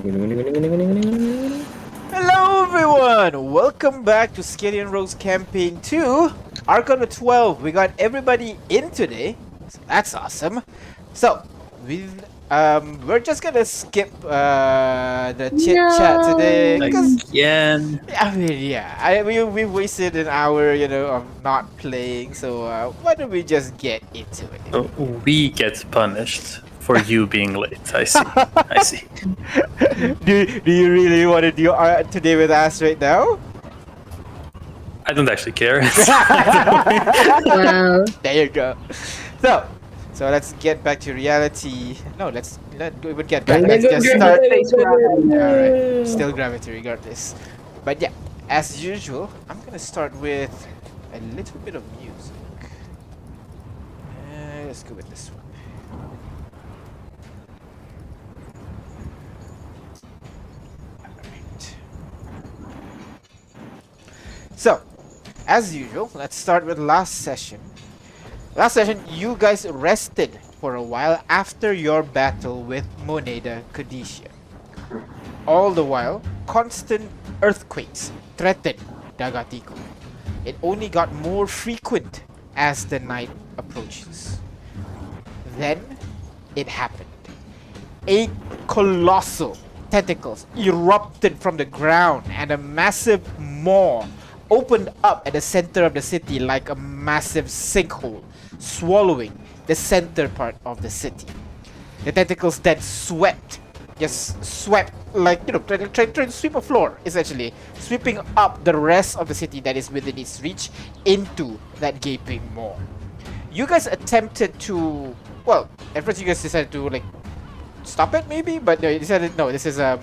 Hello everyone! Welcome back to Skyllian Rose Campaign 2, Arcana 12. We got everybody in today, so that's awesome. So, we're just gonna skip the chit chat today, because Again. we wasted an hour, of not playing. So why don't we just get into it? So we get punished for you being late. I see. I see. Do you really want to do art today with us right now? I don't actually care. Wow. There you go. So let's get back to reality. No, let's get back. Let's just start. Alright, still gravity regardless. But yeah, as usual, I'm gonna start with a little bit of music. Let's go with this one. Alright. So, as usual, let's start with last session. Last session, you guys rested for a while after your battle with Moneda Cadesia. All the while, constant earthquakes threatened Dagatiko. It only got more frequent as the night approaches. Then, it happened. 8 colossal tentacles erupted from the ground, and a massive maw opened up at the center of the city like a massive sinkhole, swallowing the center part of the city. The tentacles then swept like, trying to sweep a floor, essentially, sweeping up the rest of the city that is within its reach into that gaping maw. You guys attempted to, well, at first you guys decided to, like, stop it maybe, but no, you decided, no, this is a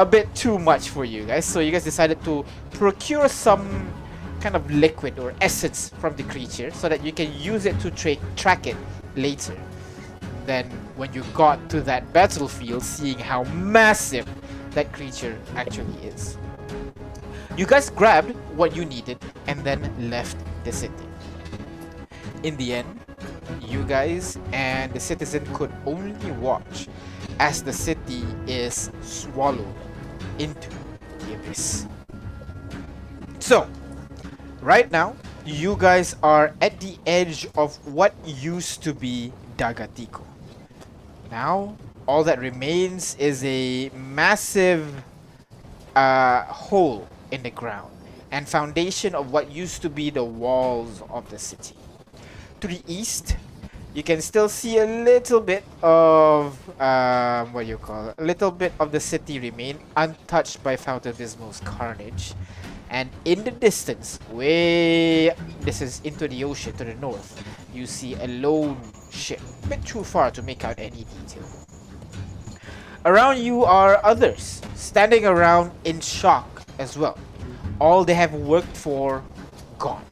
bit too much for you guys. So you guys decided to procure some kind of liquid or essence from the creature so that you can use it to track it later. Then when you got to that battlefield, seeing how massive that creature actually is, you guys grabbed what you needed and then left the city. In the end, you guys and the citizen could only watch as the city is swallowed into the abyss. So, right now, you guys are at the edge of what used to be Dagatiko. Now, all that remains is a massive hole in the ground and foundation of what used to be the walls of the city. To the east, you can still see a little bit of a little bit of the city remain untouched by Fountain Dismal's carnage. And in the distance, this is into the ocean to the north, you see a lone ship, a bit too far to make out any detail. Around you are others, standing around in shock as well. All they have worked for, gone.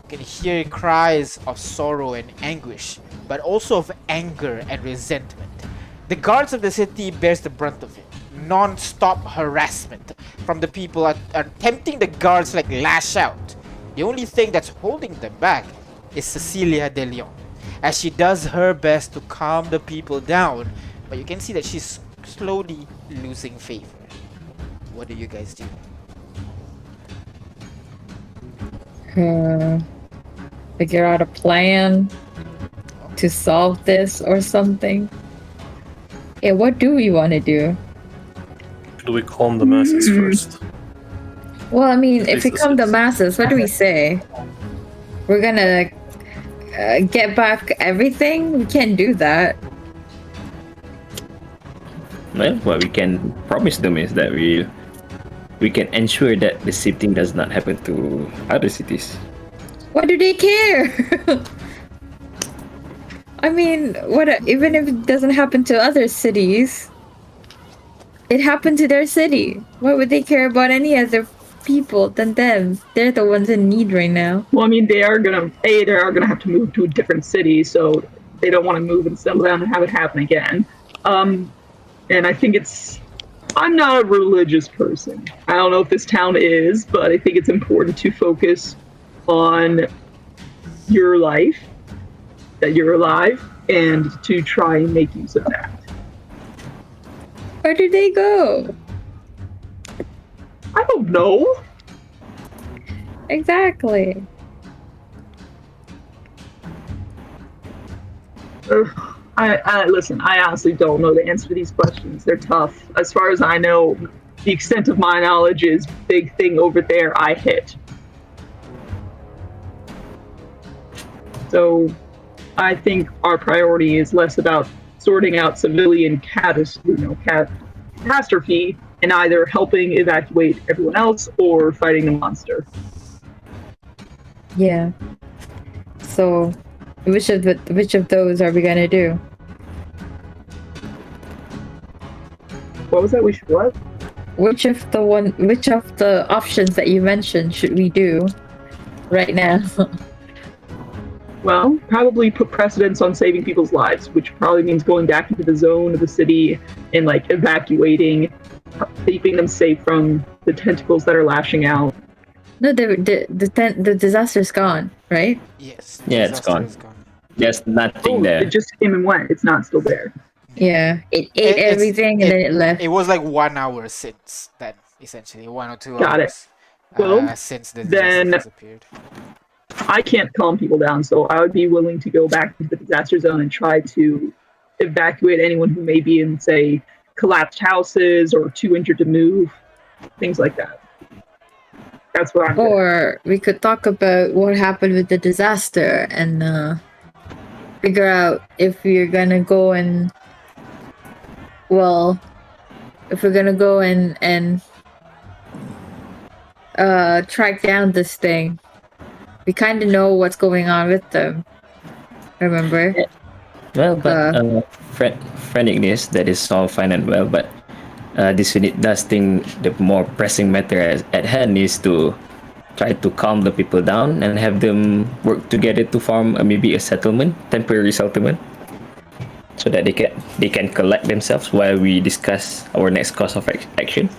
You can hear cries of sorrow and anguish, but also of anger and resentment. The guards of the city bears the brunt of it. Non-stop harassment from the people are tempting the guards like lash out. The only thing that's holding them back is Cecilia de Leon, as she does her best to calm the people down, but you can see that she's slowly losing favor. What do you guys do? Figure out a plan to solve this or something. Yeah, what do we want to do? Do we calm the masses first? Well, I mean, At if least we the come to citizens. masses, what do we say? We're gonna get back everything? We can't do that. Well, what we can promise them is that we can ensure that the same thing does not happen to other cities. What do they care? I mean, even if it doesn't happen to other cities, it happened to their city. Why would they care about any other people than them? They're the ones in need right now. Well, I mean, they are gonna have to move to a different city, so they don't want to move and settle down and have it happen again. And I think I'm not a religious person. I don't know if this town is, but I think it's important to focus on your life, that you're alive, and to try and make use of that. Where did they go? I don't know. Exactly. I listen. I honestly don't know the answer to these questions. They're tough. As far as I know, the extent of my knowledge is big thing over there. I hit. So, I think our priority is less about sorting out civilian catastrophe and either helping evacuate everyone else or fighting the monster. Yeah. So, which of those are we gonna do? What was that? We should what? Which of the options that you mentioned should we do right now? Well, probably put precedence on saving people's lives, which probably means going back into the zone of the city and like evacuating, keeping them safe from the tentacles that are lashing out. No, the disaster's gone, right? Yes. Yeah, it's disaster gone. is gone. There's nothing Oh, there. it just came and went. It's not still there. Yeah, it ate It's- everything and then it left. It was like 1 hour since then, essentially 1 or 2 Got it. hours. Well, since the disaster then- disappeared. I can't calm people down, so I would be willing to go back into the disaster zone and try to evacuate anyone who may be in, say, collapsed houses or too injured to move, things like that. That's what I'm doing. Or we could talk about what happened with the disaster and figure out if we're gonna go and track down this thing. We kind of know what's going on with them. Remember? Well, but friend Ignis, that is all fine and well, but this unit does think the more pressing matter at hand is to try to calm the people down and have them work together to form maybe a settlement, temporary settlement, so that they can collect themselves while we discuss our next course of action.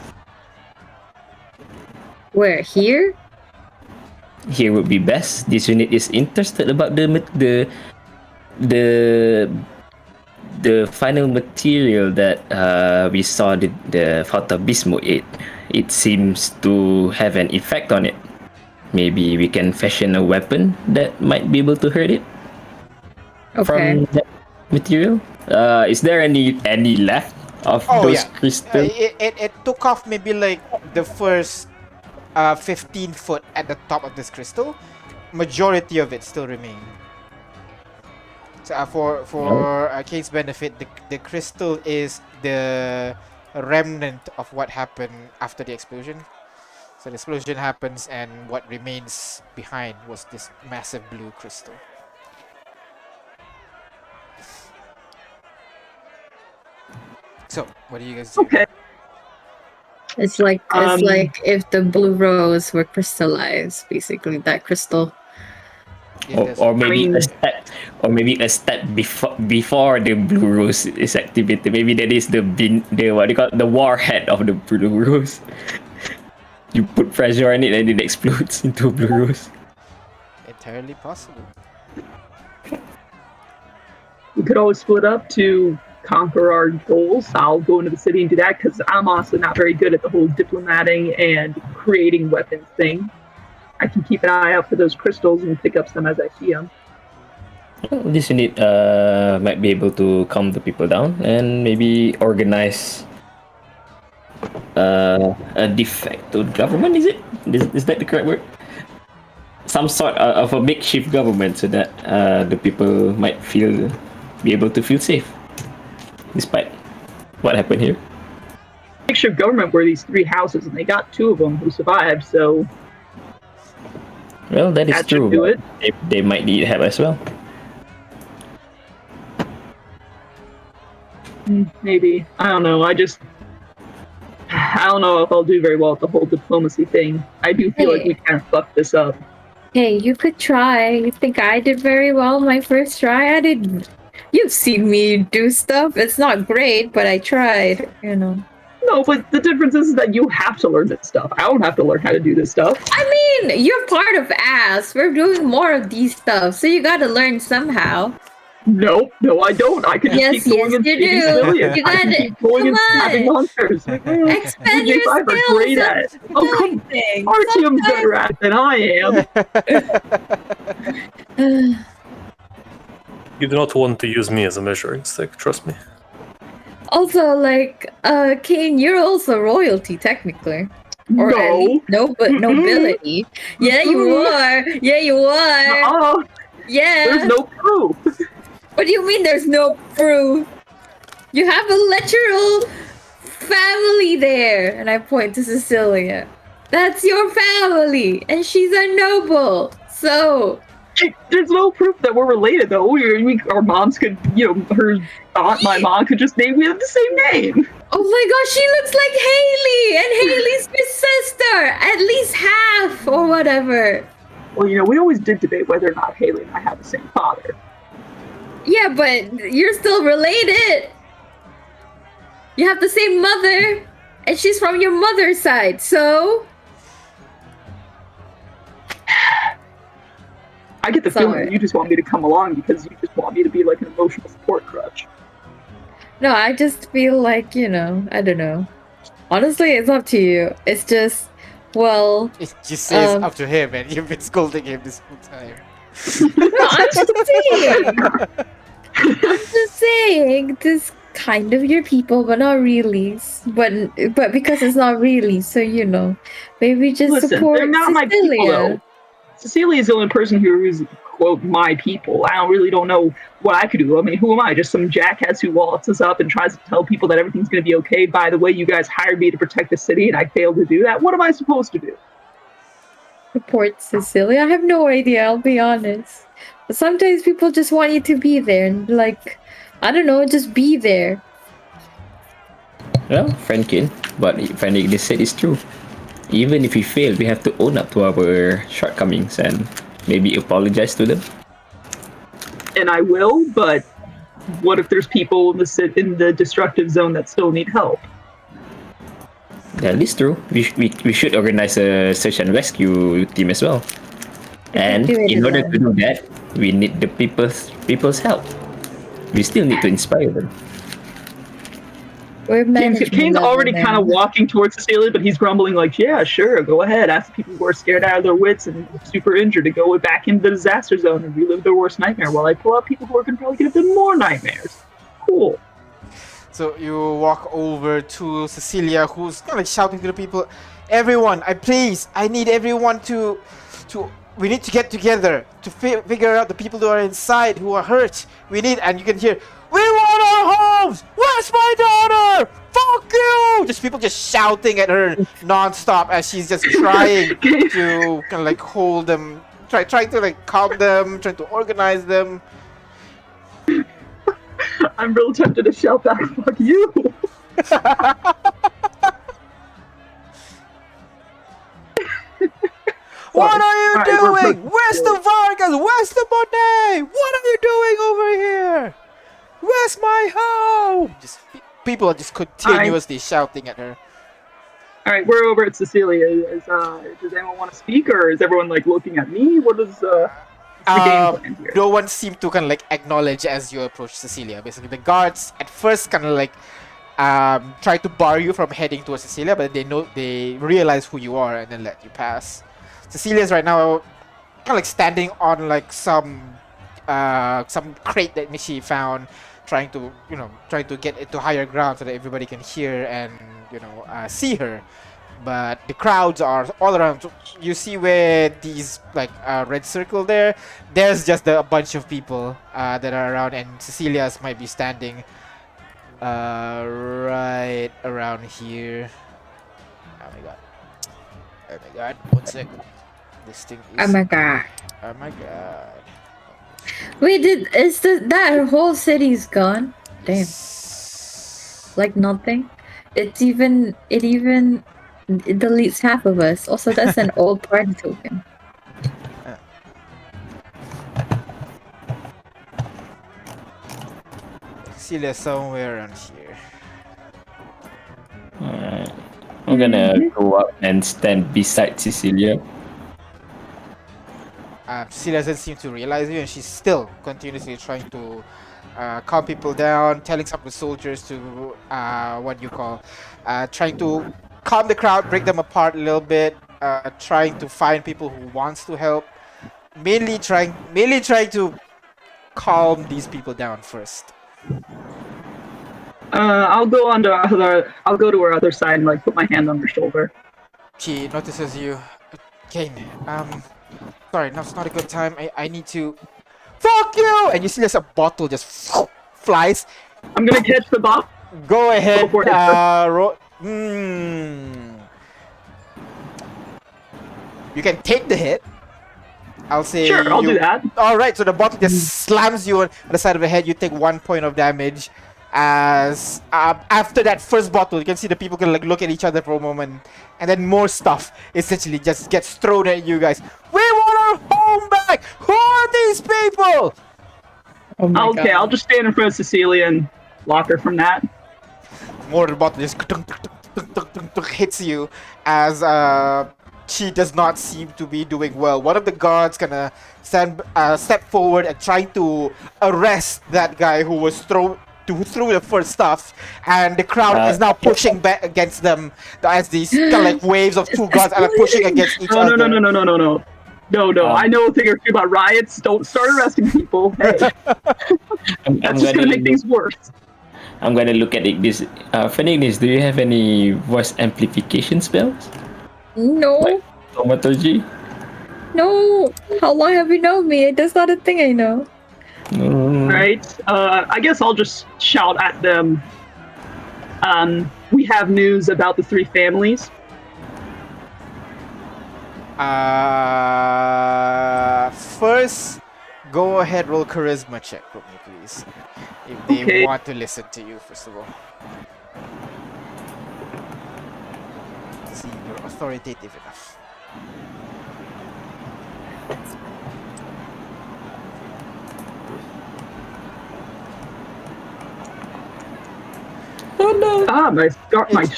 Where? Here? Here would be best. This unit is interested about the final material that we saw the Fata Bismo ate. It seems to have an effect on it. Maybe we can fashion a weapon that might be able to hurt it Okay. from that material. Is there any left of those crystals? It took off maybe like the first 15 foot at the top of this crystal. Majority of it still remain. So for Kate's benefit, the crystal is the remnant of what happened after the explosion. So the explosion happens, and what remains behind was this massive blue crystal. So, what do you guys do? Okay. It's like if the blue rose were crystallized, basically that crystal. Yeah, Or maybe I mean- a step before the blue rose is activated. Maybe that is the what do you call it? The warhead of the blue rose. You put pressure on it and it explodes into a blue rose. entirely possible. We could always split up to conquer our goals. I'll go into the city and do that because I'm honestly not very good at the whole diplomating and creating weapons thing. I can keep an eye out for those crystals and pick up some as I see them. Well, this unit might be able to calm the people down and maybe organize a de facto government. Is that the correct word? Some sort of a makeshift government so that the people might be able to feel safe despite what happened here. Makeshift government were these 3 houses, and they got 2 of them who survived. So Well, that is that should true. do it. They might need help as well. Maybe, I don't know. I don't know if I'll do very well at the whole diplomacy thing. I do feel like we kind of fucked this up. Hey, you could try. You think I did very well my first try? I did. You've seen me do stuff. It's not great, but I tried. You know. No, but the difference is that you have to learn this stuff. I don't have to learn how to do this stuff. I mean, you're part of us. We're doing more of these stuff, so you gotta learn somehow. No, I don't. I could just Yes, keep going yes, and you saving do. civilians. You I got can it. keep going Come and stabbing on. monsters. Expand You your J5 are skills great on at it. Oh, doing come things. Artyom's better at it than I am. You do not want to use me as a measuring stick, trust me. Also, like, Kane, you're also royalty technically, or at least Mm-mm. nobility. Yeah, you Mm-mm. are. Yeah, you are. Uh-uh. Yeah. There's no proof. What do you mean? There's no proof? You have a literal family there, and I point to Cecilia. That's your family, and she's a noble. So There's no proof that we're related, though. Our moms could, her aunt, my mom could just name we have the same name. oh my gosh, she looks like Haley, and Haley's your sister. At least half or whatever. Well, we always did debate whether or not Haley and I have the same father. Yeah, but you're still related. You have the same mother, and she's from your mother's side, so. I get the feeling that you just want me to come along because you just want me to be like an emotional support crutch. No, I just feel like, I don't know. Honestly, it's up to you. It's just, well. It just says up to him, and you've been scolding him this whole time. No, I'm just saying. This kind of your people, but not really. But because it's not really, so maybe just Listen, support they're not my people, Cecilia. though. Cecilia is the only person who is, quote, my people. I don't know what I could do. I mean, who am I? Just some jackass who waltzes up and tries to tell people that everything's going to be okay. By the way, you guys hired me to protect the city, and I failed to do that. What am I supposed to do? Support Cecilia? I have no idea, I'll be honest. But sometimes people just want you to be there and, like, I don't know, just be there. Well, Franklin, what Franklin said is true. Even if we fail, we have to own up to our shortcomings and maybe apologize to them. And I will, but what if there's people in the destructive zone that still need help? That is true. We should organize a search and rescue team as well. And in order to do that, we need the people's help. We still need to inspire them. Kane's already kind of walking towards Cecilia, but he's grumbling like, yeah, sure, go ahead. Ask the people who are scared out of their wits and super injured to go back into the disaster zone and relive their worst nightmare while I pull out people who are going to probably give them more nightmares. Cool. So you walk over to Cecilia, who's kind of like shouting to the people, everyone, I need everyone to we need to get together to figure out the people who are inside, who are hurt. And you can hear, we want our homes! Where's my daughter? Fuck you! Just people just shouting at her non-stop as she's just trying to kind of like hold them, trying to like calm them, trying to organize them. I'm real tempted to shout back, fuck you! What are you doing? Where's the Vargas? Where's the Monet? What are you doing over here? Where's my home? Just people are just continuously shouting at her. All right, we're over at Cecilia. Does anyone want to speak, or is everyone like looking at me? What is the game plan here? No one seemed to kind of like acknowledge as you approach Cecilia. Basically, the guards at first kind of like try to bar you from heading towards Cecilia, but they realize who you are and then let you pass. Cecilia's right now kind of like standing on like some crate that she found, trying to get it to higher ground so that everybody can hear and see her. But the crowds are all around. So you see where these like red circle there's just a bunch of people that are around, and Cecilia's might be standing right around here. Oh my god, 1 sec. This thing is... Oh my god. Oh my god. Wait, that whole city's gone? Damn. Like nothing? It even deletes half of us. Also, that's an old party token. Cecilia somewhere around here. Alright. I'm gonna go up and stand beside Cecilia. She doesn't seem to realize you, and she's still continuously trying to calm people down, telling some of the soldiers to trying to calm the crowd, break them apart a little bit, trying to find people who wants to help. Mainly trying to calm these people down first. I'll go on to I'll go to her other side and like put my hand on her shoulder. She notices you. Kane, sorry, now's not a good time. I need to. Fuck you! And you see there's a bottle just flies. I'm gonna catch the bottle. Go ahead. Go for it. You can take the hit. I'll say. Sure, I'll do that. Alright, so the bottle just slams you on the side of the head. You take 1 point of damage. As after that first bottle, you can see the people can like look at each other for a moment, and then more stuff essentially just gets thrown at you guys. We want our home back. Who are these people? Oh my Okay, God. I'll just stand in front of Cecilia and block her from that. More of the bottle just hits you as she does not seem to be doing well. One of the guards gonna step forward and trying to arrest that guy who was threw the first stuff, and the crowd is now pushing back against them as these kind of like waves of two guards are pushing against each other. No. I know a thing or two about riots. Don't start arresting people. Hey, that's just gonna make things worse. I'm gonna look at it. This Phoenix, do you have any voice amplification spells? No. Like thaumaturgy? No. How long have you known me? That's not a thing I know. Right? I guess I'll just shout at them. We have news about the three families. First, go ahead, roll charisma check for me, please. If they want to listen to you, first of all. See, you're authoritative enough. Oh no! Ah, my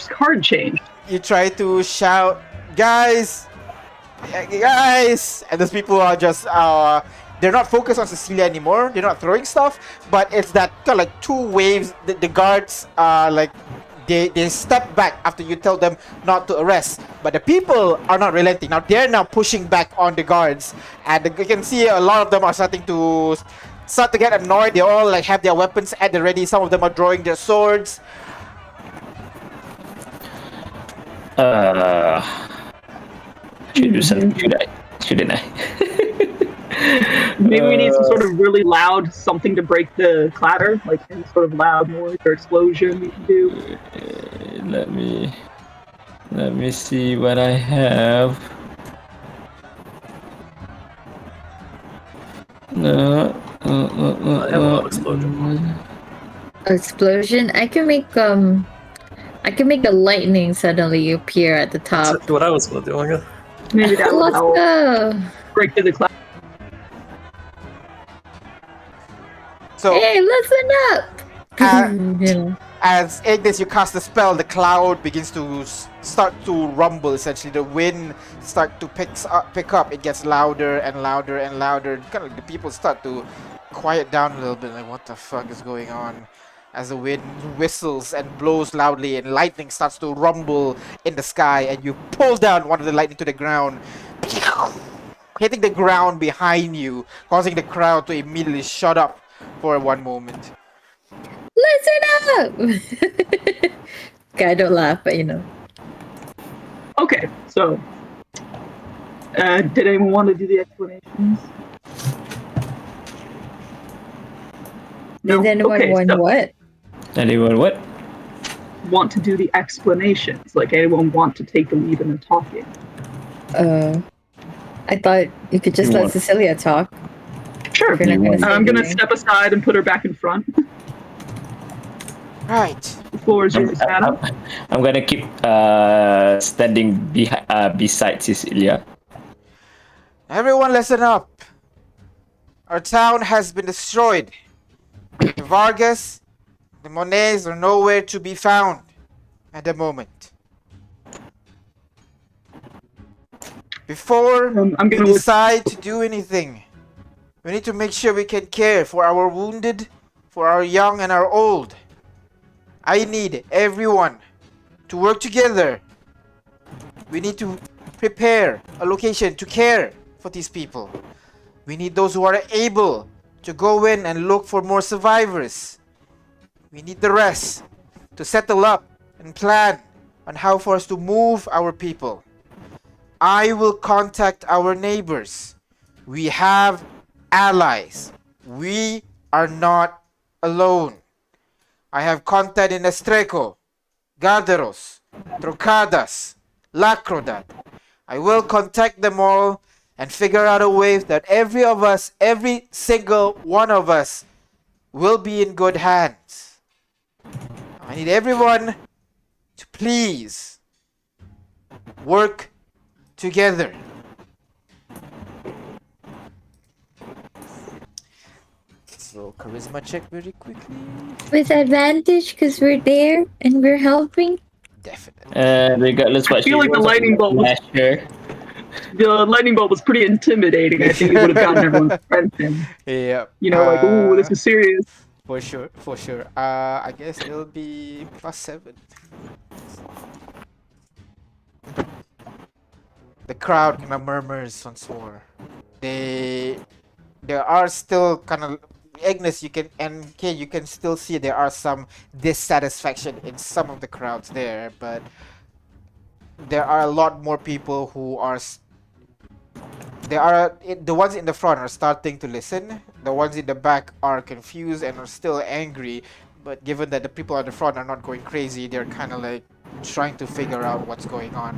card changed. You try to shout, guys, and those people are just they're not focused on Cecilia anymore. They're not throwing stuff, but it's that kind of like two waves. The guards like they step back after you tell them not to arrest, but the people are not relenting. Now they're now pushing back on the guards, and you can see a lot of them are starting to get annoyed. They all like have their weapons at the ready. Some of them are drawing their swords. Should do something, shouldn't I? Maybe we need some sort of really loud something to break the clatter, like any sort of loud noise or explosion we can do. Let me see what I have. I have a lot of explosion. Explosion? I can make the lightning suddenly appear at the top. That's what I was going to do. I guess. Maybe that would Let's help go. break through the clatter. So Hey, listen up. You know. as Ignis, you cast the spell, the cloud begins to start to rumble. Essentially, the wind start to pick up. It gets louder and louder and louder. Kind of like the people start to quiet down a little bit. Like, what the fuck is going on? As the wind whistles and blows loudly, and lightning starts to rumble in the sky, and you pull down one of the lightning to the ground, hitting the ground behind you, causing the crowd to immediately shut up for one moment. Listen up. Okay, don't laugh, but you know. Okay, so did anyone want to do the explanations? Does anyone Okay, want so what? Anyone what? want to do the explanations? Like anyone want to take the lead in the talking? I thought you could just You let want- Cecilia talk. Sure. If you're not gonna say I'm gonna anything. step aside and put her back in front. Right. The floor is yours, Adam. I'm gonna keep standing beside Cecilia. Everyone listen up. Our town has been destroyed. The Vargas, the Monets are nowhere to be found at the moment. Before I'm we gonna look. decide to do anything, we need to make sure we can care for our wounded, for our young and our old. I need everyone to work together. We need to prepare a location to care for these people. We need those who are able to go in and look for more survivors. We need the rest to settle up and plan on how for us to move our people. I will contact our neighbors. We have allies. We are not alone. I have contact in Estreco, Garderos, Trocadas, Lacrodat. I will contact them all and figure out a way that every single one of us, will be in good hands. I need everyone to please work together. So charisma check very quickly. With advantage because we're there and we're helping. Definitely. Regardless I what feel she like the rolls, lightning bolt was slasher. the lightning bolt was pretty intimidating. I think it would have gotten everyone's attention. Yeah. You know, like, ooh, this is serious. For sure, for sure. I guess it'll be +7. The crowd kind of murmurs once more. There are still kind of Agnes, you can still see there are some dissatisfaction in some of the crowds there, but there are a lot more people who are. The ones in the front are starting to listen. The ones in the back are confused and are still angry. But given that the people at the front are not going crazy, they're kind of like trying to figure out what's going on.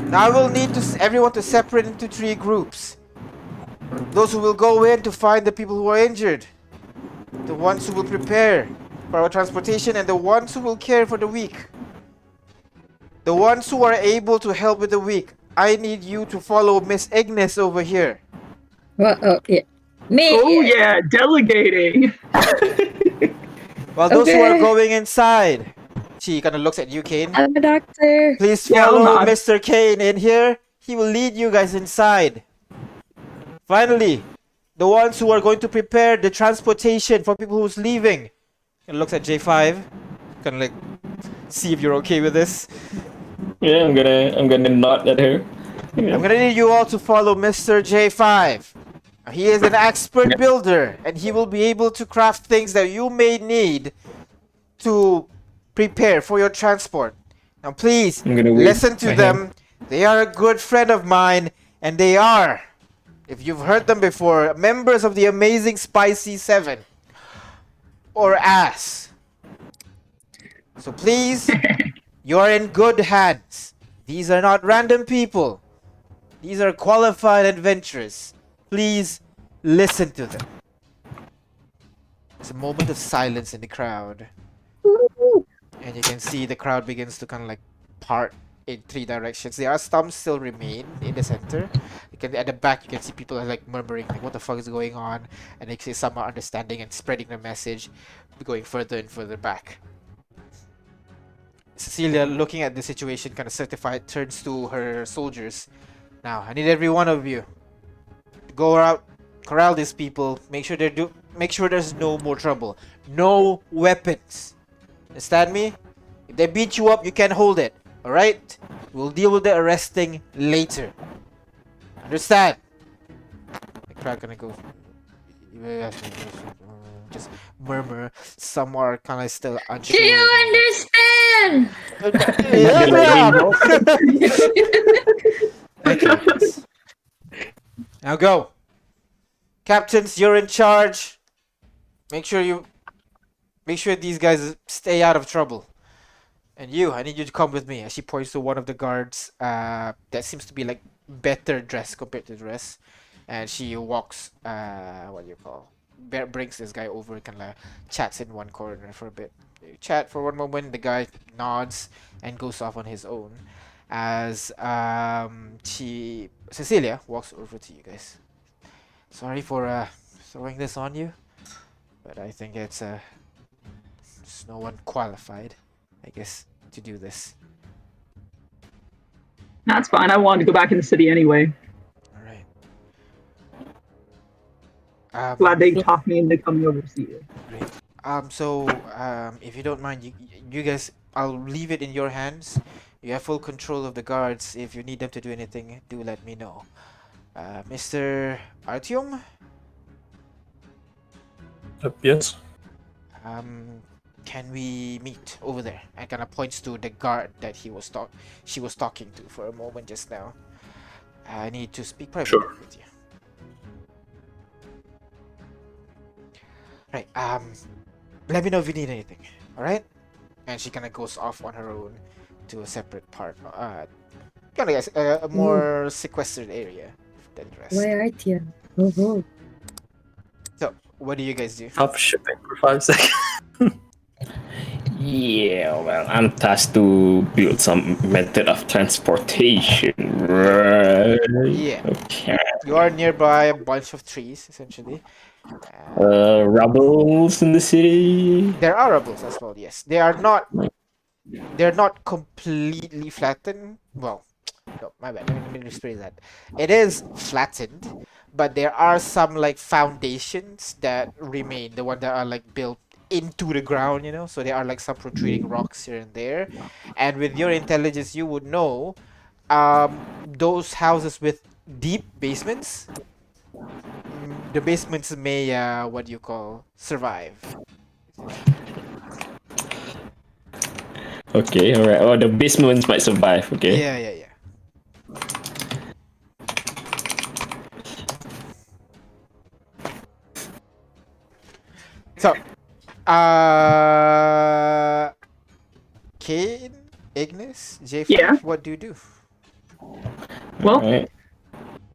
Now I will need everyone to separate into 3 groups. Those who will go in to find the people who are injured. The ones who will prepare for our transportation and the ones who will care for the weak. The ones who are able to help with the weak. I need you to follow Miss Ignis over here. Well, oh, yeah. Me. Oh yeah, delegating. While those who are Okay. going inside. She kind of looks at you, Kane. I'm a doctor. Please Yeah, I'll follow nod. Mr. Kane in here. He will lead you guys inside. Finally, the ones who are going to prepare the transportation for people who's leaving. And looks at J5. Kind of like, see if you're okay with this. Yeah, I'm gonna nod at her. I'm gonna need you all to follow Mr. J5. He is an expert builder, and he will be able to craft things that you may need to prepare for your transport. Now please, I'm gonna wave listen to my them. hand. They are a good friend of mine, and they are, if you've heard them before, members of the amazing Spicy 7. Or ASS. So please, you are in good hands. These are not random people. These are qualified adventurers. Please listen to them. There's a moment of silence in the crowd. And you can see the crowd begins to kind of like part in 3 directions. There are some still remain in the center. At the back, you can see people are like murmuring, like, what the fuck is going on? And you can see some are understanding and spreading the message, going further and further back. Cecilia, looking at the situation, kind of certified, turns to her soldiers. Now, I need every one of you to go out, corral these people, make sure there's no more trouble. No weapons. Understand me? If they beat you up, you can hold it. Alright? We'll deal with the arresting later. Understand? The crowd gonna go. Just murmur. Some are kind of still unsure. Do you understand? Okay. Now go. Captains, you're in charge. Make sure these guys stay out of trouble. And you, I need you to come with me. As she points to one of the guards that seems to be like better dressed compared to the rest. And she walks, what do you call? Brings this guy over and kind of chats in one corner for a bit. They chat for one moment, the guy nods and goes off on his own. As Cecilia walks over to you guys. Sorry for throwing this on you, but I think it's there's no one qualified, I guess, to do this. That's fine. I wanted to go back in the city anyway. All right. Glad they talked me into coming over to see you. Great. If you don't mind, you guys, I'll leave it in your hands. You have full control of the guards. If you need them to do anything, do let me know. Mr. Artyom, Yes. can we meet over there? And kind of points to the guard that she was talking to for a moment just now. I need to speak privately Sure. with you. Right. Let me know if you need anything. All right. And she kind of goes off on her own to a separate part. Kind of a more sequestered area than the rest. Why aren't you? Oh. So, what do you guys do? Stop shipping for 5 seconds. Yeah, well, I'm tasked to build some method of transportation, right? Yeah. Okay. You are nearby a bunch of trees, essentially. Rubbles in the city. There are rubbles as well. Yes, they are not. They're not completely flattened. Well, no, my bad. Let me rephrase that. It is flattened, but there are some like foundations that remain. The one that are like built into the ground, you know. So there are like some protruding rocks here and there. And with your intelligence, you would know, those houses with deep basements. The basements may what do you call survive. Okay, alright. Oh, the basements might survive. Okay. Yeah. So, Kane, Ignis, J5, Yeah. what do you do? Well, Alright.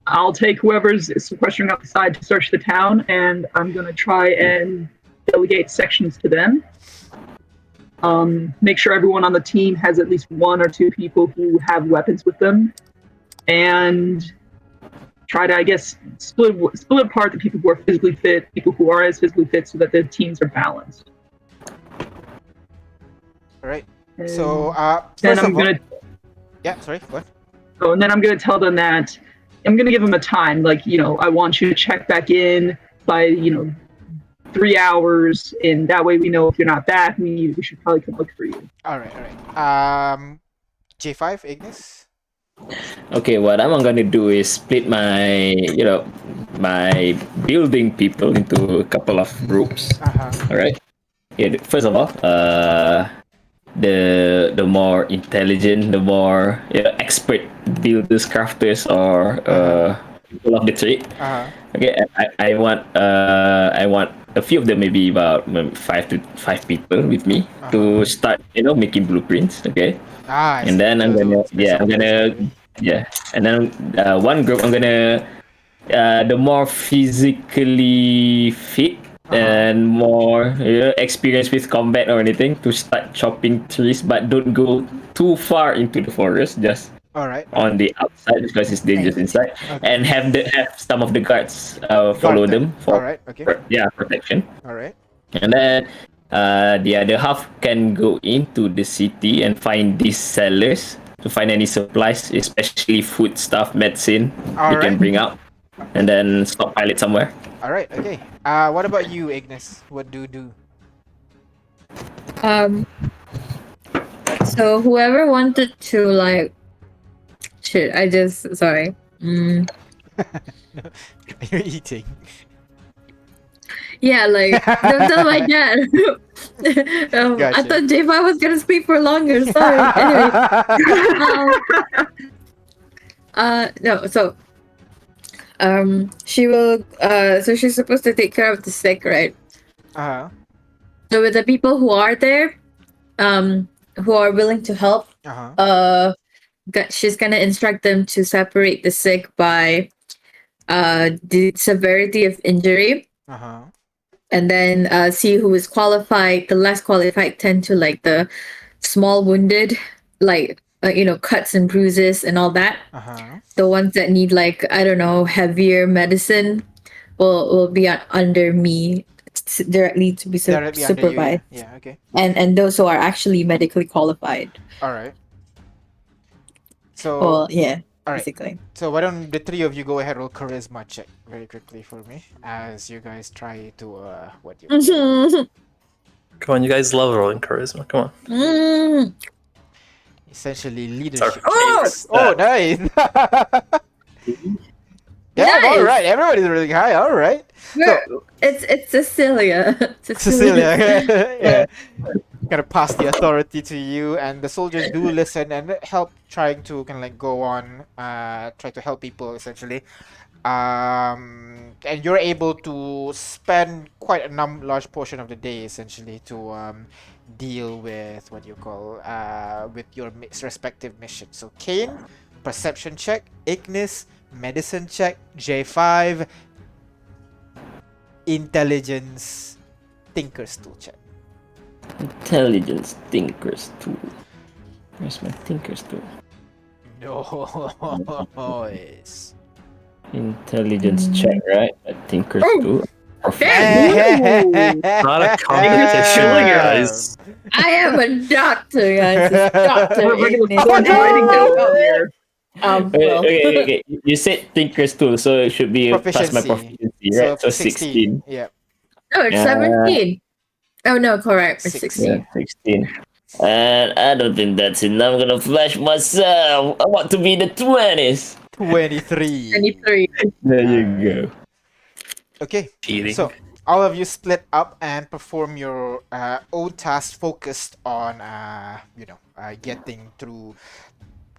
I'll take whoever's sequestering outside to search the town, and I'm going to try and delegate sections to them. Make sure everyone on the team has at least 1 or 2 people who have weapons with them, and try to, I guess, split apart the people who are physically fit, people who aren't as physically fit, so that the teams are balanced. All right. And So, then first I'm of all, gonna. yeah. Sorry. What? Oh, and then I'm going to tell them that I'm going to give them a time. Like, I want you to check back in by, 3 hours, and that way we know if you're not back, we should probably come look for you. All right. J5, Ignis. Okay, what I'm gonna do is split my building people into a couple of groups. All right. Yeah. First of all, the more intelligent, the more expert builders, crafters, or people of the trade. Okay, I want a few of them, maybe about maybe 5 people with me to start making blueprints. Okay. I And see. then I'm gonna Basically. and then one group I'm gonna the more physically fit and more experienced with combat or anything to start chopping trees, but don't go too far into the forest, just All right. on the outside because it's dangerous inside. Okay. And have some of the guards follow them All for right. Okay. protection. All right. And then the other half can go into the city and find these sellers to find any supplies, especially food stuff, medicine you can bring out, and then stockpile it somewhere. All right. Okay. What about you, Ignis? What do you do? So whoever wanted to sorry. You're eating. Yeah, don't tell my dad. I Gotcha. thought J5 was gonna speak for longer. Sorry. Anyway. No. So, she will. So she's supposed to take care of the sick, right? So with the people who are there, who are willing to help, she's gonna instruct them to separate the sick by, the severity of injury. And then see who is qualified. The less qualified tend to the small wounded, cuts and bruises and all that. The ones that need heavier medicine will be under me directly to be Directly under you, supervised. yeah. Okay. And those who are actually medically qualified. All right. So, Well, yeah, all right. basically. So why don't the three of you go ahead roll charisma check very quickly for me as you guys try to what do you call it? Come on, you guys love rolling charisma. Come on. Mm. Essentially It's our leadership Oh! favorite checks. Oh, stat. nice. Damn, all Nice! right. Everybody's really high. All right. So It's Cecilia. Cecilia, Yeah. yeah, kind of pass the authority to you, and the soldiers do listen and help, trying to kind of like go on, try to help people essentially. And you're able to spend quite a large portion of the day essentially to deal with what you call with your respective missions. So Kane, perception check. Ignis, medicine check. J5, intelligence, tinker's tool check. Intelligence Tinker's Tool. Where's my Tinker's Tool? Noise. Intelligence check, right? A Tinker's Oh, Tool. Not a competition, guys. I am a doctor, guys. It's Doctor We're regular Ignis. sword fighting now over here. Well. Okay. You said Tinker's Tool, so it should be past my Proficiency. proficiency, So right? So 16. Yeah. No, it's Yeah. 17. Oh no, correct. It's 16. 16. Yeah, 16. And I don't think that's enough. I'm gonna flash myself. I want to be the 20s. 23. 23. There you go. Okay. Cheating. So all of you split up and perform your own tasks focused on getting through,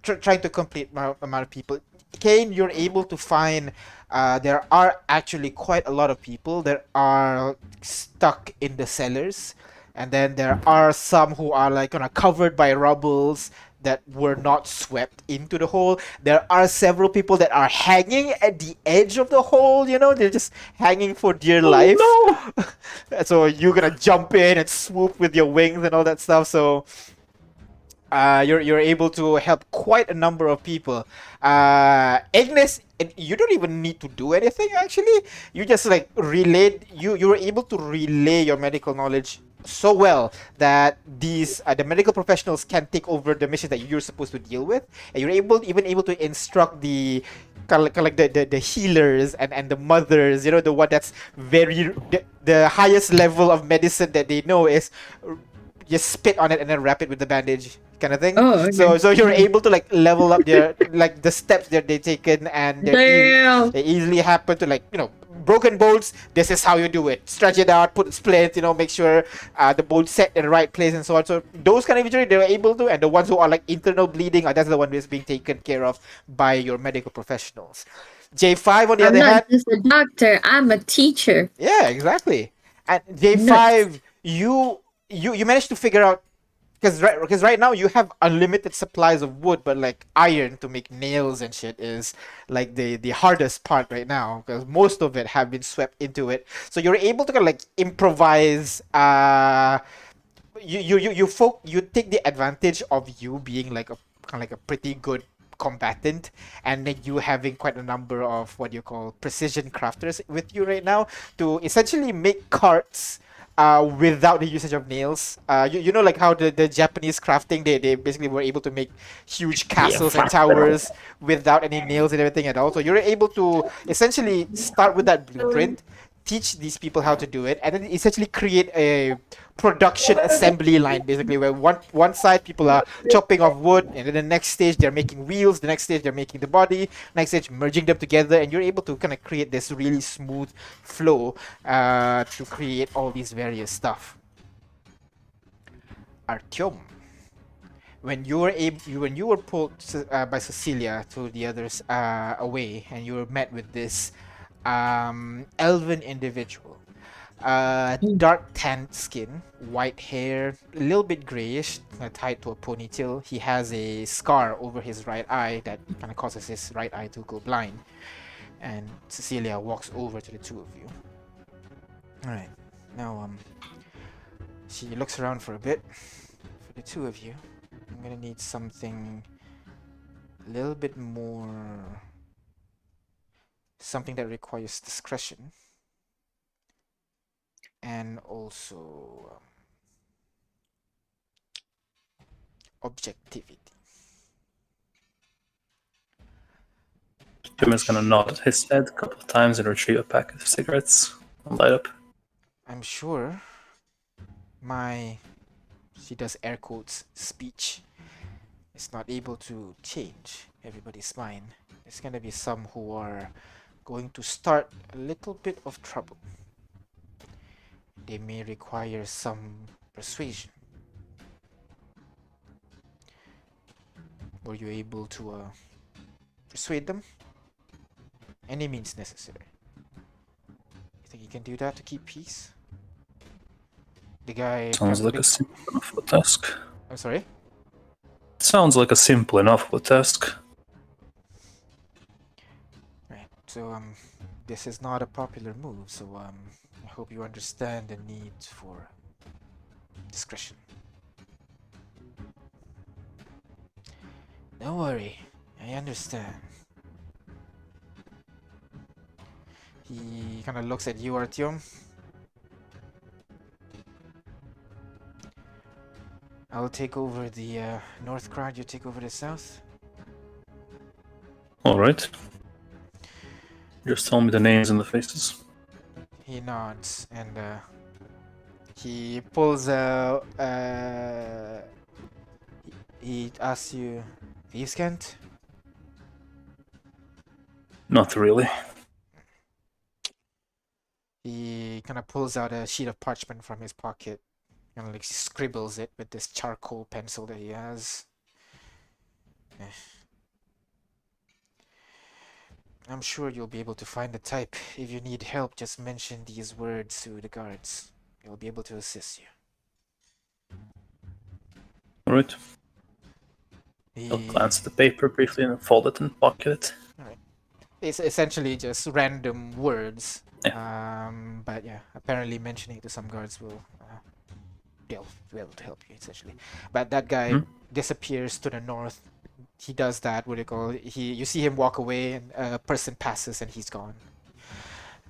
trying to complete amount of people. Kane, you're able to find there are actually quite a lot of people that are stuck in the cellars, and then there are some who are like covered by rubbles that were not swept into the hole. There are several people that are hanging at the edge of the hole, they're just hanging for dear life. So you're gonna jump in and swoop with your wings and all that stuff. So you're able to help quite a number of people. Ignis, you don't even need to do anything actually. You just like relayed. You were able to relay your medical knowledge so well that these the medical professionals can take over the missions that you're supposed to deal with, and you're even able to instruct the kind of like the healers and the mothers, the one that's the highest level of medicine that they know is just spit on it and then wrap it with the bandage kind of thing. Oh, okay. So you're able to like level up their like the steps that they taken, and Damn. they easily happen to like broken bolts. This is how you do it. Stretch it out, put splints, make sure the bolt set in the right place and so on. So those kind of injury they're able to, and the ones who are like internal bleeding, that's the one that's being taken care of by your medical professionals. J5 on the I'm other not hand, just a doctor. I'm a teacher. yeah, exactly. And J5, you managed to figure out because right now you have unlimited supplies of wood, but like iron to make nails and shit is like the hardest part right now because most of it have been swept into it. So you're able to kind of like improvise. You take the advantage of you being like a kind of like a pretty good combatant, and then you having quite a number of what you call precision crafters with you right now to essentially make carts without the usage of nails. You know like how the Japanese crafting they basically were able to make huge castles and towers without any nails and everything at all. So you're able to essentially start with that blueprint, teach these people how to do it, and then essentially create a production assembly line basically where one side people are chopping off wood, and then the next stage they're making wheels, the next stage they're making the body, next stage merging them together, and you're able to kind of create this really smooth flow to create all these various stuff. Artyom, when you were pulled by Cecilia to the others away, and you were met with this elven individual, dark tanned skin, white hair, a little bit grayish, tied to a ponytail. He has a scar over his right eye that kind of causes his right eye to go blind. And Cecilia walks over to the two of you. All right, now she looks around for a bit. For the two of you, I'm gonna need something a little bit more, something that requires discretion and also objectivity. Jim is gonna nod his head a couple of times and retrieve a packet of cigarettes and light up. I'm sure my, she does air quotes, speech is not able to change everybody's mind. There's gonna be some who are going to start a little bit of trouble. They may require some persuasion. Were you able to persuade them? Any means necessary. You think you can do that to keep peace? The guy. Sounds like a simple enough task. I'm sorry? Sounds like a simple enough task. Right. So this is not a popular move, so I hope you understand the need for discretion. Don't worry, I understand. He kind of looks at you, Artyom. I'll take over the north crowd, you take over the south. Alright. Just tell me the names and the faces. He nods and he pulls a. He asks you, Viskant? Not really. He kind of pulls out a sheet of parchment from his pocket and like scribbles it with this charcoal pencil that he has. I'm sure you'll be able to find the type. If you need help, just mention these words to the guards. They'll be able to assist you. Alright. I'll glance at the paper briefly and fold it and pocket it. It's essentially just random words. Yeah. But yeah, apparently mentioning to some guards will they'll be able to help you essentially. But that guy disappears to the north. He does that. What do you call it? You see him walk away, and a person passes, and he's gone.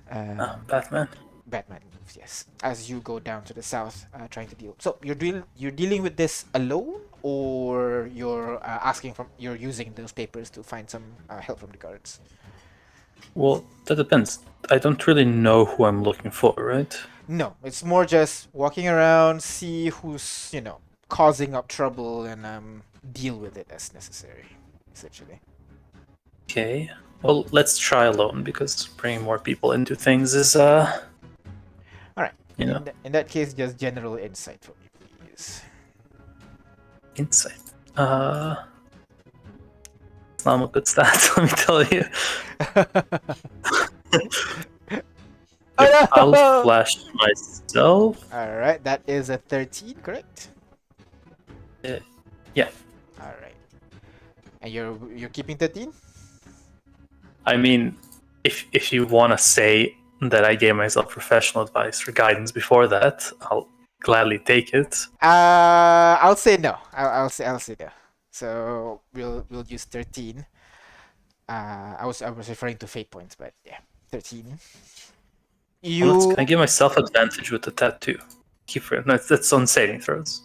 Batman. Batman moves, yes. As you go down to the south, trying to deal. So you're dealing with this alone, or you're you're using those papers to find some help from the guards. Well, that depends. I don't really know who I'm looking for, right? No, it's more just walking around, see who's causing up trouble, and deal with it as necessary, essentially. Okay. Well, let's try alone because bringing more people into things is All right. You know. In that case, just general insight for me, please. Insight. It's not a good stat, let me tell you. I'll flash myself. All right, that is a 13, correct? Yeah. All right. And you're keeping 13? I mean, if you want to say that I gave myself professional advice or guidance before that, I'll gladly take it. I'll say no. I'll say no. So we'll use 13. I was referring to fate points, but yeah, 13. Can I give myself advantage with the tattoo? No, that's on saving throws.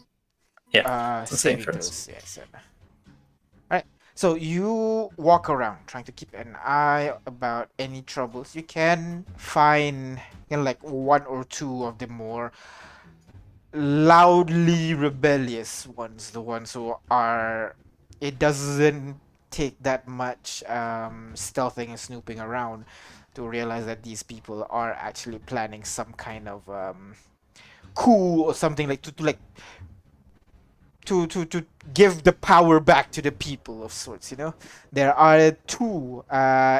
Yeah, saving throws. Yes. Alright, so you walk around trying to keep an eye about any troubles. You can find like one or two of the more loudly rebellious ones, the ones who are. It doesn't take that much stealthing and snooping around to realize that these people are actually planning some kind of coup or something like to give the power back to the people of sorts. There are two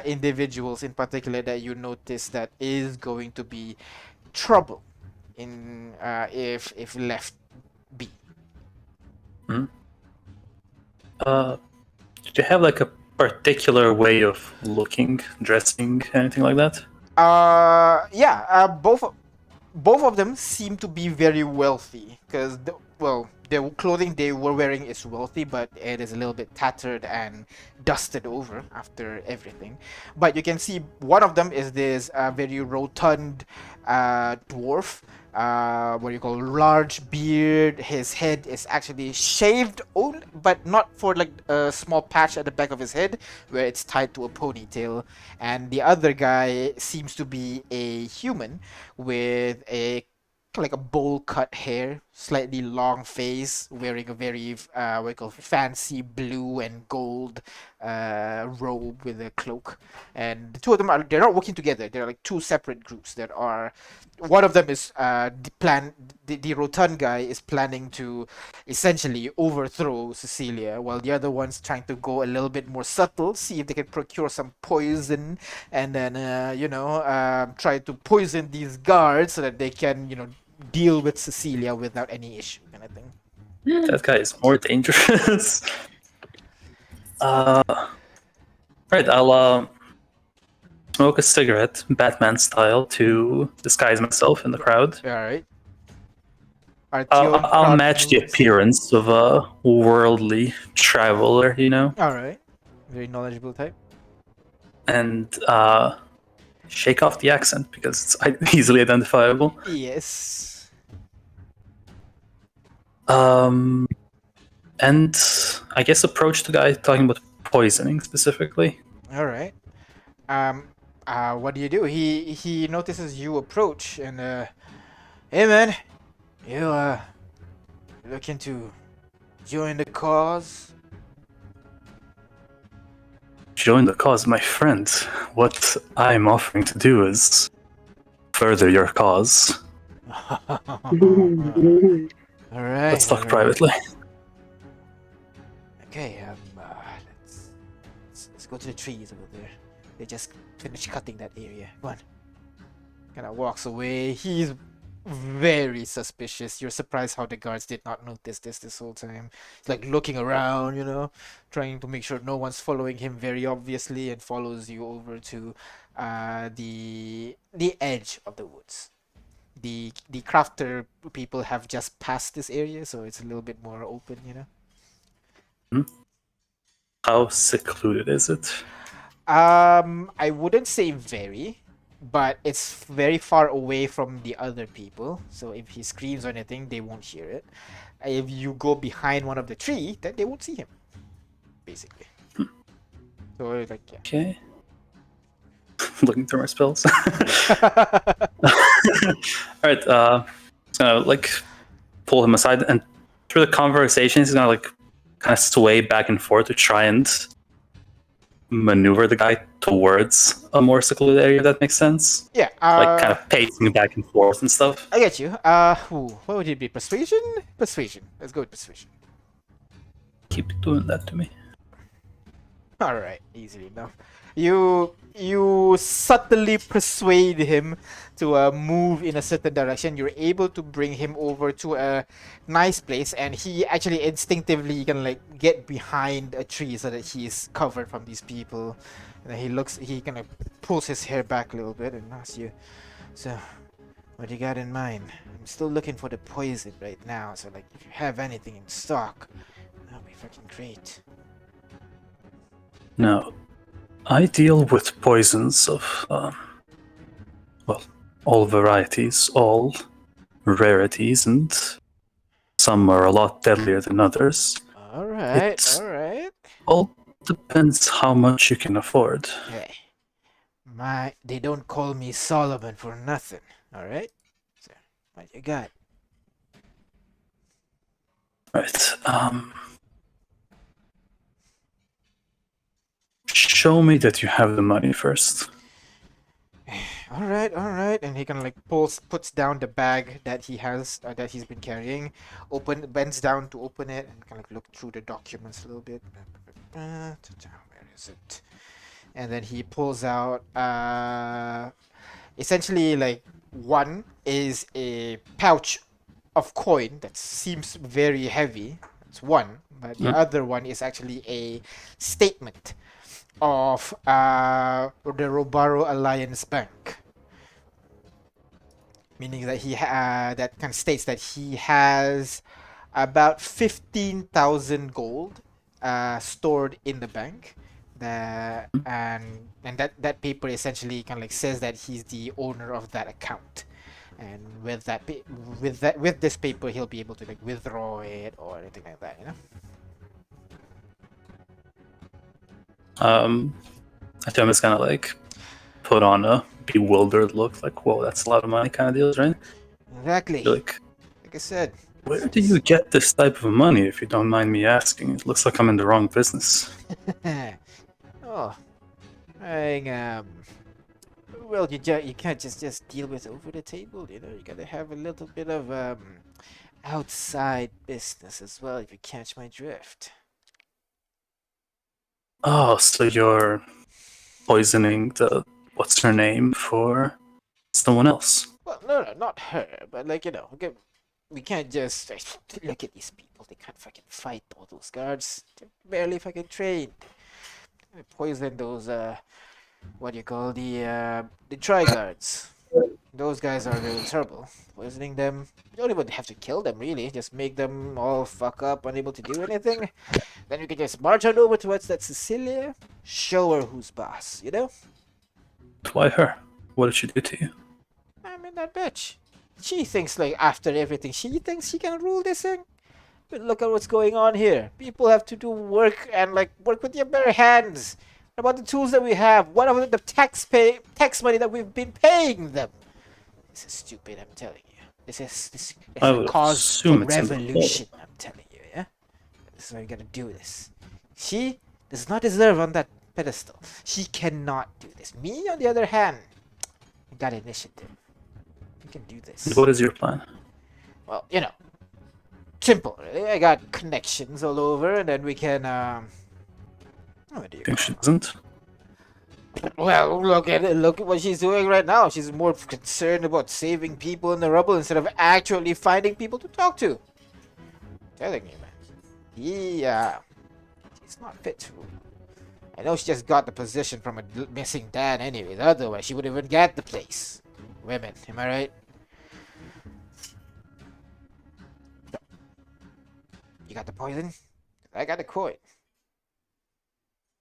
individuals in particular that you notice that is going to be trouble in if left be. Did you have like a particular way of looking, dressing, anything like that? Both of them seem to be very wealthy because the clothing they were wearing is wealthy, but it is a little bit tattered and dusted over after everything. But you can see one of them is this very rotund dwarf what do you call, large beard. His head is actually shaved, but not for like a small patch at the back of his head where it's tied to a ponytail. And the other guy seems to be a human with a like a bowl cut hair, slightly long face, wearing a very what do you call, fancy blue and gold robe with a cloak. And the two of them they're not working together. They're like two separate groups that are. One of them is the rotund guy is planning to essentially overthrow Cecilia, while the other one's trying to go a little bit more subtle, see if they can procure some poison, and then try to poison these guards so that they can deal with Cecilia without any issue, kind of thing. That guy is more dangerous. Right, I'll smoke a cigarette, Batman style, to disguise myself in the crowd. All right. I'll match the appearance of a worldly traveler, All right. Very knowledgeable type. and shake off the accent because it's easily identifiable. Yes. And I guess approach the guy talking about poisoning specifically. All right. What do you do? He notices you approach and hey man, you looking to join the cause? Join the cause, my friend. What I'm offering to do is further your cause. All right. Let's talk all right. privately. Okay. Let's go to the trees over there. They just finished cutting that area. Come on. Kind of walks away. He's very suspicious. You're surprised how the guards did not notice this whole time. He's like looking around, trying to make sure no one's following him very obviously, and follows you over to the edge of the woods. The crafter people have just passed this area, so it's a little bit more open. How secluded is it? I wouldn't say very, but it's very far away from the other people. So if he screams or anything, they won't hear it. If you go behind one of the tree, then they won't see him. Basically. So like yeah. Okay. Looking through my spells. Alright, just gonna pull him aside, and through the conversation he's gonna kind of sway back and forth to try and maneuver the guy towards a more secluded area, if that makes sense. Yeah. Kind of pacing back and forth and stuff. I get you. What would it be? Persuasion? Persuasion. Let's go with persuasion. Keep doing that to me. All right, easily enough. You subtly persuade him to move in a certain direction. You're able to bring him over to a nice place, and he actually instinctively can get behind a tree so that he's covered from these people. And then he kind of pulls his hair back a little bit and asks you, "So, what do you got in mind? I'm still looking for the poison right now. So if you have anything in stock, that'd be fucking great." Now, I deal with poisons of, all varieties, all rarities, and some are a lot deadlier than others. All right, It's- all right. All depends how much you can afford. Hey, they don't call me Solomon for nothing. All right. So, what you got? Right, show me that you have the money first. All right, all right. And he kind of puts down the bag that he has, that he's been carrying, bends down to open it, and kind of look through the documents a little bit. Where is it? And then he pulls out, essentially one is a pouch of coin that seems very heavy. That's one, but the other one is actually a statement of the Robaro Alliance Bank, meaning that that kind of states that he has about 15,000 gold stored in the bank. And that paper essentially kind of says that he's the owner of that account, And with this paper, he'll be able to like withdraw it or anything like that, you know. I think I'm just gonna like put on a bewildered look, like, whoa, that's a lot of money kind of deals, right? Exactly. Be like, Like I said. where do you get this type of money, if you don't mind me asking? It looks like I'm in the wrong business. Oh, I well, you can't just deal with over the table, you know. You gotta have a little bit of outside business as well, if you catch my drift. Oh, so you're poisoning the what's her name for someone else? Well, no, not her, but like, you know, we can't just look at these people. They can't fucking fight, all those guards. They're barely fucking trained. I poisoned those what do you call the tri guards. Those guys are real trouble. Poisoning them, you don't even have to kill them really. Just make them all fuck up, unable to do anything. Then you can just march on over towards that Cecilia, show her who's boss. You know? Why her? What did she do to you? I mean, that bitch. She thinks like after everything, she thinks she can rule this thing. But look at what's going on here. People have to do work and like work with their bare hands. What about the tools that we have? What about the tax money that we've been paying them? This is stupid, I'm telling you. This I is a would cause assume for it's in the revolution, I'm telling you, yeah? This is why we gotta do this. She does not deserve on that pedestal. She cannot do this. Me, on the other hand, I got initiative. We can do this. What is your plan? Well, you know, simple, really. I got connections all over, and then we can, what do you Think call she it? doesn't? Well, look at it. Look at what she's doing right now. She's more concerned about saving people in the rubble instead of actually finding people to talk to. I'm telling you, man. She's not fit to rule. I know she just got the position from a missing dad anyways. Otherwise, she would even get the place. Women, am I right? You got the poison? I got the coin.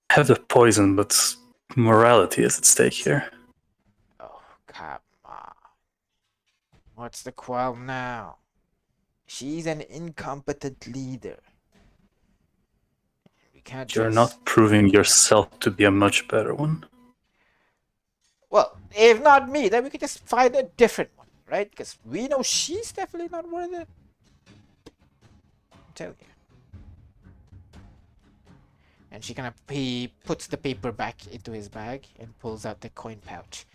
I have the poison, but morality is at stake here. Oh, come on. What's the qualm now? She's an incompetent leader. We can't You're just... not proving yourself to be a much better one. Well, if not me, then we could just find a different one, right? Because we know she's definitely not worth it. I'm telling you. And he puts the paper back into his bag and pulls out the coin pouch.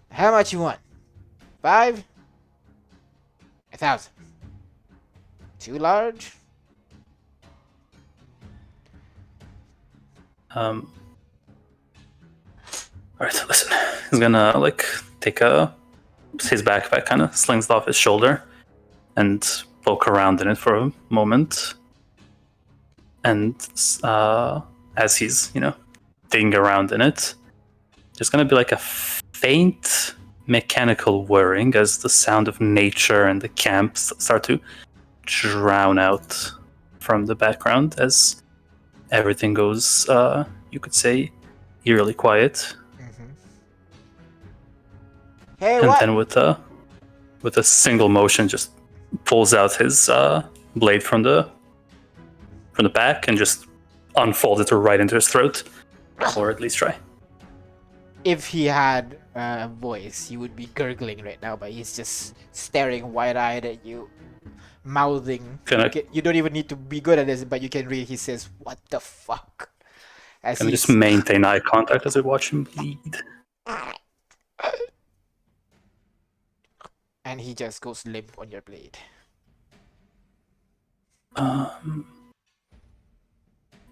How much you want? 5? 1,000. Too large? Alright, listen. He's gonna like take his backpack, kind of slings it off his shoulder, and poke around in it for a moment. And as he's, digging around in it, there's gonna be like a faint mechanical whirring as the sound of nature and the camps start to drown out from the background as everything goes, you could say, eerily quiet. Mm-hmm. Hey, And what? then with a single motion, just pulls out his blade from the back and just unfolds it right into his throat, or at least try. If he had a voice, he would be gurgling right now, but he's just staring wide-eyed at you, mouthing. You don't even need to be good at this, but you can read. He says, "What the fuck?" As Can I just maintain eye contact as I watch him bleed? And he just goes limp on your blade.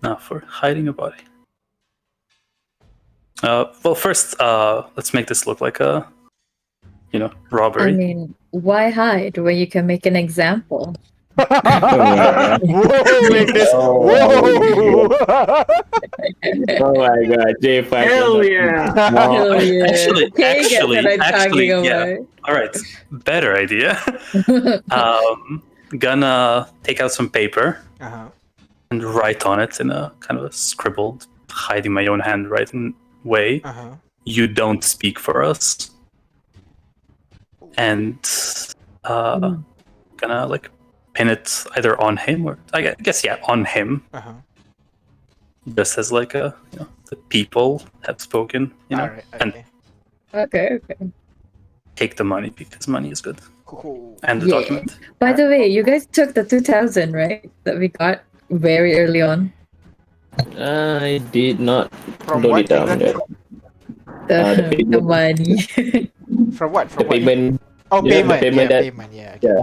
Now for hiding a body. Well, first, let's make this look like a, robbery. I mean, why hide when you can make an example? Whoa, make this. Oh, Whoa! Oh my god, J5. Hell yeah. Hell yeah. Actually, Kay gets what I'm talking yeah. about. All right, better idea. Gonna take out some paper Uh-huh. and write on it in a kind of a scribbled, hiding my own handwriting way. Uh-huh. You don't speak for us. and gonna like pin it either on him or I guess on him. Uh-huh. Just as like the people have spoken, Alright, and Okay. take the money because money is good. Cool. And the Yeah. document. By the way, you guys took the 2,000, right? That we got very early on. I did not From note what it down exactly? there. The, The payment. the money. From what? The From what? payment. Oh, Yeah, the payment. payment Yeah, that- payment. Yeah. Okay. Yeah.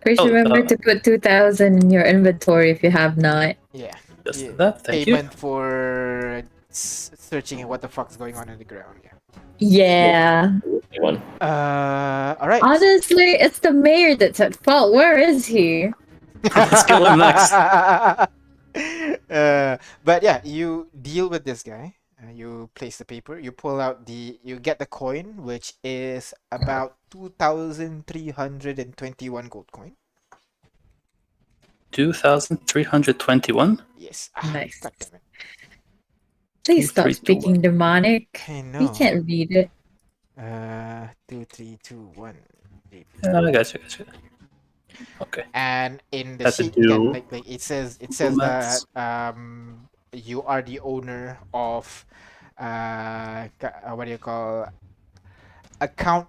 Please remember to put 2,000 in your inventory if you have not. Yeah. Just Yeah. that. Thank you. Payment for searching what the fuck's going on in the ground. Yeah. Yeah. One. All right. Honestly, it's the mayor that's at fault. Where is he? Let's kill him next. But yeah, you deal with this guy. You place the paper. You pull out you get the coin, which is about 2,321 gold coin. 2,321. Yes. Nice. God damn it. Please stop 2, 3, 2, speaking demonic. I know. We can't read it. 2, 3, 2, 1. Yeah, I gotcha. Okay. And in the That's a sheet, do. like it says Romance. that you are the owner of what do you call account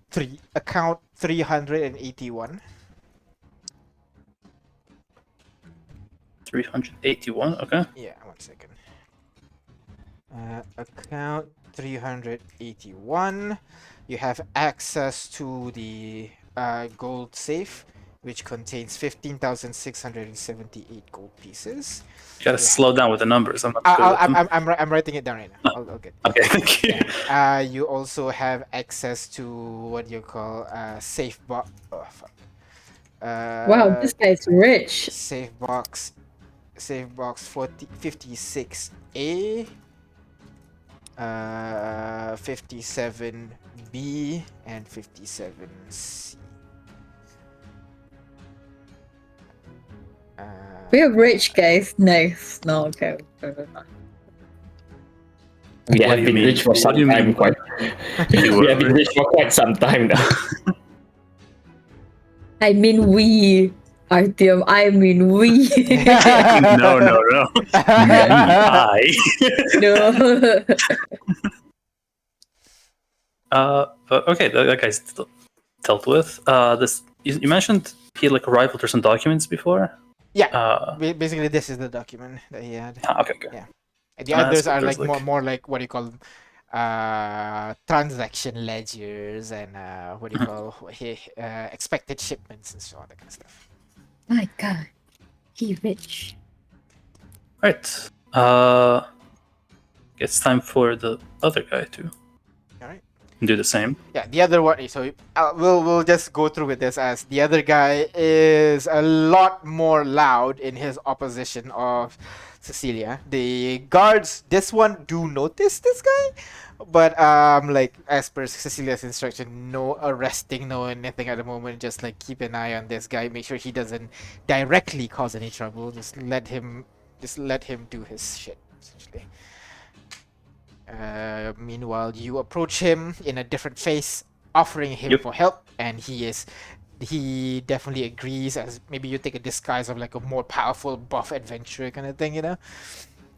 381. 381. Okay. Yeah, 1 second. Account 381. You have access to the gold safe, which contains 15,678 gold pieces. You gotta slow down with the numbers. I'm not good with them. I'm writing it down right now. I'll get. Okay, thank you. You also have access to what do you call safe box. Oh, fuck. Wow, this guy's rich. Safe box 56A, 57B, and 57C. We're rich, guys. Nice. No, okay. We What have do you been mean? rich for some What do you time. mean? Quite. You We have were been rich for quite some time now. I mean we. Artyom, I mean we. no. I. No. But okay, that guy's dealt with. This you mentioned he had like rivaled or some documents before. Yeah. Basically, this is the document that he had. Okay. Yeah. And the others are there's, like more like what do you call them? Transaction ledgers and what do you call expected shipments and so on, that kind of stuff. My God, he rich. Right. It's time for the other guy to All right. do the same. Yeah, the other one. So we'll just go through with this as the other guy is a lot more loud in his opposition of Cecilia. The guards, this one do notice this guy, but like as per Cecilia's instruction, no arresting, no anything at the moment. Just like keep an eye on this guy, make sure he doesn't directly cause any trouble. Just let him do his shit, essentially. Meanwhile, you approach him in a different face, offering him Yep. for help, and he definitely agrees. As maybe you take a disguise of like a more powerful buff adventurer kind of thing,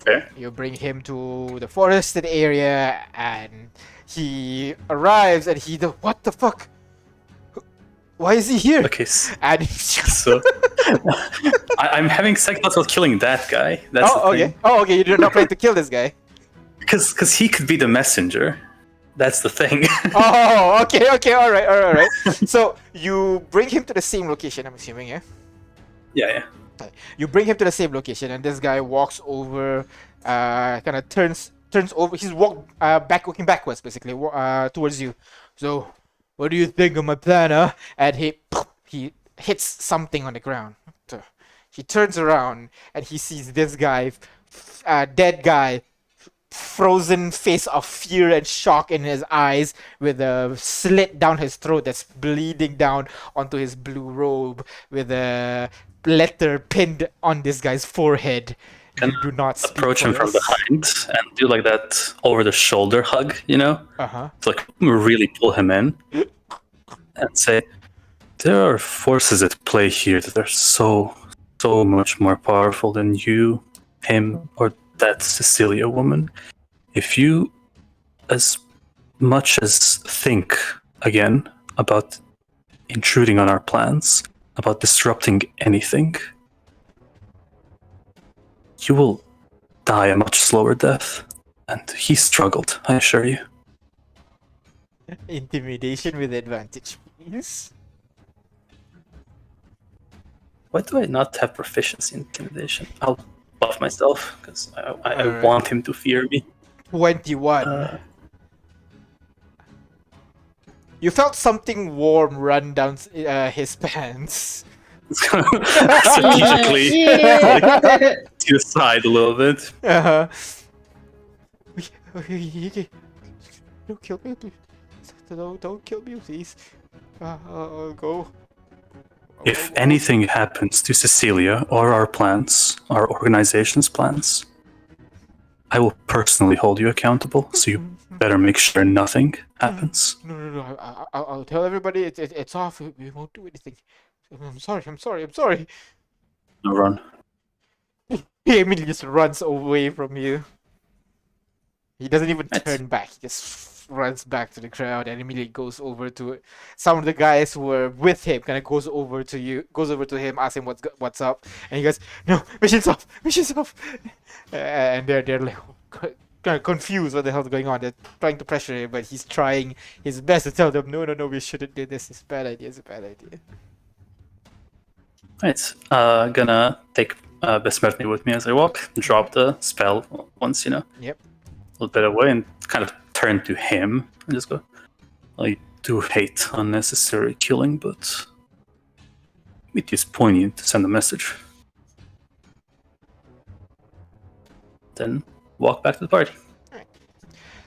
Okay. You bring him to the forested area, and he arrives, and what the fuck? Why is he here? Okay. And So I'm having second thoughts about killing that guy. That's the okay. thing. Oh, okay. You're not planning to kill this guy. Because he could be the messenger. That's the thing. Oh, okay. All right. So you bring him to the same location, I'm assuming, yeah? Yeah. You bring him to the same location, and this guy walks over, kind of turns over. He's walking backwards, basically, towards you. So, what do you think of my plan, huh? And he hits something on the ground. So, he turns around and he sees this guy, dead guy, frozen face of fear and shock in his eyes, with a slit down his throat that's bleeding down onto his blue robe, with a letter pinned on this guy's forehead. And You do not speak approach him for from us. behind and do like that over the shoulder hug, Uh-huh. to like really pull him in. and say, there are forces at play here that are so much more powerful than you, him, or that Cecilia woman. If you as much as think again about intruding on our plans, about disrupting anything, you will die a much slower death. And he struggled, I assure you. Intimidation with advantage, please. Why do I not have proficiency in intimidation? I'll buff myself, because I Alright. want him to fear me. 21. You felt something warm run down his pants. Strategically to the side a little bit. Uh-huh. Don't kill me, please. Don't kill me, please. I'll go. If anything happens to Cecilia or our plans, our organization's plans, I will personally hold you accountable, so you better make sure nothing happens. No. I'll tell everybody it's off. We won't do anything. I'm sorry. No, run. He immediately just runs away from you. He doesn't even Right. turn back. He just runs back to the crowd and immediately goes over to some of the guys who were with him. Kind of goes over to him, asks him what's up, and he goes, "No, mission's off. And they're like kind of confused what the hell's going on. They're trying to pressure him, but he's trying his best to tell them, no, we shouldn't do this. It's a bad idea. Right. Gonna take Besmertny with me as I walk, drop the spell once, Yep. a little bit away, and kind of turn to him and just go, I do hate unnecessary killing, but it is poignant to send a message. Then walk back to the party.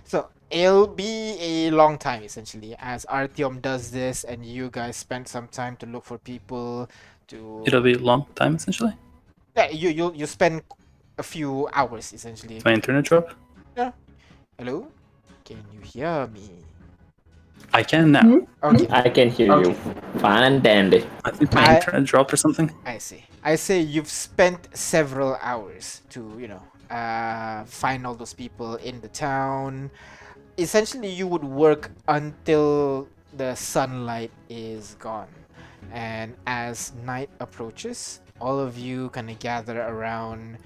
So it'll be a long time essentially as Artyom does this, and you guys spend some time to look for people to. It'll be a long time, essentially. Yeah, you spend a few hours essentially. My internet drop. Hello, can you hear me? I can now. Okay, I can hear you. Fine and dandy. I think my internet dropped or something. I see. I say you've spent several hours to find all those people in the town. Essentially, you would work until the sunlight is gone. And as night approaches, all of you kind of gather around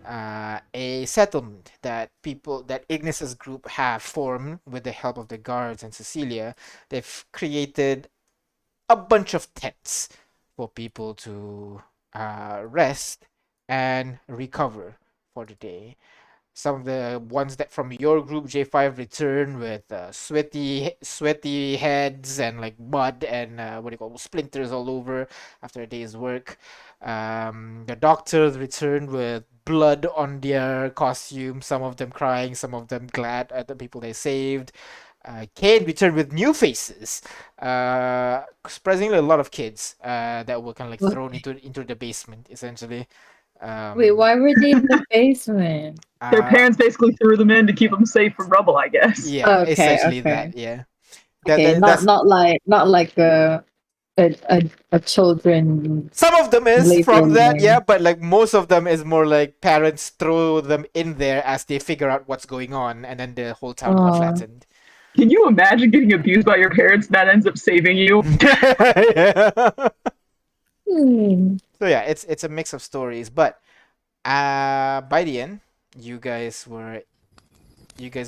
a settlement that Ignis's group have formed with the help of the guards and Cecilia. They've created a bunch of tents for people to rest and recover for the day. Some of the ones that from your group J5 return with sweaty heads and like mud and splinters all over after a day's work. The doctors returned with blood on their costume, some of them crying, some of them glad at the people they saved. Kane returned with new faces. Surprisingly, a lot of kids that were kind of like thrown into the basement, essentially. Wait, why were they in the basement? Their parents basically threw them in to keep them safe from rubble, I guess. Yeah, Okay, essentially okay. that. Yeah. Okay, not like a children. Some of them is Late from that, bloomer. yeah, but like most of them is more like parents throw them in there as they figure out what's going on, and then the whole town got Aw. flattened. Can you imagine getting abused by your parents? That ends up saving you. Yeah. Hmm. So yeah, it's a mix of stories, but by the end, you guys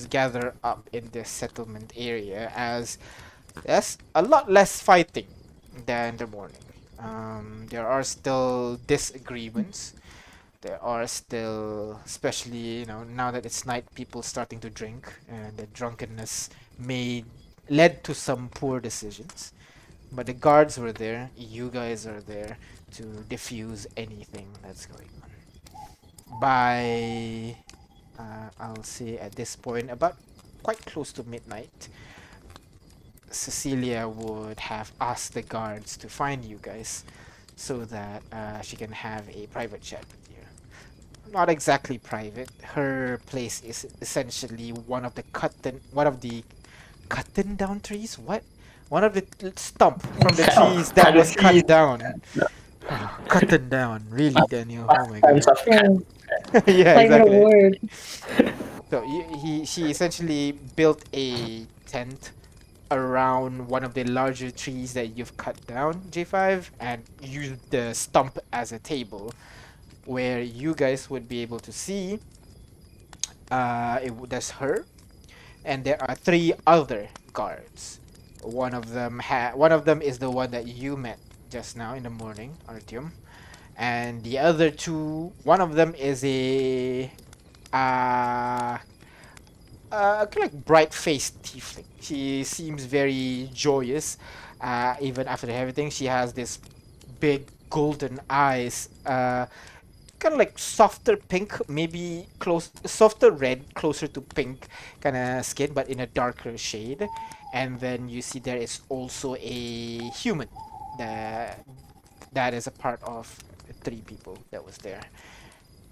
gather up in the settlement area as there's a lot less fighting than the morning. There are still disagreements. There are still, especially now that it's night, people starting to drink, and the drunkenness led to some poor decisions. But the guards were there. You guys are there to diffuse anything that's going on. By I'll say at this point, about quite close to midnight, Cecilia would have asked the guards to find you guys so that she can have a private chat with you. Not exactly private. Her place is essentially one of the cut down trees. What one of the stump from the trees that was cut down. Cut them down, really, Daniel. Oh my god. Kinds of cat. Yeah, Yeah, like a exactly. word. So she essentially built a tent around one of the larger trees that you've cut down, J5, and used the stump as a table, where you guys would be able to see. That's her, and there are three other guards. One of them is the one that you met just now in the morning, Artyom, and the other two. One of them is a uh, kind of like bright-faced tiefling. She seems very joyous, even after everything. She has this big golden eyes, kind of like softer pink, maybe softer red, closer to pink kind of skin, but in a darker shade. And then you see there is also a human that is a part of the three people that was there.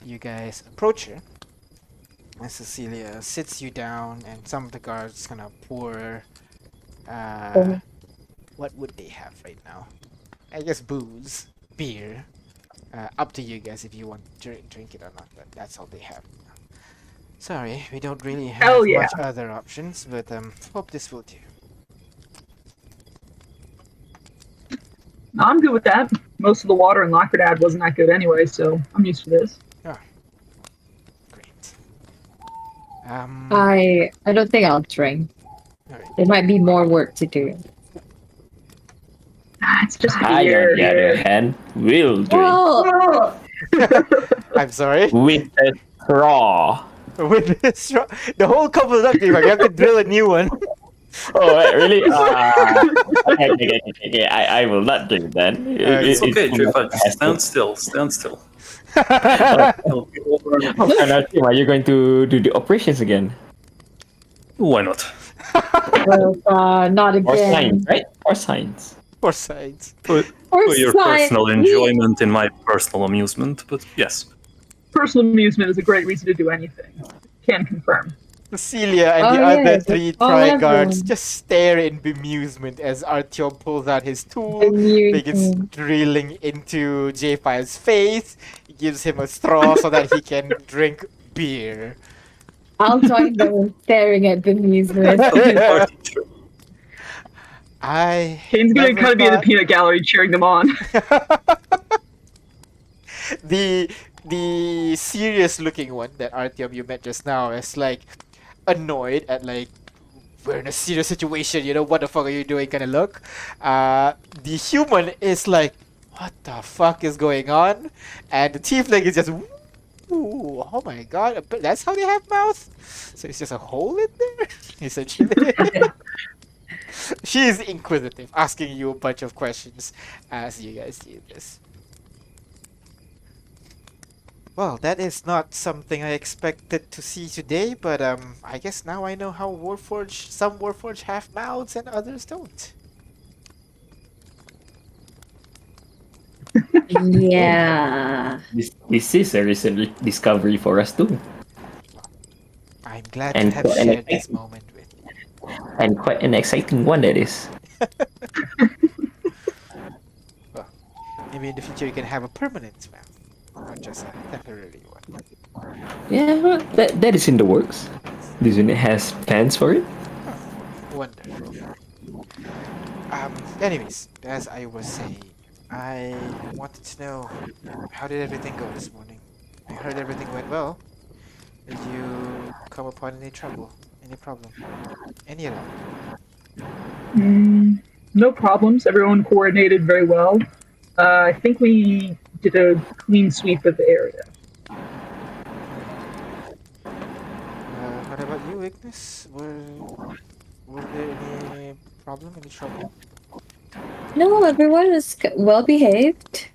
You guys approach her, and Cecilia sits you down, and some of the guards kind of pour. Uh, what would they have right now? I guess booze, beer. Up to you guys if you want to drink it or not, but that's all they have. Sorry, we don't really have Hell yeah. much other options, but hope this will do. I'm good with that. Most of the water in Lockerdad wasn't that good anyway, so I'm used to this. Great. I don't think I'll drink. Alright. There might be more work to do. It's just I, beer. on the other hand, will drink Well, I'm sorry. with a straw. With this the whole cup is empty. Like, you have to drill a new one. Oh, wait, really? Okay. I will not drink then. It's okay, it's J5. Just stand still. Stand still. Oh, are you going to do the operations again? Why not? not Or again. science, right? Or science. For sides. Put Or your science. personal enjoyment in my personal amusement, but yes. Personal amusement is a great reason to do anything. Can confirm. Cecilia and the Oh, other yes, three it's all tri guards everyone. just stare in bemusement as Artyom pulls out his tool, begins Amusement. drilling into J5's face, gives him a straw so that he can drink beer. I'll join them in staring at the amusement. I Kane's gonna never kind of be in the thought- peanut gallery cheering them on. the serious looking one that Artyom you met just now is like annoyed at like, we're in a serious situation, you know, what the fuck are you doing kind of look. The human is like, what the fuck is going on? And the tiefling is just, ooh, oh my god, but that's how they have mouth? So it's just a hole in there? Essentially. She is inquisitive, asking you a bunch of questions as you guys see this. Well, that is not something I expected to see today, but I guess now I know how some Warforged have mouths and others don't. Yeah. This is a recent discovery for us too, I'm glad And to have for an shared this exciting- moment with you. and quite an exciting one that is. Maybe in the future you can have a permanent mouth, not just a temporary one. Yeah, well, that is in the works. This unit has plans for it. Wonderful. Anyways, as I was saying, I wanted to know, how did everything go this morning? I heard everything went well. Did you come upon any trouble? Any problem? Any at all? No problems. Everyone coordinated very well. I think we did a clean sweep of the area. What about you, Ignis? Were there any problem, any trouble? No, everyone is well behaved,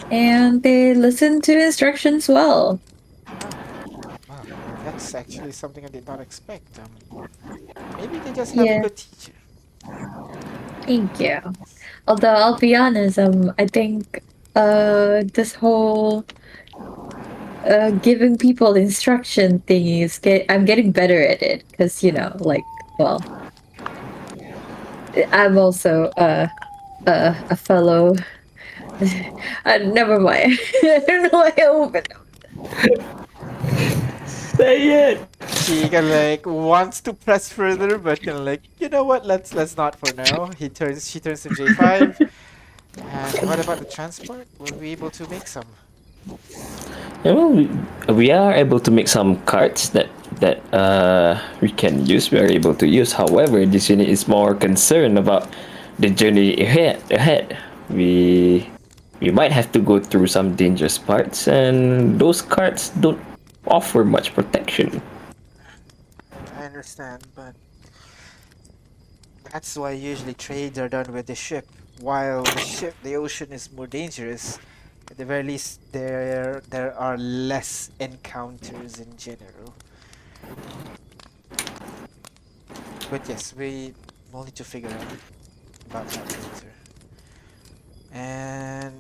and they listen to instructions well. Wow, that's actually something I did not expect. Maybe they just have Yeah. a good teacher. Thank you. Although I'll be honest, I think this whole giving people instruction thing I'm getting better at it because like, well, I'm also a fellow. Never mind. I don't know why I opened. Say it. He kind of like wants to press further, but kind of like, you know what? Let's not for now. She turns to J5. And what about the transport? Will we be able to make some? Yeah, well, we are able to make some cards that we can use. We are able to use. However, this unit is more concerned about the journey ahead. We might have to go through some dangerous parts, and those cards don't offer much protection. I understand, but that's why usually trades are done with the ship. While the ocean is more dangerous, at the very least, there are less encounters in general. But yes, we will need to figure out about that later. And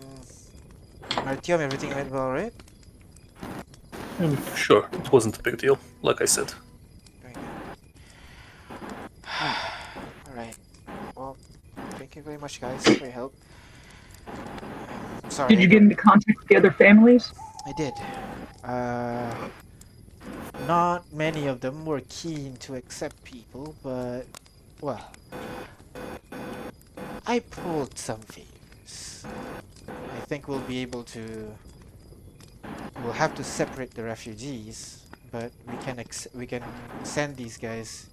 Artyom, everything went well, right? Sure, it wasn't a big deal, like I said. Very good. All right. Well, thank you very much, guys, for your help. Sorry, Did I you get don't. into contact with the other families? I did. Uh, Not many of them were keen to accept people, but well, I pulled some favors. I think we'll be able to. We'll have to separate the refugees, but we can send these guys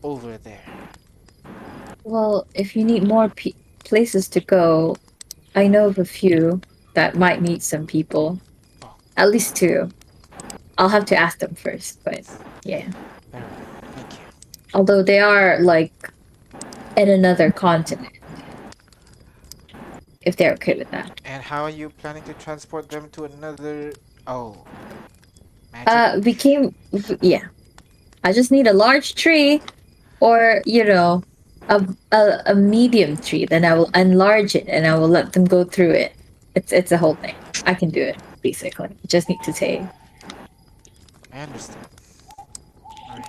over there. Well, if you need more places to go, I know of a few that might need some people. Oh, At least two. I'll have to ask them first, but yeah. very well. Thank you. Although they are like in another continent, if they're okay with that. And how are you planning to transport them to another? Oh, magic. We came. Yeah. I just need a large tree, or a medium tree. Then I will enlarge it and I will let them go through it. It's a whole thing. I can do it basically. I just need to say. I understand. All right.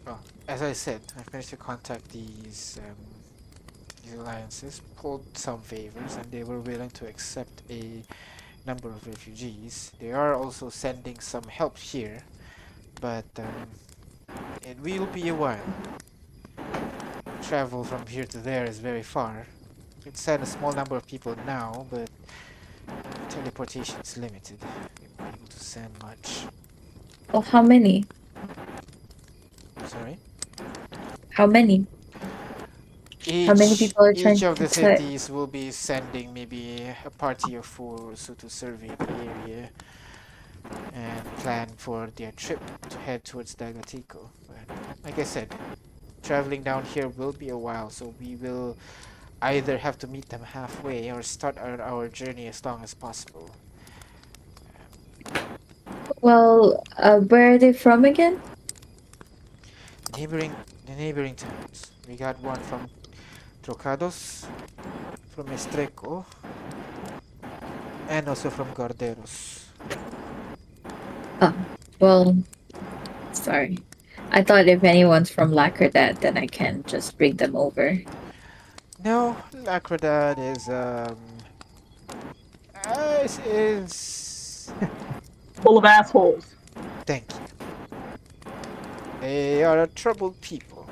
Well, as I said, I've managed to contact these alliances, pulled some favors, and they were willing to accept a number of refugees. They are also sending some help here, but it will be a while. Travel from here to there is very far. We can send a small number of people now, but teleportation is limited. We won't be able to send much. Oh, how many? Sorry? How many? How many people are Each trying of to the set? cities will be sending maybe a party of four or so to survey the area and plan for their trip to head towards Dagatico. But like I said, traveling down here will be a while, so we will either have to meet them halfway or start our journey as long as possible. Well, where are they from again? The neighboring towns. We got one from Trocados, from Estreco, and also from Garderos. Oh, well, sorry. I thought if anyone's from Lacerdat, then I can just bring them over. No, Lacrodad is Full of assholes. thank you. They are a troubled people.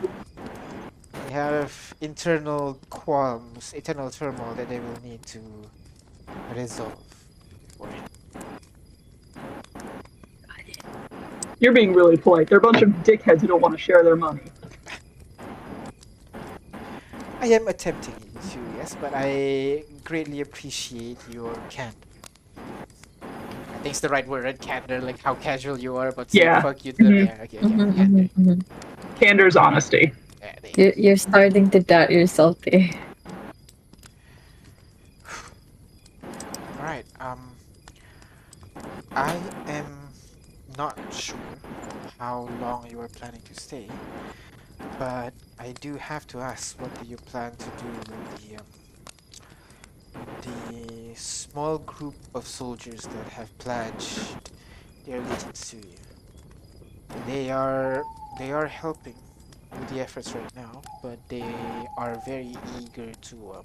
They have internal qualms, internal turmoil that they will need to resolve beforehand. You're being really polite. They're a bunch of dickheads who don't want to share their money. I am attempting it, yes, but I greatly appreciate your candor. I think it's the right word, right? Candor, like how casual you are about saying Yeah. fuck you to them. Mhm. Yeah, okay, candor. Candor's honesty. Yeah, there you You're starting to doubt yourself there. All right. I am not sure how long you are planning to stay, but I do have to ask, what do you plan to do with the small group of soldiers that have pledged their allegiance to you? They are helping do the efforts right now, but they are very eager to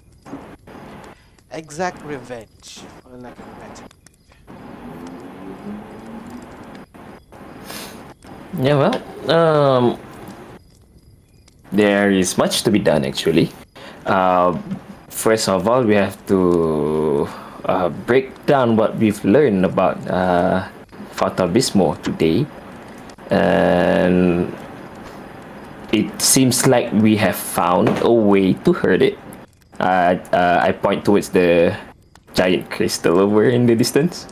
exact revenge, for lack of a better. Yeah, well, there is much to be done actually. Uh, First of all, we have to break down what we've learned about Fatal Bismo today, and it seems like we have found a way to hurt it. I point towards the giant crystal over in the distance,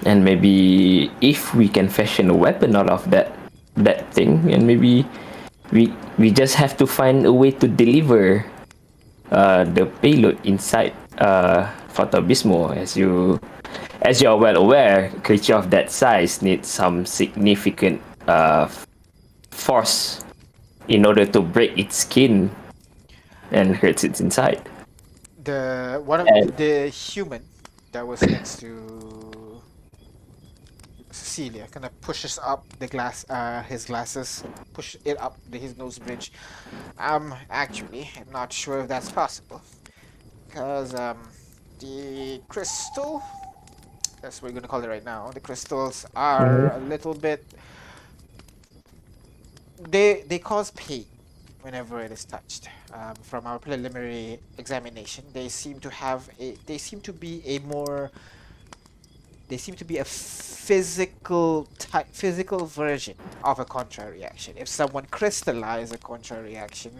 and maybe if we can fashion a weapon out of that thing, and maybe we just have to find a way to deliver the payload inside Fata Bismo. As you are well aware, a creature of that size needs some significant force in order to break its skin and hurt its inside. The one of And the human that was next to Cecilia kind of pushes up the his glasses, push it up his nose bridge. Actually, I'm not sure if that's possible, because the crystal, that's what we're gonna call it right now. The crystals are a little bit. They cause pain whenever it is touched. From our preliminary examination, they seem to be a more they seem to be a physical version of a contra reaction. If someone crystallizes a contra reaction,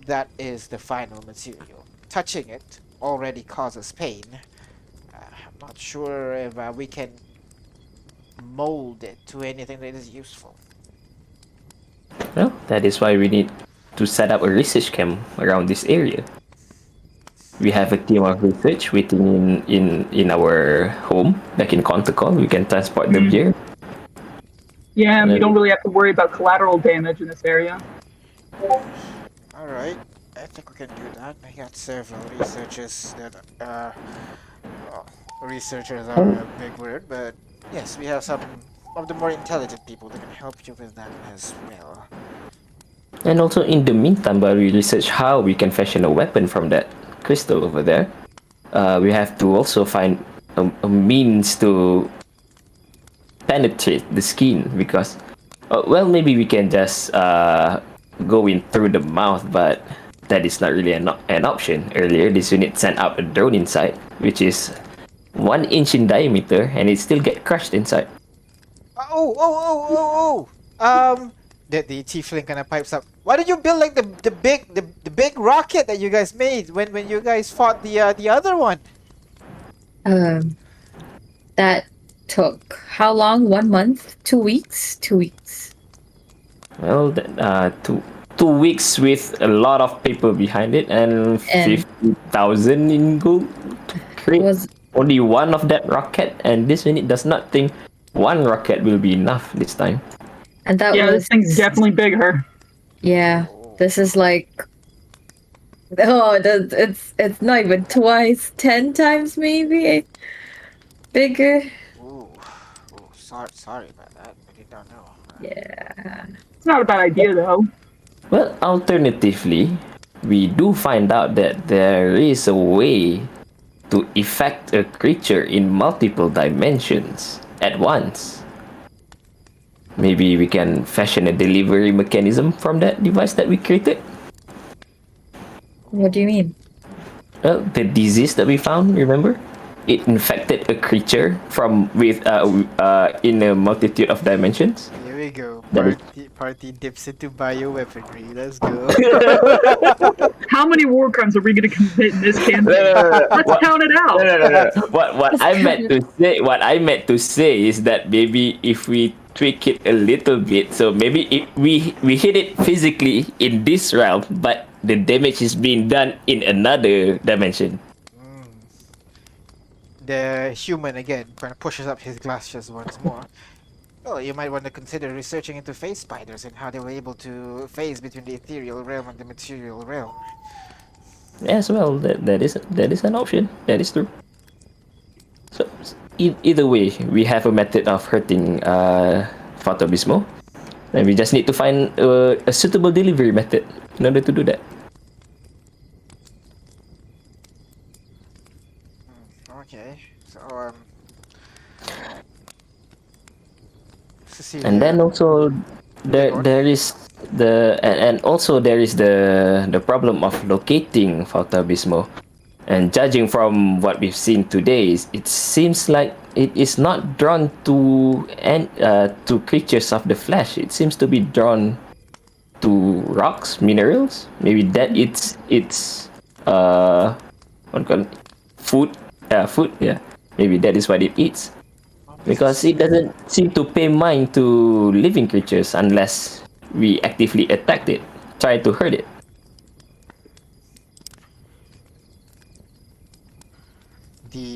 that is the final material. Touching it already causes pain. I'm not sure if we can mold it to anything that is useful. well, that is why we need to set up a research camp around this area. We have a team of research waiting in our home back in Contacol. We can transport them here. Yeah, and we don't really have to worry about collateral damage in this area. All right, I think we can do that. I got several researchers that well, researchers are a big word, but yes, we have some of the more intelligent people that can help you with that as well. And also, in the meantime, while we research how we can fashion a weapon from that crystal over there, we have to also find a means to penetrate the skin because, well, maybe we can just go in through the mouth, but that is not really an option. Earlier, this unit sent out a drone inside, which is 1 inch in diameter, and it still get crushed inside. The tiefling kind of pipes up. Why did you build like the big rocket that you guys made when you guys fought the other one? That took how long? 1 month? 2 weeks? 2 weeks. Well, 2 weeks with a lot of paper behind it and And 50,000 in gold to create was only one of that rocket, and this unit does not think one rocket will be enough this time. and that Yeah, was this thing's definitely bigger. yeah. This is like it's not even twice, 10 times maybe bigger. Ooh, sorry about that. I did not know. Yeah. It's not a bad idea, though. Well, alternatively, we do find out that there is a way to effect a creature in multiple dimensions at once. Maybe we can fashion a delivery mechanism from that device that we created. What do you mean? Well, the disease that we found, remember? It infected a creature in a multitude of dimensions. Here we go. That is- Party dips into bioweaponry. Let's go. How many war crimes are we going to commit in this campaign? Let's count it out. No. What I meant to say is that maybe if we tweak it a little bit, so maybe if we hit it physically in this realm, but the damage is being done in another dimension. The human again kind of pushes up his glasses once more. Well, you might want to consider researching into phase spiders and how they were able to phase between the ethereal realm and the material realm. As well, that is an option. That is true. So either way, we have a method of hurting Fatobismo. And we just need to find a suitable delivery method in order to do that. Okay. So Cecilia. And then also Yeah, go on. there is and also there is the problem of locating Faltabismo. And judging from what we've seen today, it seems like it is not drawn to creatures of the flesh. It seems to be drawn to rocks, minerals. Maybe that it's what call it? Food. Food. Yeah. Maybe that is what it eats. Because it doesn't seem to pay mind to living creatures unless we actively attack it, try to hurt it.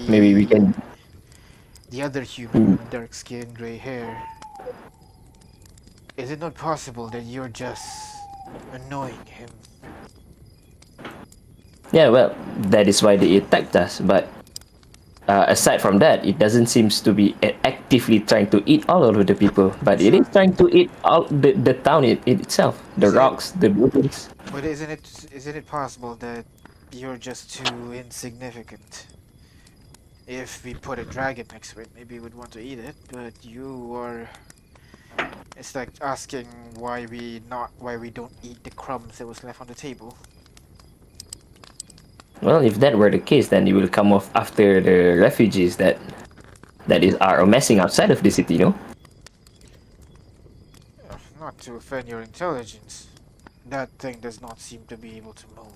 Maybe we can. The other human with dark skin, gray hair. Is it not possible that you're just annoying him? Yeah, well, that is why they attacked us. But aside from that, it doesn't seem to be actively trying to eat all of the people. But it is trying to eat all the town itself, the rocks, the buildings. But isn't it possible that you're just too insignificant? If we put a dragon next to it, maybe we'd want to eat it. But you are. It's like asking why we don't eat the crumbs that was left on the table. Well, if that were the case, then it will come off after the refugees that are messing outside of the city, no? Not to offend your intelligence, that thing does not seem to be able to move.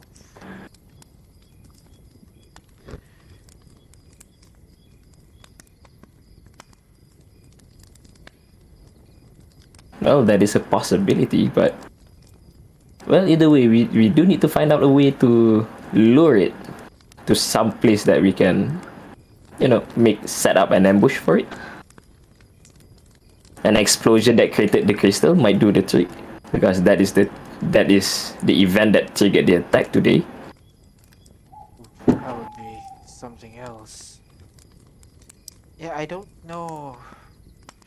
Well, that is a possibility, but well, either way, we do need to find out a way to lure it to some place that we can, set up an ambush for it. An explosion that created the crystal might do the trick, because that is the event that triggered the attack today. That would be something else. Yeah, I don't know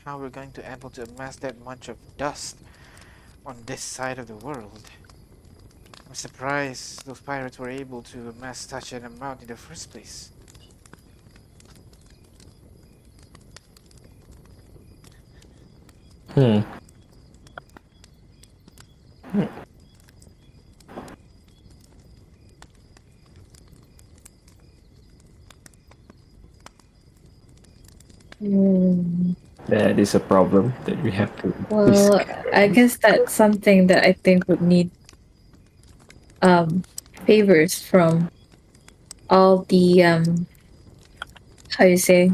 how we're going to able to amass that much of dust on this side of the world. I'm surprised those pirates were able to amass such an amount in the first place. That is a problem that we have to. Well, I guess that's something that I think would need favors from all the how you say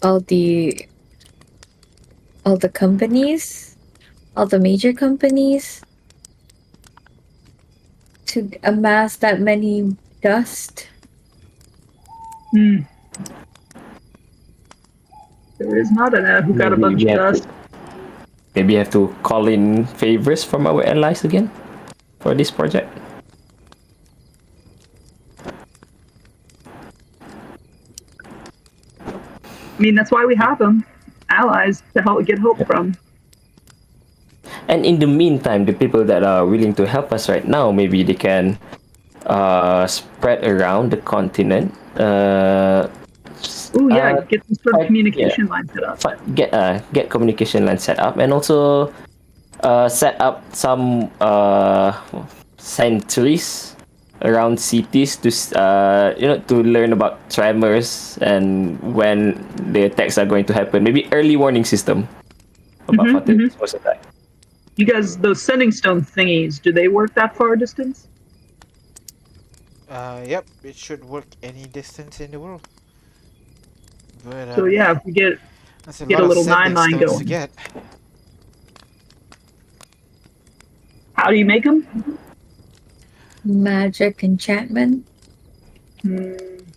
all the companies, all the major companies, to amass that many dust. There is not an who got a bunch of dust. Maybe have to call in favors from our allies again for this project. I mean, that's why we have them, allies, to get help from. And in the meantime, the people that are willing to help us right now, maybe they can spread around the continent. Get some sort of communication line set up. Get communication line set up, and also set up some sentries around cities to to learn about tremors and when the attacks are going to happen. Maybe early warning system about what the supposed to attack. You guys, those sending stone thingies, do they work that far distance? Yep, it should work any distance in the world. But, So yeah, if we get that's a a lot of little sending 9-9 stones going. to get. How do you make them? Magic enchantment.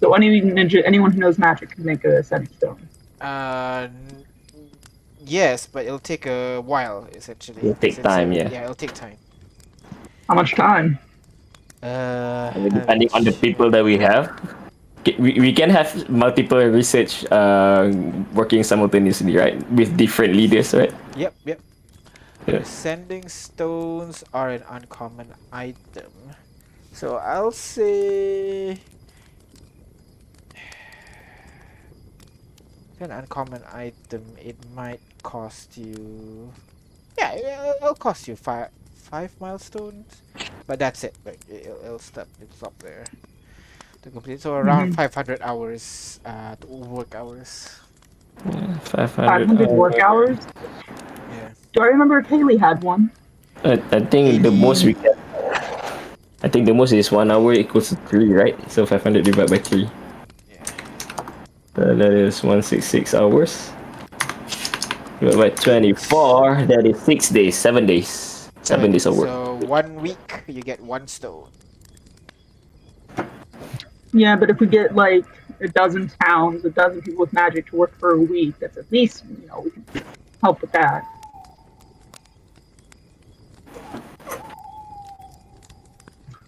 So anyone who knows magic can make a sending stone. Yes, but it'll take a while, essentially. It'll take time, yeah. Yeah, it'll take time. How much time? Depending on the people that we have, we can have multiple research working simultaneously, right? With different leaders, right? Yep. Sending stones are an uncommon item. So I'll say an uncommon item, it might cost you. Yeah, it'll cost you five milestones, but that's it. Like it'll stop there to complete. So around 500 hours, work hours. 500. 500 work hours. Yeah. Do I remember if Haley had one? I think the most we can. I think the most is 1 hour equals to 3, right? So 500 divided by 3. Yeah. That is 166 hours. Divided by 24, that is 6 days, 7 days. 7 days of work. So 1 week, you get 1 stone. Yeah, but if we get like a dozen towns, a dozen people with magic to work for a week, that's at least, we can help with that.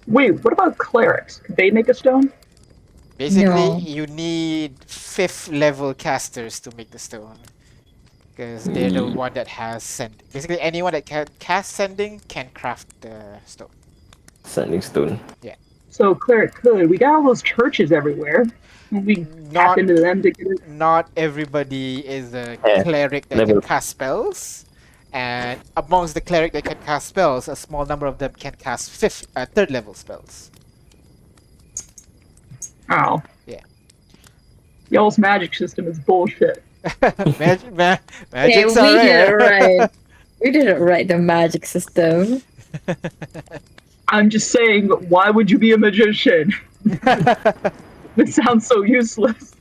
Wait, what about clerics? Could they make a stone? Basically, No. you need 5th level casters to make the stone. Because they're the one that has send. Basically, anyone that can cast sending can craft the stone. Sending stone. So cleric could. We got all those churches everywhere. We tap into them to get it. Not everybody is a Yeah, cleric that level. can cast spells. And amongst the cleric that can cast spells, a small number of them can cast 3rd level spells. Oh. Yeah. Y'all's magic system is bullshit. Magic's we did it alright. right. We didn't write the magic system. I'm just saying, why would you be a magician? It sounds so useless.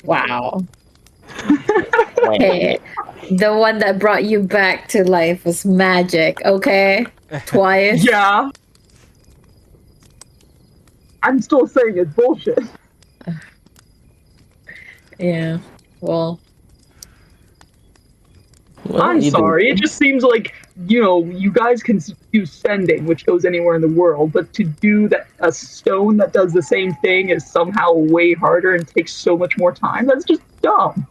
Wow. Hey, the one that brought you back to life was magic, okay? Twice. Yeah. I'm still saying it's bullshit. Yeah. Well, I'm either sorry. way. It just seems like, you guys can do sending, which goes anywhere in the world, but to do that, a stone that does the same thing is somehow way harder and takes so much more time. That's just dumb.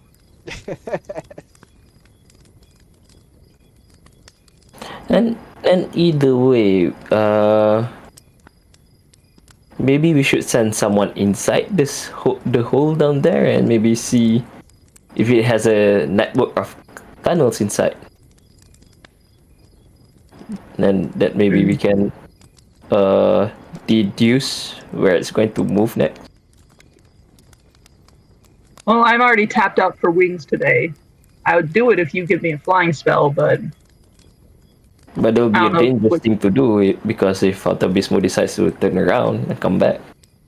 And either way, maybe we should send someone inside the hole down there and maybe see if it has a network of tunnels inside. Then that maybe we can deduce where it's going to move next. Well, I'm already tapped out for wings today. I would do it if you give me a flying spell, but There'll be I a don't know dangerous what- thing to do because if Altabismo decides to turn around and come back,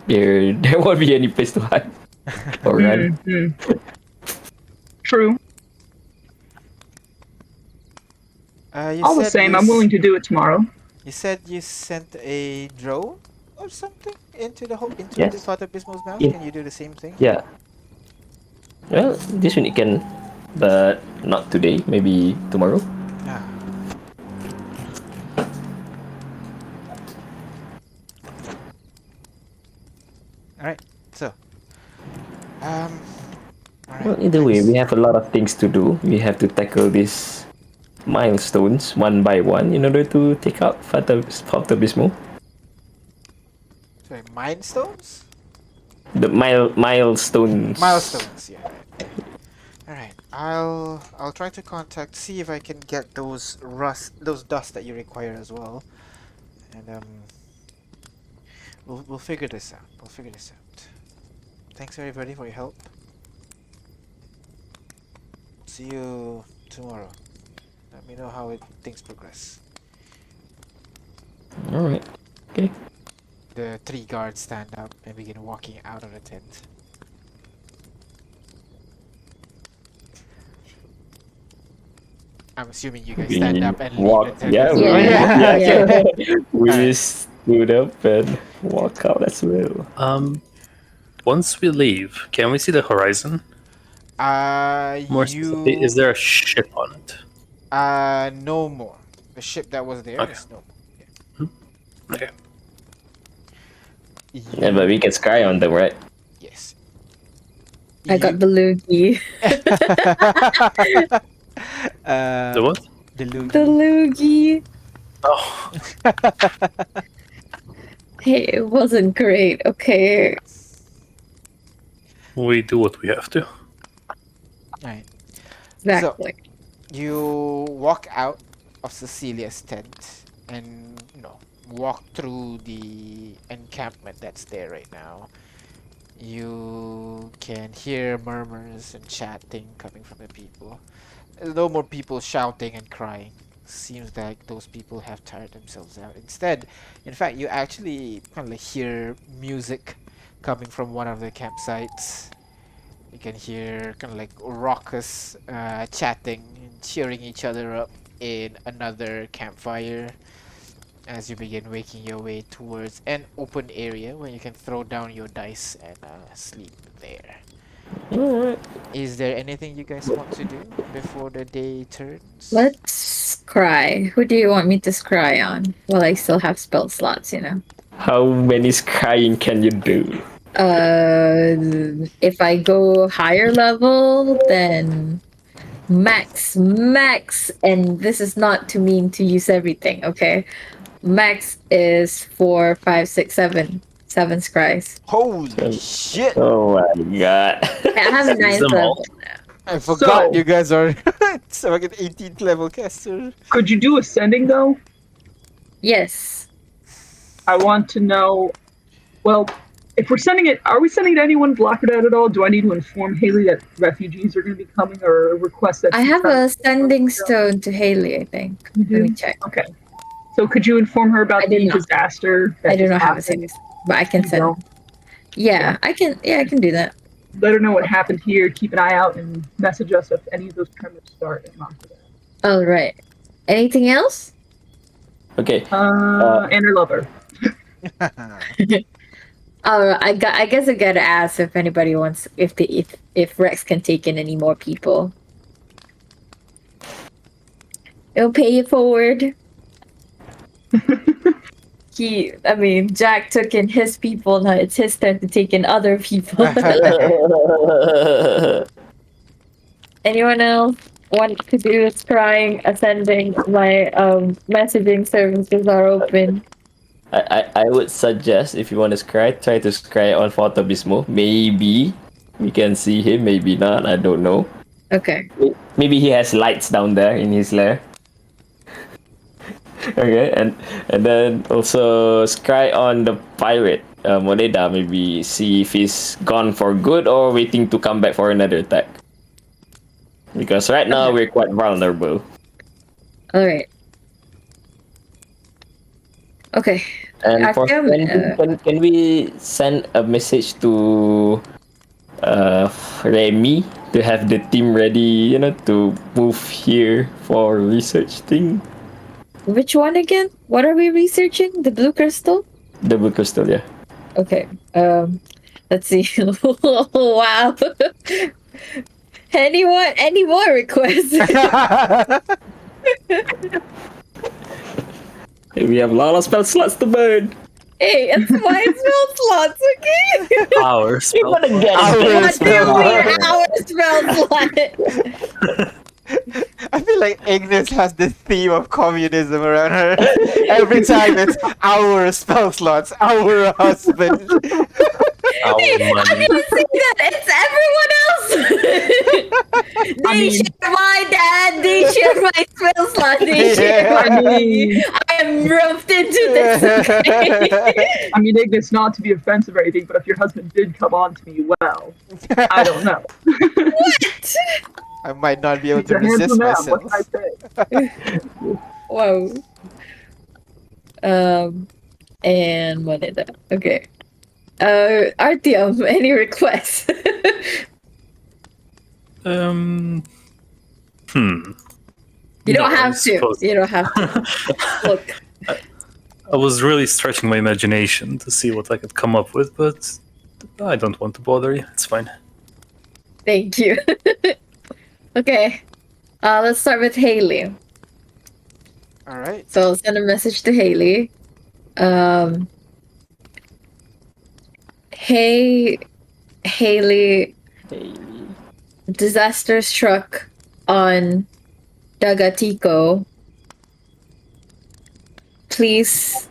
there won't be any place to hide or run. True. You All the said same, you I'm willing to do it tomorrow. You said you sent a drone or something into the Yes. the Father Bismo's mouth. Yeah. Can you do the same thing? Yeah. Well, this one it can, but not today. Maybe tomorrow. Ah. All right. So, all right. Well, either way, nice. we have a lot of things to do. We have to tackle these milestones one by one in order to take out Altabismo. Sorry, Mind Stones? The milestones. Milestones. Yeah. All right. I'll try to see if I can get those dust that you require as well, and we'll figure this out. Thanks everybody for your help. See you tomorrow. Let me know how things progress. All right. Okay. The 3 guards stand up and begin walking out of the tent. I'm assuming you guys stand up and leave the tent. Yeah, as we, well. Yeah. we Alright. stood up and walk out as well. Once we leave, can we see the horizon? More specifically, is there a ship on it? No more. The ship that was there Okay. is no more. Okay. Yeah, but we can scry on them, right? Yes. I got the loogie. The what? The loogie. The loogie. Oh, Hey, it wasn't great. Okay. we do what we have to. Right. Exactly. You walk out of Cecilia's tent and walk through the encampment that's there right now. You can hear murmurs and chatting coming from the people. There's no more people shouting and crying. Seems like those people have tired themselves out. Instead, in fact, you actually kind of like hear music coming from one of the campsites. You can hear kind of like raucous chatting and cheering each other up in another campfire as you begin making your way towards an open area where you can throw down your dice and sleep there. Alright. Is there anything you guys want to do before the day turns? Let's scry. Who do you want me to scry on? Well, I still have spell slots, How many scrying can you do? If I go higher level, then max, and this is not to mean to use everything, okay? Max is 4, 5, 6, 7. 7 scries. Holy shit! Oh my god. I have a Use 9th them all. level. I forgot So- you guys are fucking 18th level caster. Could you do ascending though? Yes. I want to know. Well, if we're sending it, are we sending it to anyone block it out at all? Do I need to inform Haley that refugees are going to be coming, or request that? I have a sending stone to Haley, I think. You Let me do? check. Okay. So could you inform her about I do the not. disaster? I that do just not have a happened? sending stone, but I can You send. don't? Yeah, I can. Yeah, I can do that. Let her know what happened here. Keep an eye out and message us if any of those tremors start and after that. All right. Anything else? Okay. And her lover. I guess I gotta ask if anybody wants if Rex can take in any more people. It'll pay it forward. Jack took in his people. Now it's his turn to take in other people. Anyone else want to do this? Crying, ascending? My messaging services are open. I would suggest if you want to scry, try to scry on Photobismo. Maybe we can see him, maybe not. I don't know. Okay. Maybe he has lights down there in his lair. Okay, and then also scry on the pirate Moneda. Maybe see if he's gone for good or waiting to come back for another attack. Because right now we're quite vulnerable. All right. Okay. And for Artyom, sending, can we send a message to Remy to have the team ready, to move here for research thing? Which one again? What are we researching? The blue crystal? The blue crystal, yeah. Okay. Let's see. Wow. Any more requests? We have a lot of spell slots to burn. Hey, it's my spell slots, okay? Our spell. Gonna get Our What do you mean our spell slot? I feel like Ignis has this theme of communism around her. Every time it's our spell slots, our husband. Our I money. didn't see that. It's everyone else. They share my dad. They share my spell slot. They share Yeah. my money. I am roped into this. Okay? I mean, Ignis, not to be offensive or anything, but if your husband did come on to me, well, I don't know. What? I might not be able He's to a handsome resist man. What myself. can I say? Whoa. And what is that? Okay. Artyom, any requests? Hmm. You don't No, I have to. suppose- You don't have to. Look. I was really stretching my imagination to see what I could come up with, but I don't want to bother you. It's fine. Thank you. Okay. Let's start with Haley. Alright. So I'll send a message to Haley. Hey, Haley. Disaster struck on Dagatiko, please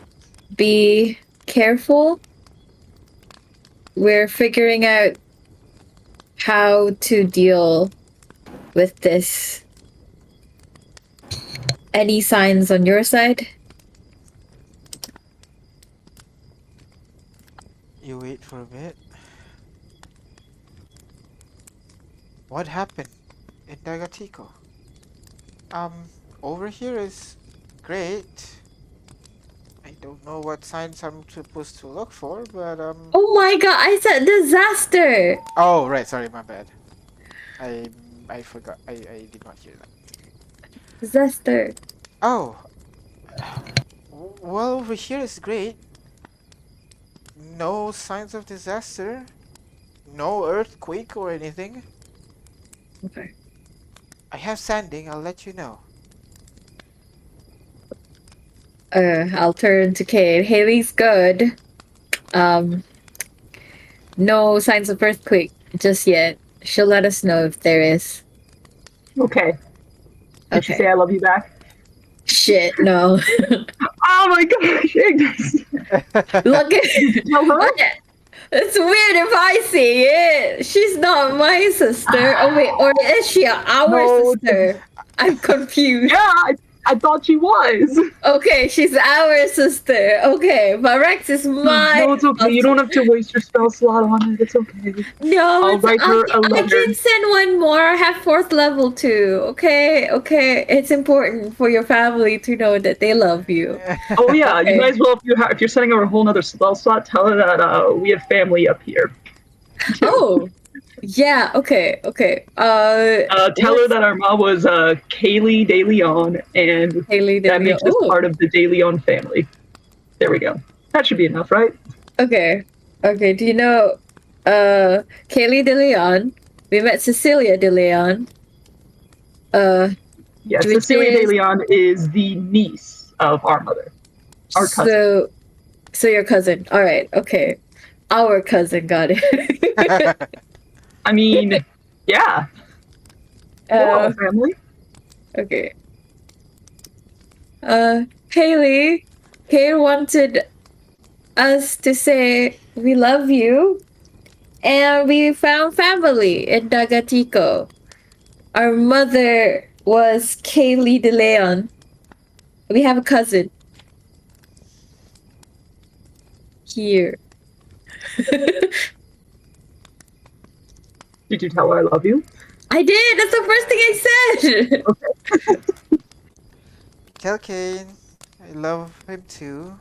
be careful. We're figuring out how to deal with this. Any signs on your side? You wait for a bit. What happened in Dagatiko? Over here is great. I don't know what signs I'm supposed to look for, but Oh my god, I said disaster! Oh, right. Sorry, my bad. I forgot. I did not hear that. Disaster. Oh, well, over here is great. No signs of disaster. No earthquake or anything. Okay. I have sanding. I'll let you know. I'll turn to Kate. Haley's good. No signs of earthquake just yet. She'll let us know if there is. Okay. Did she Okay. say I love you back? Shit, no. Oh my gosh, Ignis! Look at Did you tell her? it's weird if I see it. She's not my sister. Oh wait, or is she our No, sister? I'm confused. Yeah, I thought she was. Okay, she's our sister. Okay, but Rex is my. No, it's okay. You don't have to waste your spell slot on it. It's okay. No, I'll write her a I letter. can send one more. I have 4th level too. Okay, okay. It's important for your family to know that they love you. Oh yeah, Okay. you might as well if you're sending her a whole nother spell slot, tell her that we have family up here. too. Oh, yeah. Okay, okay. Tell her that our mom was Kaylee De Leon, and Haley that makes us part of the De Leon family. There we go. That should be enough, right? Okay, okay. Do you know, Kaylee De Leon? We met Cecilia De Leon. Yes, Which Cecilia De is- Leon is the niece of our mother. Our cousin. So your cousin. All right. Okay. Our cousin got it. I mean, yeah, we're all uh, family. okay. Haley, Kay wanted us to say we love you, and we found family in Dagatiko. Our mother was Kaylee De Leon. We have a cousin here. Did you tell her I love you? I did. That's the first thing I said. Tell Kane, I love him too.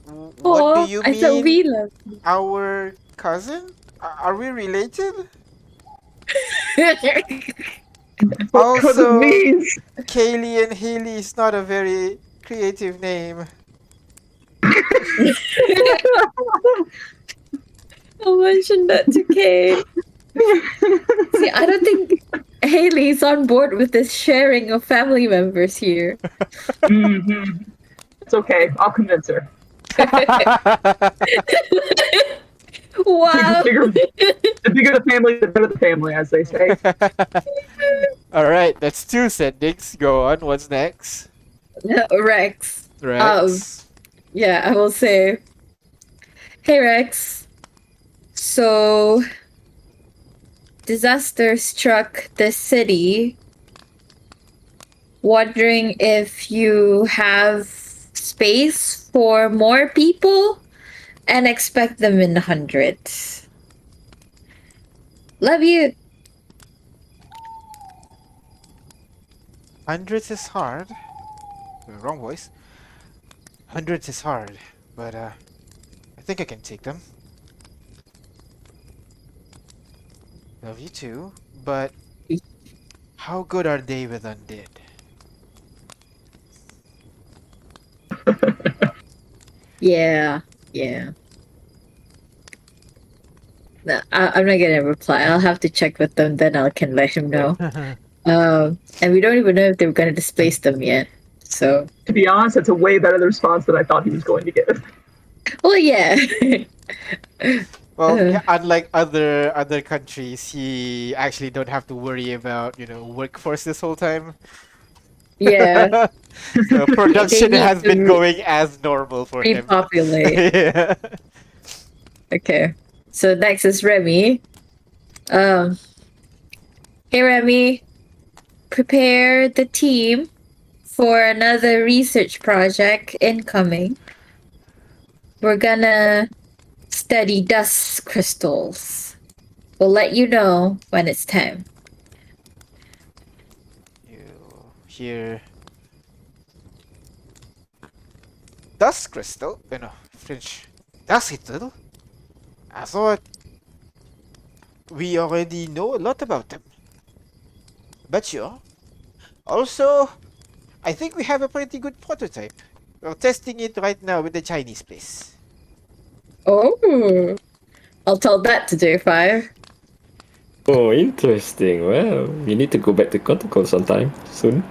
What Aw, do you I said we mean? love. Our cousin? Are we related? What cousin Also, means? Kaylee and Haley is not a very creative name. I'll mention that to Kate. See, I don't think Haley's on board with this sharing of family members here. Mm-hmm. It's okay. I'll convince her. Wow. The bigger the family, the better the family, as they say. Alright, that's 2 sendings. Go on, what's next? Rex. Rex. Yeah, I will say, hey Rex. So, disaster struck the city. Wondering if you have space for more people and expect them in the hundreds. Love you. Hundreds is hard. Wrong voice. Hundreds is hard, but I think I can take them. Love you too, but how good are they with undead? Yeah, yeah. No, I'm not gonna reply. I'll have to check with them, then I can let him know. And we don't even know if they're gonna displace them yet. So, To be honest, it's a way better response than I thought he was going to give. well, yeah. Well, yeah, unlike other countries, he actually don't have to worry about workforce this whole time. Yeah, So they production need has to been going as normal for him. repopulate. Yeah. Okay, so next is Remy. Um, hey Remy, prepare the team for another research project incoming. We're gonna study dust crystals. We'll let you know when it's time. You hear dust crystal? French. Dust crystal? I thought we already know a lot about them. But sure. Also, I think we have a pretty good prototype. We're testing it right now with the Chinese place. Oh, I'll tell that to J5. Oh, interesting. Well, we need to go back to Protocol sometime soon.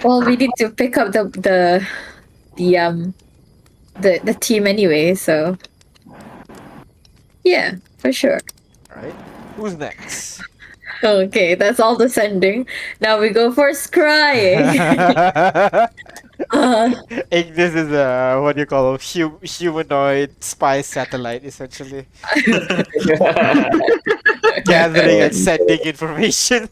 Well, we need to pick up the the team anyway, so yeah, for sure. Alright. Who's next? Okay, that's all the sending. Now we go for scrying. Ignis is a what do you call a humanoid spy satellite, essentially gathering and sending information.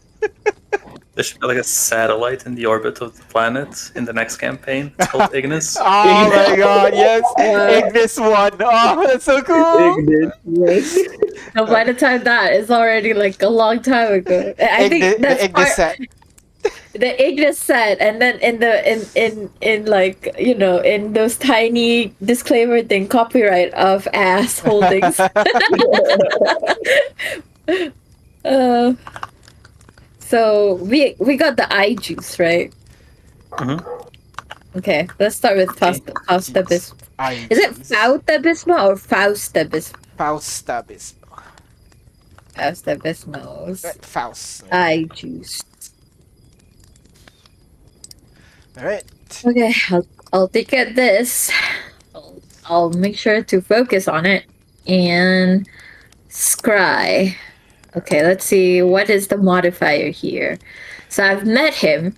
There should be like a satellite in the orbit of the planet in the next campaign. It's called Ignis. Oh my god, yes, Ignis won. Oh, that's so cool. So by the time that is already like a long time ago. I think The that's Ignis part set. the Ignis set, and then in like in those tiny disclaimer thing, copyright of ass holdings. uh, so we got the eye juice, right? Mhm. Okay, let's start with Fausta Jeez. Is it Fausta Bisma or Fausta Bisma? Fausta Bisma. Fausta Bisma's Faust. eye juice. Alright. Okay, I'll take at this. I'll make sure to focus on it and scry. Okay, let's see what is the modifier here. So I've met him.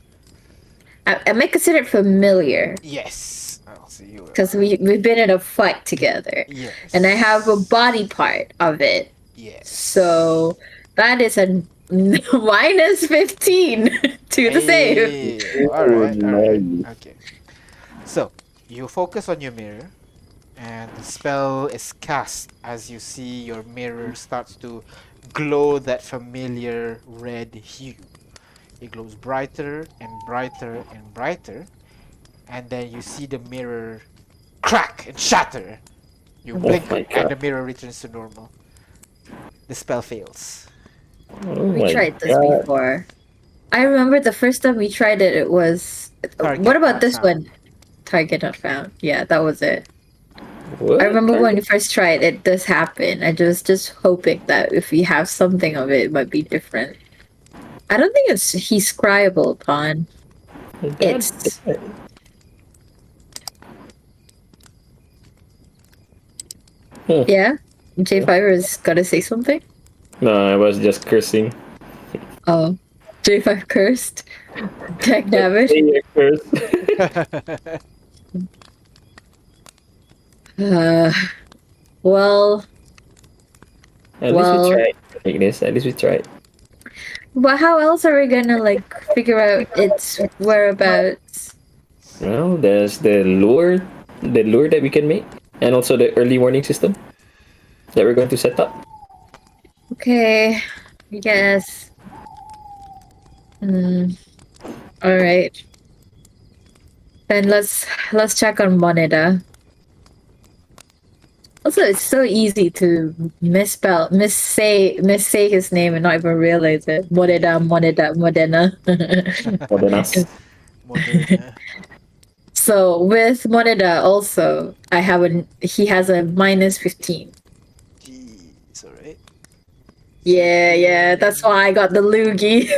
I might consider it familiar Yes. I'll see you. because we've been in a fight together, Yes. and I have a body part of it. Yes. So that is a minus 15 to the save. Hey, alright, alright. Okay. So, you focus on your mirror, and the spell is cast as you see your mirror starts to glow that familiar red hue. It glows brighter and brighter and brighter, and then you see the mirror crack and shatter. You blink, my and God. the mirror returns to normal. The spell fails. Oh We my tried this God. before. I remember the first time we tried it, it was. Target What about not this found. one? Target not found. Yeah, that was it. What? I remember when we first tried it, this happened. I just hoping that if we have something of it, it might be different. I don't think he's scryable upon. It's yeah. J5 is gotta say something. No, I was just cursing. Oh, J5 cursed. Tech damage. Hey, you curse. Well, At least Well- we tried. Ignis, at least we tried. but how else are we gonna like figure out its whereabouts? Well, there's the lure that we can make, and also the early warning system that we're going to set up. Okay, I guess. All right. Then let's check on Moneda. Also, it's so easy to missay his name and not even realize it. Modena. Modernas. Moderna. So with Moneda also, he has a minus 15. Jeez, alright. Yeah, that's why I got the loogie.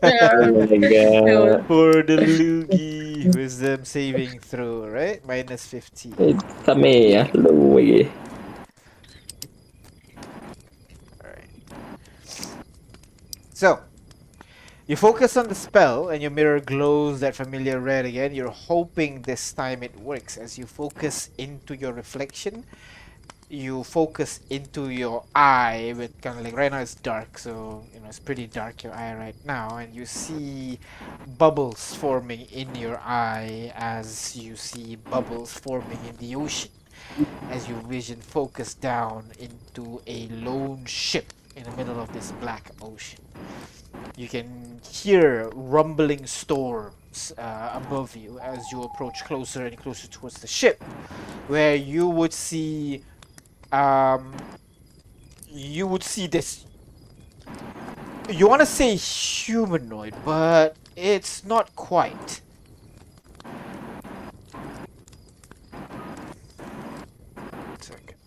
Oh my God. For the Lugi wisdom saving throw, right? Minus 15. It's kami, hello. So, you focus on the spell and your mirror glows that familiar red again. You're hoping this time it works. As you focus into your reflection, you focus into your eye with kind of like right now it's dark, so it's pretty dark your eye right now, and you see bubbles forming in your eye as you see bubbles forming in the ocean as your vision focus down into a lone ship in the middle of this black ocean. You can hear rumbling storms above you as you approach closer and closer towards the ship, where you would see this. You want to say humanoid, but it's not quite. Second.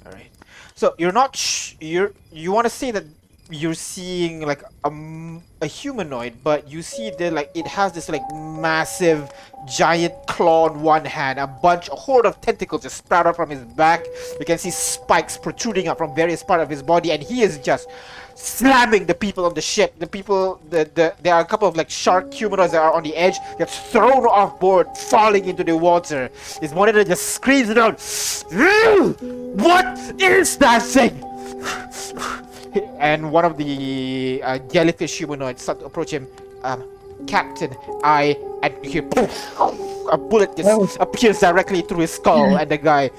All right. So you're not. You want to say that you're seeing like a humanoid, but you see that like it has this like massive giant claw on one hand, a horde of tentacles just sprout up from his back. You can see spikes protruding up from various parts of his body, and he is just slamming the people on the ship. There are a couple of like shark humanoids that are on the edge, gets thrown off board, falling into the water. His monitor just screams it out. What is that thing? And one of the jellyfish humanoids start to approach him. Captain, and you hear poof, a bullet just appears directly through his skull, and the guy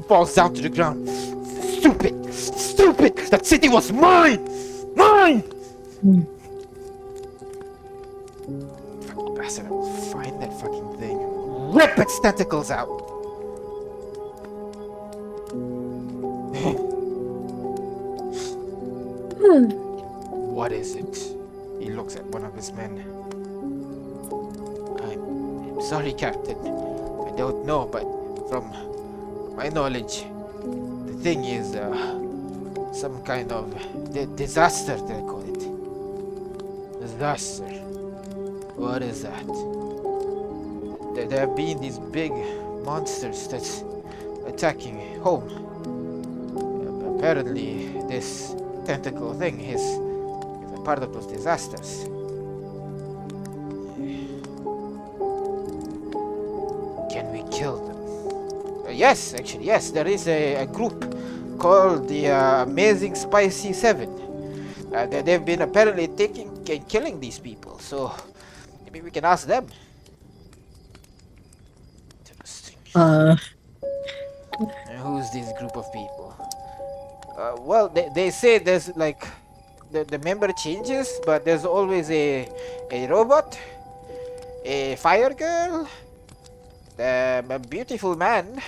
falls down to the ground. Stupid! That city was mine! Fucking bastard, I will find that fucking thing. Rip its tentacles out! What is it? He looks at one of his men. I'm sorry, Captain. I don't know, but from my knowledge, the thing is some kind of disaster, they call it. Disaster. What is that? There have been these big monsters that's attacking home. Apparently, this tentacle thing is a part of those disasters. Can we kill them? Yes, actually, yes. There is a group called the Amazing Spicy 7. They've been apparently taking and killing these people, so maybe we can ask them. Interesting. Who's this group of people? Well, they say there's like the member changes, but there's always a robot, a fire girl, a beautiful man,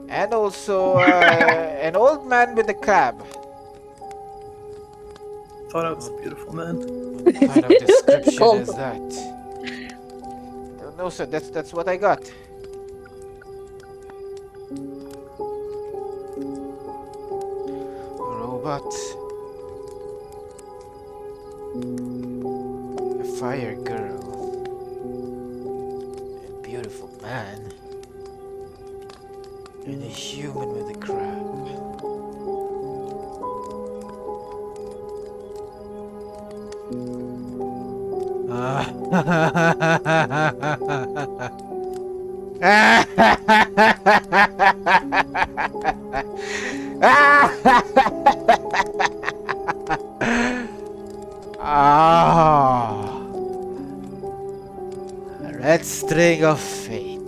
and also an old man with a crab. Thought I was a beautiful man. What kind of description is that? Don't know, sir. That's what I got. Robot. A fire girl. A beautiful man. And a human with a crab. Red string of fate.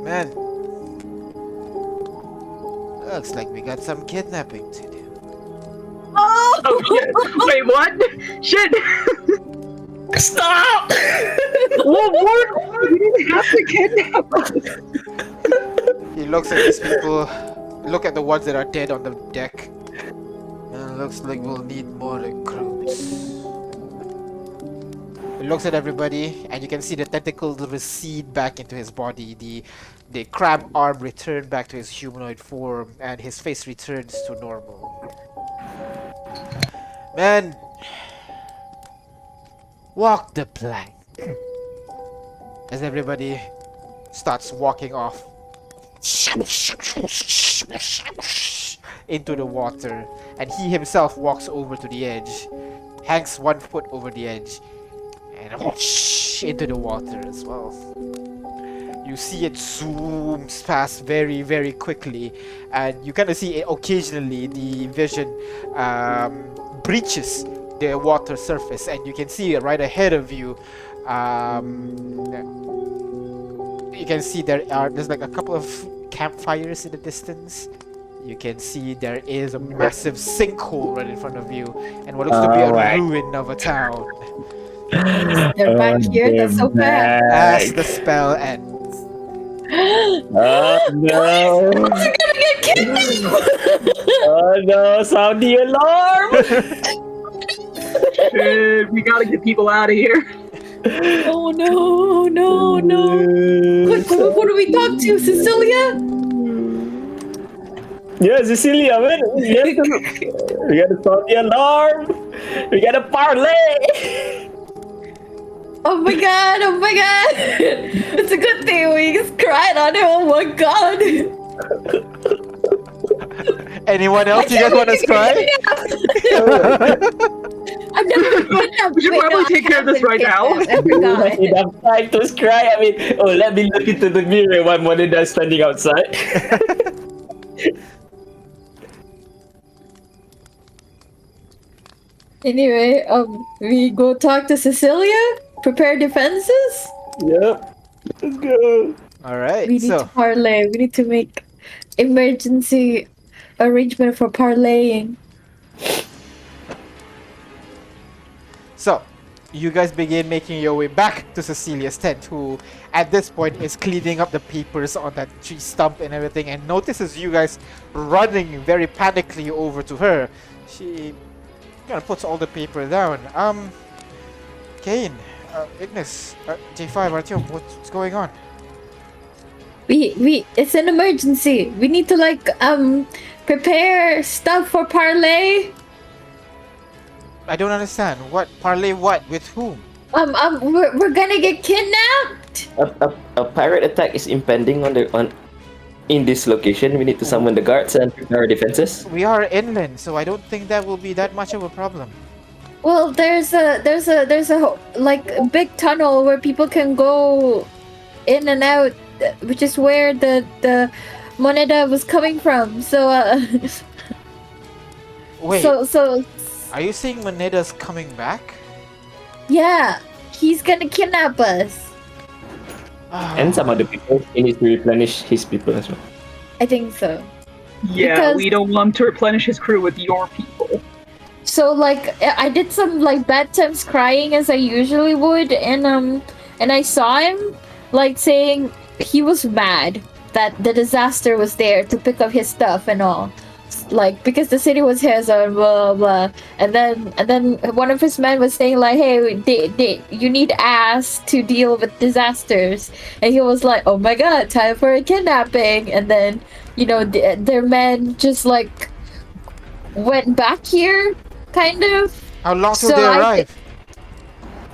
Man, looks like we got some kidnapping to do. Oh shit! Wait, what? Shit! Stop! What? We didn't have to kidnap us. He looks at these people, look at the ones that are dead on the deck, and looks like we'll need more recruits. He looks at everybody, and you can see the tentacles recede back into his body. The crab arm returned back to his humanoid form, and his face returns to normal. Man, walk the plank. As everybody starts walking off. into the water, and he himself walks over to the edge, hangs 1 foot over the edge, and into the water as well. You see it zooms past very, very quickly, and you kind of see it occasionally the vision breaches the water surface, and you can see right ahead of you. You can see there's like a couple of campfires in the distance. You can see there is a massive sinkhole right in front of you, and what looks to be a ruin of a town. They're back here. That's so bad. As the spell ends. Oh no! We're gonna get kidnapped. Oh no! Sound the alarm! We gotta get people out of here. Oh no! No! No! Quick! Who do we talk to? Cecilia? Yeah, Cecilia, man. We gotta sound the alarm. We gotta parlay. Oh my god! Oh my god! It's a good thing we just cried on it. Oh my god! Anyone else you guys want to cry? I've never been kidnapped. We should probably take care of this right now. I forgot. Enough time to cry. I mean, let me look into the mirror while Moneda's standing outside. Anyway, we go talk to Cecilia. Prepare defenses. Yep. Let's go. All right. We need So to parlay. We need to make emergency arrangement for parlaying. So, you guys begin making your way back to Cecilia's tent, who at this point is cleaning up the papers on that tree stump and everything, and notices you guys running very panically over to her. She kind of puts all the paper down. Kane, Ignis, J5, Artyom, what's going on? It's an emergency. We need to prepare stuff for parlay. I don't understand. What? Parlay what? With whom? We're gonna get kidnapped. A pirate attack is impending in this location. We need to summon the guards and prepare our defenses. We are inland, so I don't think that will be that much of a problem. Well, there's a big tunnel where people can go in and out, which is where the moneda was coming from. So Wait, so are you saying Moneda's coming back? yeah, he's gonna kidnap us. And some other people. He needs to replenish his people as well. I think so. Yeah, Because- we don't want him to replenish his crew with your people. So I did some bad times crying as I usually would, and I saw him saying he was mad that the disaster was there to pick up his stuff and all, because the city was his and blah blah. And then one of his men was saying hey, you need ass to deal with disasters, and he was like, oh my god, time for a kidnapping. And then their men just went back here. Kind of. How long till So they arrive?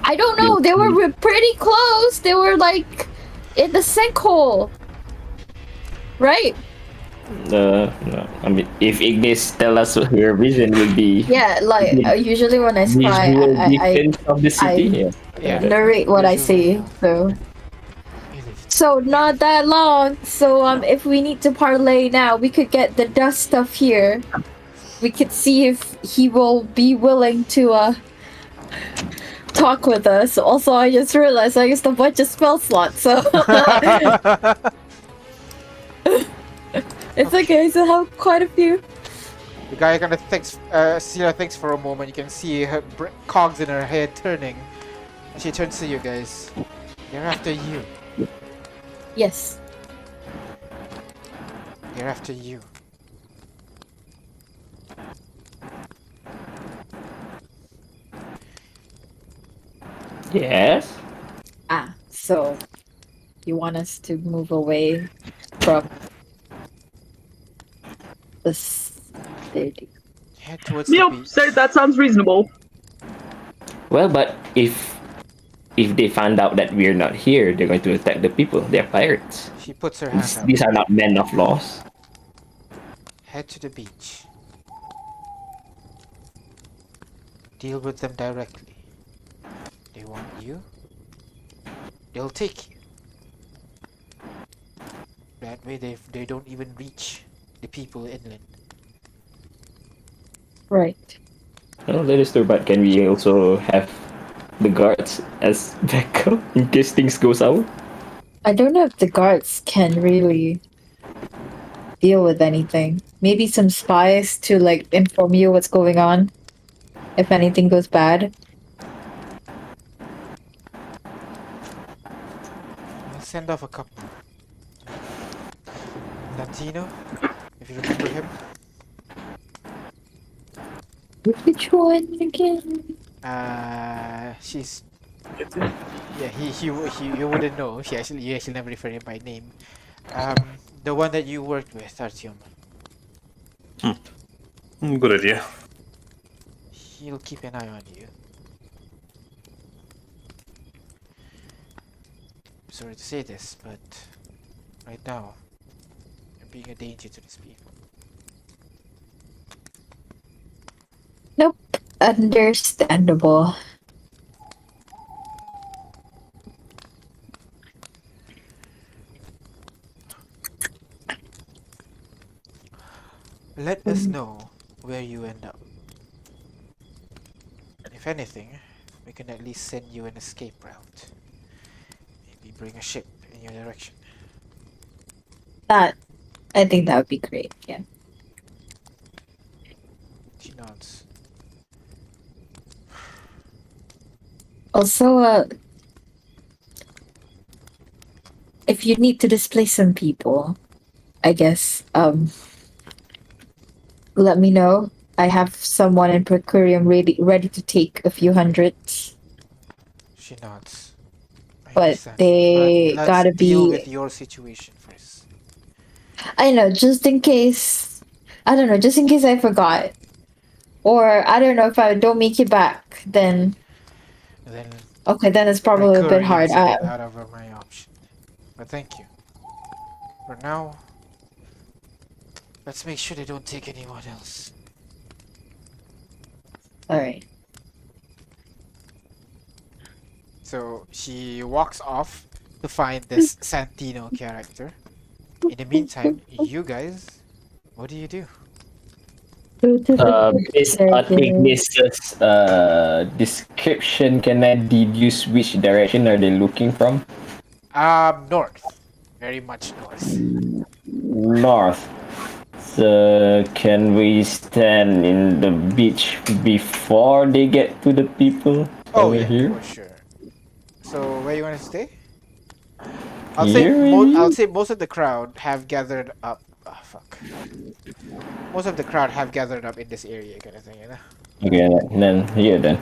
I don't know. They were pretty close. They were in the sinkhole, right? No. I mean, if Ignis tell us what her vision will be. Yeah, usually when I spy, Visual I defense of the city. Yeah. narrate what I see. So not that long. So if we need to parlay now, we could get the dust stuff here. We could see if he will be willing to talk with us. Also, I just realized I used a bunch of spell slots, so it's okay. So I have quite a few. The guy kind of thinks, Cecilia thinks for a moment. You can see her cogs in her head turning. And she turns to you guys. They're after you. Yes. They're after you. Yes. So you want us to move away from the city? Head towards the beach. That sounds reasonable. Well, but if if they find out that we're not here, they're going to attack the people. They're pirates. She puts her hand up. These are not men of laws. Head to the beach. Deal with them directly. They want you. They'll take you. That way they don't even reach the people inland. Right. Oh, that is true, but can we also have the guards as backup in case things go sour? I don't know if the guards can really deal with anything. Maybe some spies to like inform you what's going on if anything goes bad. I'll send off a couple. Latino, if you remember him. Which one again? She's yeah. He you wouldn't know. You actually never refer him by name. The one that you worked with, Artyom. Good idea. He'll keep an eye on you. Sorry to say this, but right now you're being a danger to these people. Nope. Understandable. Let us know where you end up. If anything, we can at least send you an escape route. Maybe bring a ship in your direction. I think that would be great. Yeah. She nods. Also, if you need to displace some people, I guess, let me know. I have someone in Procurium ready to take a few hundreds. She nods. I But understand. they But let's gotta deal be. with your situation first. I know, just in case. I don't know, just in case I forgot. Or I don't know if I don't make it back, then. Then Okay, then it's probably a bit hard. Recurrium's a bit out of my option. But thank you. For now, let's make sure they don't take anyone else. Alright. So she walks off to find this Santino character. In the meantime, you guys, what do you do? Based on Ignis's description, can I deduce which direction are they looking from? North. Very much north. North. So can we stand in the beach before they get to the people Oh over yeah, here? for sure. So where you want to stay? Here, maybe? I'll say most of the crowd have gathered up. Oh fuck. Most of the crowd have gathered up in this area, kind of thing, you know. Okay, then here then.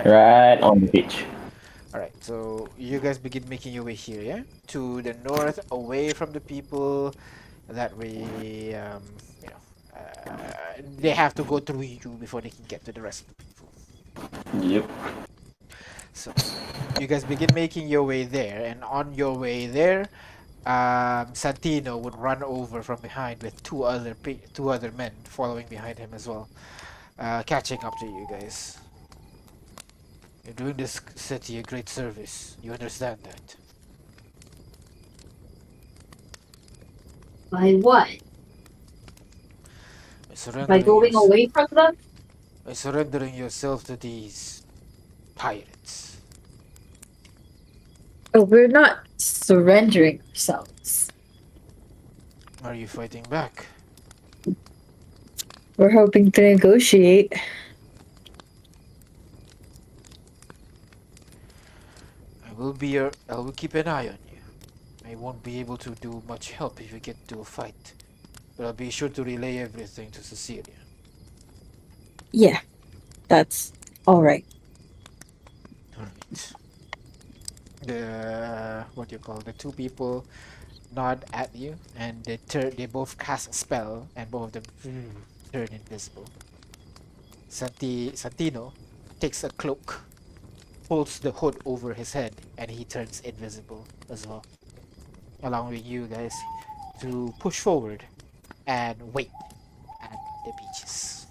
Right on the beach. Alright, so you guys begin making your way here, yeah? To the north, away from the people. That way, they have to go through you before they can get to the rest of the people. Yep. So, you guys begin making your way there, and on your way there, Santino would run over from behind with two other men following behind him as well, catching up to you guys. You're doing this city a great service. You understand that? By what? By By surrendering, going away from them? by surrendering yourself to these pirates. Oh, we're not surrendering ourselves. Are you fighting back? We're hoping to negotiate. I will keep an eye on you. I won't be able to do much help if you get into a fight, but I'll be sure to relay everything to Cecilia. Yeah, that's alright. Alright. The two people nod at you, and they both cast a spell, and both of them turn invisible. Santino takes a cloak pulls the hood over his head and he turns invisible as well, allowing you guys to push forward and wait at the beaches.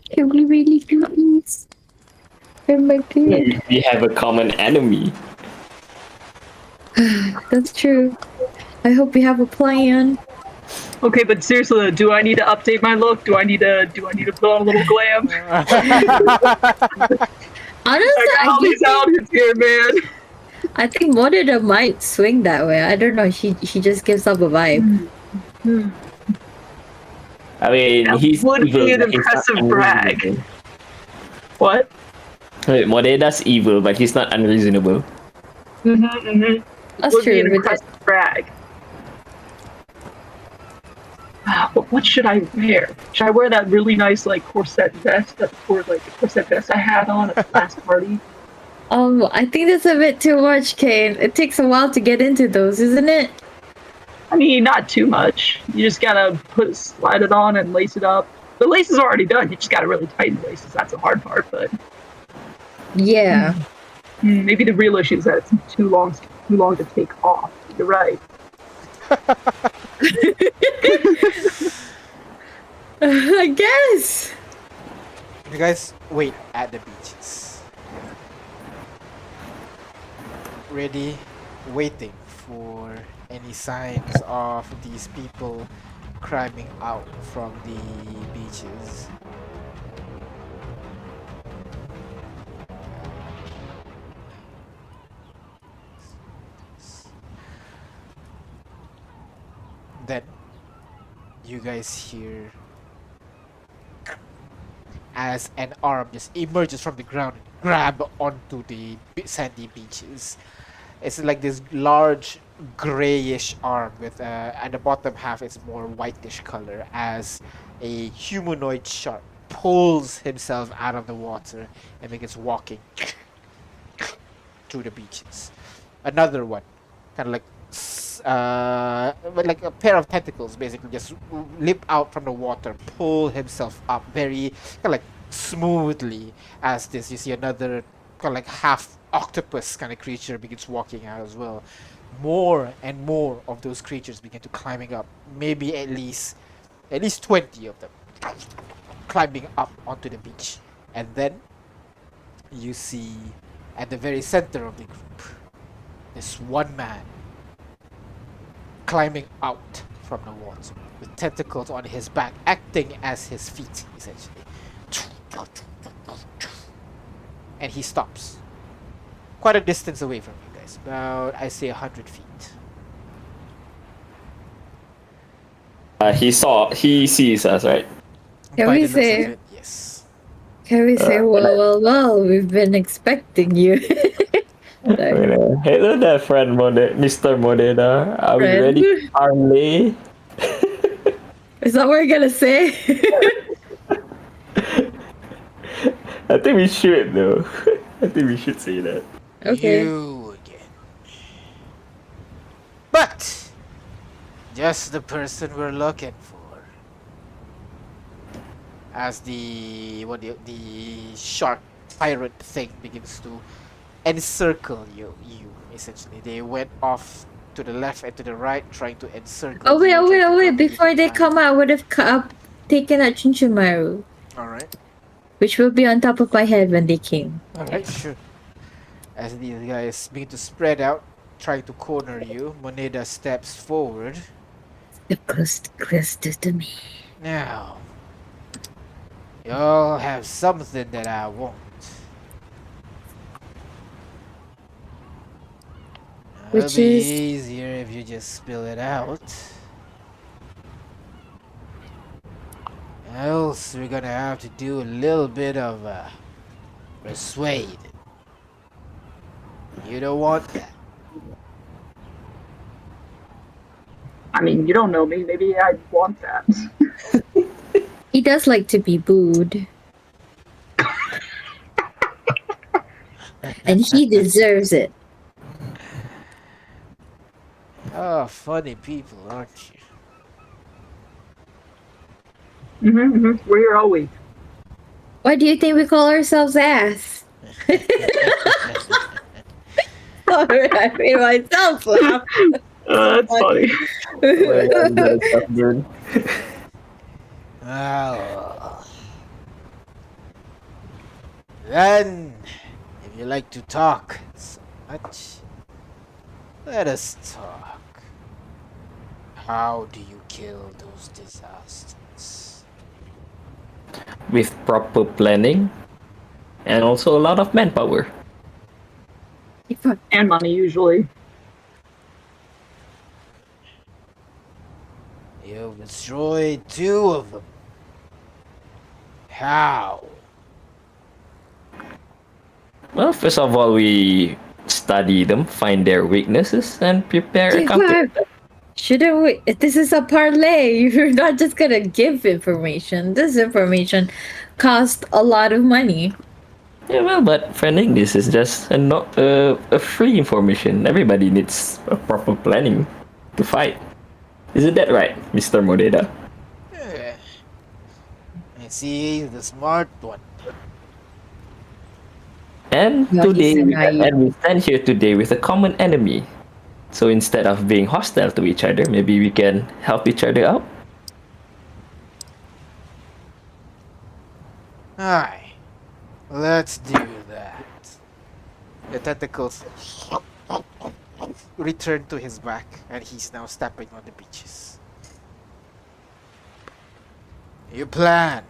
Can we really do this? Oh my god. We have a common enemy. That's true. I hope we have a plan. Okay, but seriously, though, do I need to update my look? Do I need to put on a little glam? Honestly, I got all these outfits here, man. I think Monida might swing that way. I don't know. She just gives up a vibe. I mean, That he's would evil, be an but he's not impressive brag. unreasonable. What? Wait, Modeda's evil, but he's not unreasonable. That's Would be an true. But impressive brag. But what should I wear? Should I wear that really nice like corset vest, the corset vest I had on at the last party? I think that's a bit too much, Kane. It takes a while to get into those, isn't it? I mean, not too much. You just gotta slide it on and lace it up. The lace is already done. You just gotta really tighten the laces. That's the hard part. But Yeah. maybe the real issue is that it's too long to take off. You're right. I guess. You guys wait at the beaches. Ready, waiting for any signs of these people climbing out from the beaches. Then you guys hear as an arm just emerges from the ground and grab onto the sandy beaches. It's like this large grayish arm with at the bottom half it's more whitish color as a humanoid shark pulls himself out of the water and begins walking through the beaches. Another one, kind of like like a pair of tentacles, basically just leap out from the water, pull himself up very kind of like smoothly. As this, you see another kind of like half octopus kind of creature begins walking out as well. More and more of those creatures begin to climbing up. Maybe at least 20 of them climbing up onto the beach, and then you see at the very center of the group this one man climbing out from the water with tentacles on his back acting as his feet essentially, and he stops quite a distance away from you guys, about I say 100 feet. He sees us, right? Can By we the looks of say- it, yes. Can we say, well, we've been expecting you. Like, Hello there, friend Mr. Modena. Are we Friend? ready to parlay? is that what we're gonna say? I think we should, though. I think we should say that. Okay. You again. But just the person we're looking for. As the shark pirate thing begins to encircle you essentially. They went off to the left and to the right trying to encircle Oh wait, you, oh wait, trying oh to wait! complete Before they time. come out, I would have taken out Chinchumaru, Alright. which will be on top of my head when they came. Alright, sure. As these guys begin to spread out, trying to corner you, Moneda steps forward. Step closer to me. Now, y'all have something that I want. It'll Which be is- easier if you just spill it out. Else, we're gonna have to do a little bit of persuade. You don't want that. I mean, you don't know me. Maybe I'd want that. He does like to be booed. And he deserves it. Oh, funny people, aren't you? We're here all week. Why do you think we call ourselves ass? Sorry, I made myself laugh. That's funny. Dude. Well, then, if you like to talk so much, let us talk. How do you kill those disasters? With proper planning and also a lot of manpower. And money, usually. You've destroyed 2 of them. How? Well, first of all, we study them, find their weaknesses, and prepare a counter. Shouldn't we? This is a parlay. You're not just gonna give information. This information costs a lot of money. Yeah, well, but friending this is just a free information. Everybody needs a proper planning to fight. Isn't that right, Mr. Modeda? Eh, I see the smart one. And Yeah, today, he's naive. and we stand here today with a common enemy. So instead of being hostile to each other, maybe we can help each other out. Aye, let's do that. The tentacles return to his back, and he's now stepping on the beaches. You planned.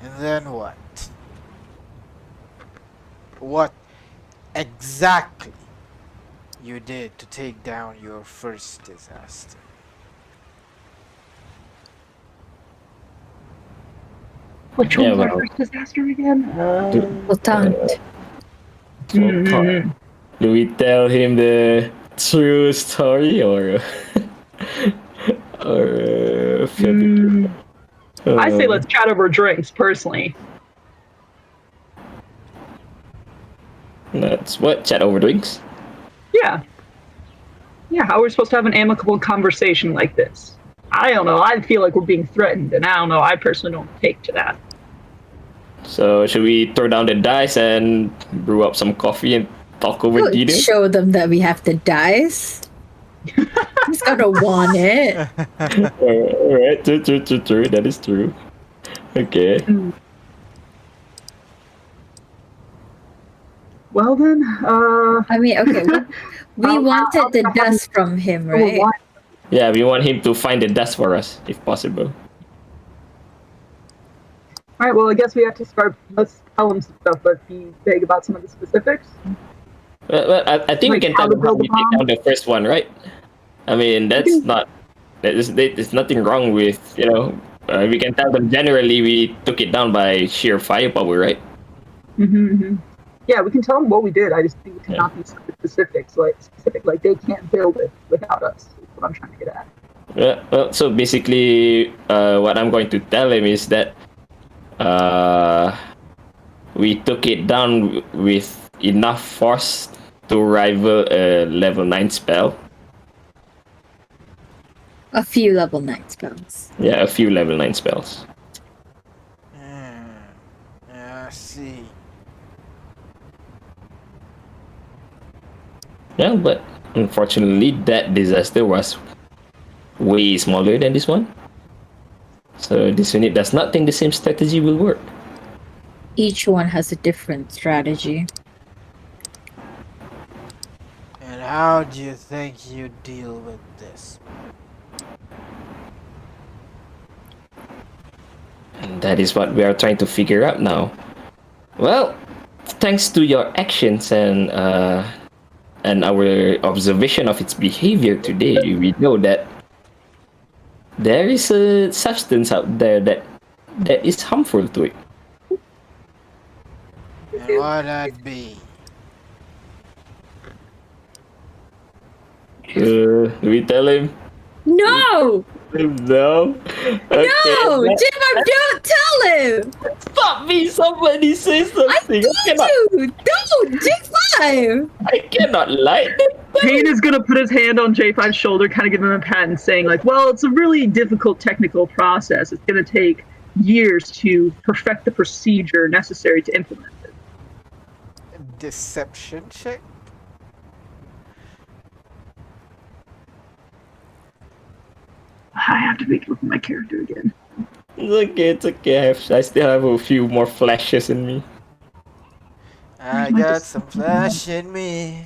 And then what? What exactly you did to take down your first disaster? Which Yeah, one's our well. first disaster again? Potent. Do we tell him the true story or I say let's chat over drinks, personally. That's what chat over drinks. Yeah. Yeah, how are we supposed to have an amicable conversation like this? I don't know. I feel like we're being threatened, and I don't know. I personally don't take to that. So should we throw down the dice and brew up some coffee and talk over Don't dinner? show them that we have the dice. He's gonna want it. Alright, true. That is true. Okay. Well then, I mean, okay, we wanted the dust from him, right? Yeah, we want him to find the dust for us, if possible. All right. Well, I guess we have to start. Let's tell him some stuff, but be vague about some of the specifics. Well, I think we Like can how tell to them how build we a take bomb? down the first one, right? I mean, that's not. There's nothing wrong with, we can tell them generally we took it down by sheer firepower, right? Yeah, we can tell them what we did. I just think it cannot be specific. Like they can't build it without us. Is what I'm trying to get at. Well, so basically, what I'm going to tell him is that we took it down with enough force to rival a level 9 spell. A few level 9 spells. Yeah, a few level 9 spells. I see. Yeah, but unfortunately, that disaster was way smaller than this one. So this unit does not think the same strategy will work. Each one has a different strategy. And how do you think you deal with this? And that is what we are trying to figure out now. Well, thanks to your actions and our observation of its behavior today, we know that there is a substance out there that is harmful to it. And what that be? Do we tell him? No! No. Okay. No, Jim, don't tell him. Stop me! Somebody say something. I told you, don't, J5. I cannot lie. Kane is gonna put his hand on J5's shoulder, kind of give him a pat and saying like, well, it's a really difficult technical process. It's gonna take years to perfect the procedure necessary to implement it. Deception check. I have to make a look at my character again. It's okay. I still have a few more flashes in me. I got some flash in me.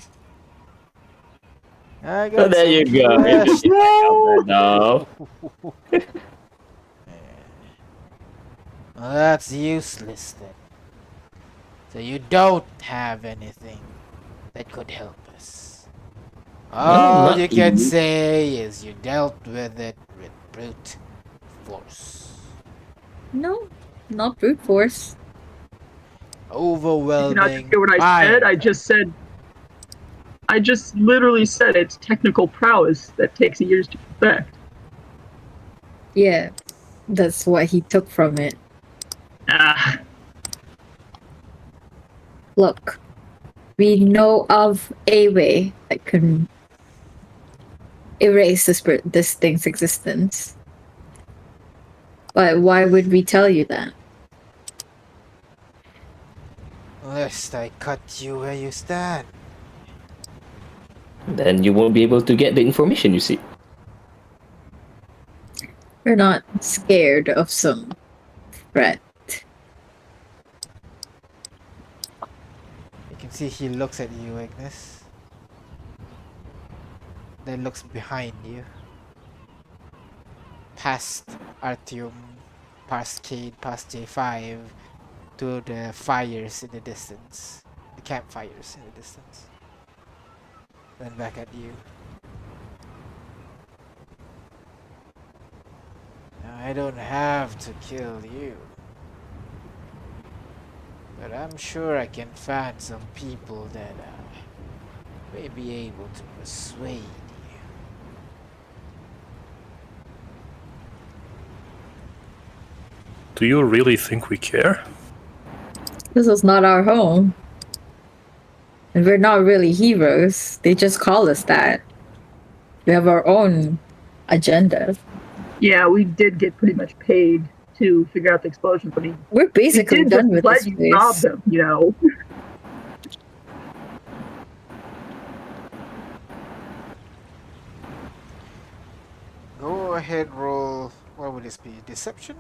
I Oh, got there some you go. flash. No. Well, that's useless then. So you don't have anything that could help us. All not you can you. say is you dealt with it with brute force. No, not brute force. Did you not just Overwhelming. hear what I fire. said? I just literally said it's technical prowess that takes years to perfect. Yeah, that's what he took from it. Ah, Look, we know of a way that can erase this thing's existence. But why would we tell you that? Lest I cut you where you stand. Then you won't be able to get the information you seek. We're not scared of some threat. You can see he looks at you, Ignis. Then looks behind you. Past Artyom, past Cade, past J5, to the fires in the distance. The campfires in the distance. Then back at you. Now, I don't have to kill you. But I'm sure I can find some people that may be able to persuade you. Do you really think we care? This is not our home. And we're not really heroes. They just call us that. We have our own agenda. yeah, we did get pretty much paid to figure out the explosion, but he We're basically did done just with let this you rob place. them, you know. Go ahead, roll. What would this be? Deception?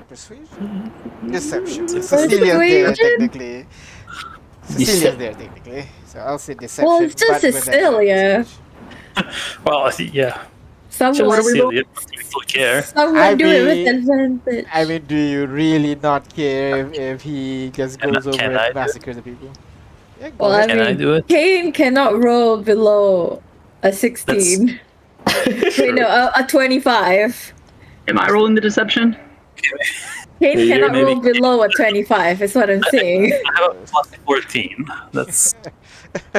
Persuasion? Deception. Cecilia's there Persuasion? technically. Cecilia's there technically. So I'll say deception. Well, it's just but with Cecilia. advantage. Well, yeah. Someone, what are we Cecilia, people care. someone do it with advantage. I mean, do you really not care if he just Can- goes over can and I do it? massacres the people? Yeah, go Well, ahead. I Can I mean, do it? Kane cannot roll below a 16. Wait, no, a 25. Am I rolling the deception? Kane Yeah, cannot maybe- roll below a 25, is what I'm saying. I have a plus 14. That's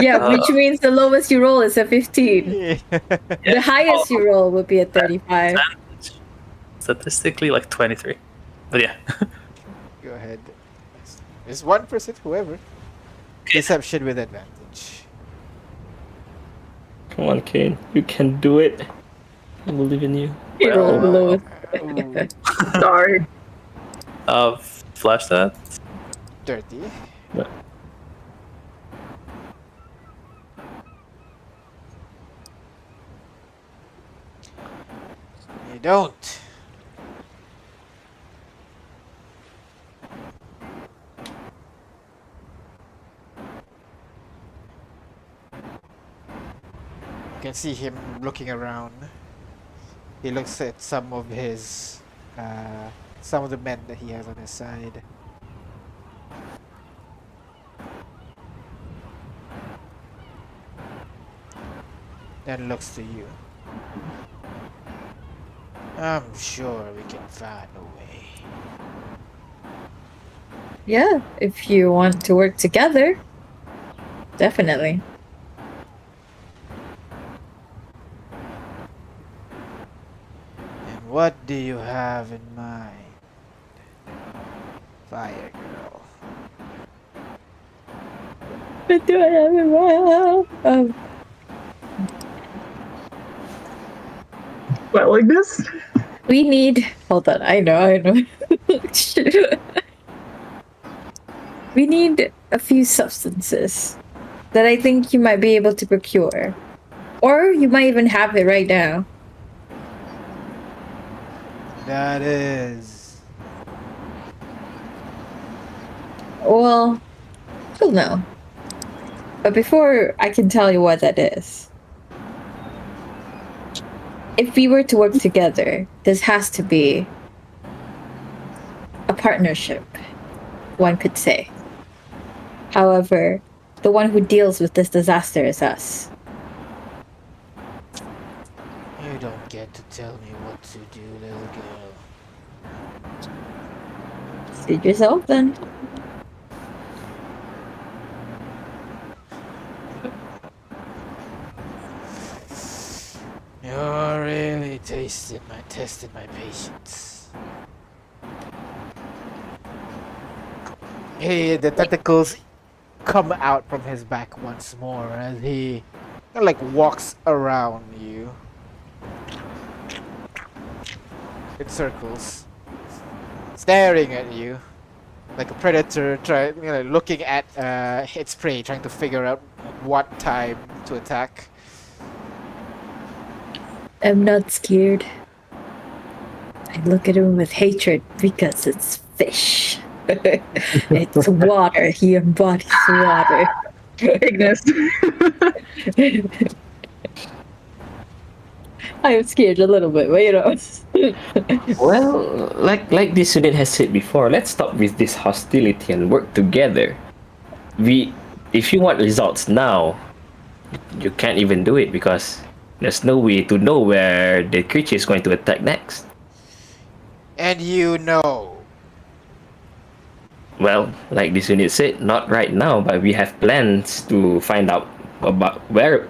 Yeah, which means the lowest you roll is a 15. The highest you roll would be a 35. statistically like 23. But yeah. Go ahead. It's 1%, whoever. Deception with advantage. Come on, Kane. You can do it. I believe in you. You roll the lowest. Ooh, Sorry. Flash that. 30. But You don't. You can see him looking around. He looks at some of the men that he has on his side. Then looks to you. I'm sure we can find a way. Yeah, if you want to work together. Definitely. What do you have in mind, Fire Girl? What do I have in mind? Well, like this? We need. Hold on. I know. We need a few substances that I think you might be able to procure. Or you might even have it right now. That is. Well, you'll know. But before I can tell you what that is, if we were to work together, this has to be a partnership, one could say. However, the one who deals with this disaster is us. You don't get to tell me what to do, little girl. Suit yourself then. You're really testing my patience. Hey, the tentacles come out from his back once more as he like walks around you. It circles, staring at you like a predator, looking at its prey, trying to figure out what time to attack. I'm not scared. I look at him with hatred because it's fish. It's water. He embodies water. Ignis. I am scared a little bit, but you know. Well, like this student has said before, let's stop with this hostility and work together. If you want results now, you can't even do it because there's no way to know where the creature is going to attack next. And you know. Well, like this unit said, not right now, but we have plans to find out about where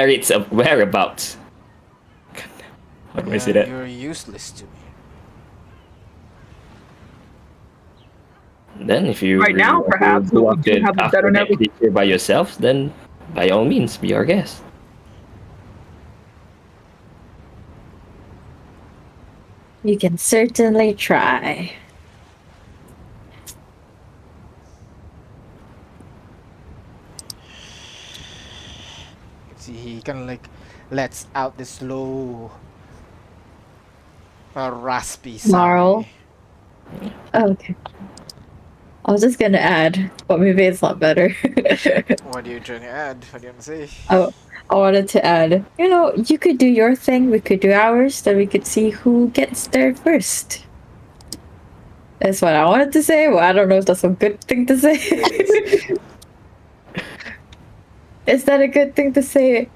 its whereabouts. How do I say that? You're useless to me. Then, if you Right now, want to perhaps, go but we do have a after better that network. creature by yourself, then by all means, be our guest. You can certainly try. See, he kind of like lets out this low, raspy sound. Marl. Oh, okay. I was just gonna add, but maybe it's not better. What are you trying to add? What do you want to say? Oh, I wanted to add, you could do your thing, we could do ours, then we could see who gets there first. That's what I wanted to say. Well, I don't know if that's a good thing to say. Is that a good thing to say?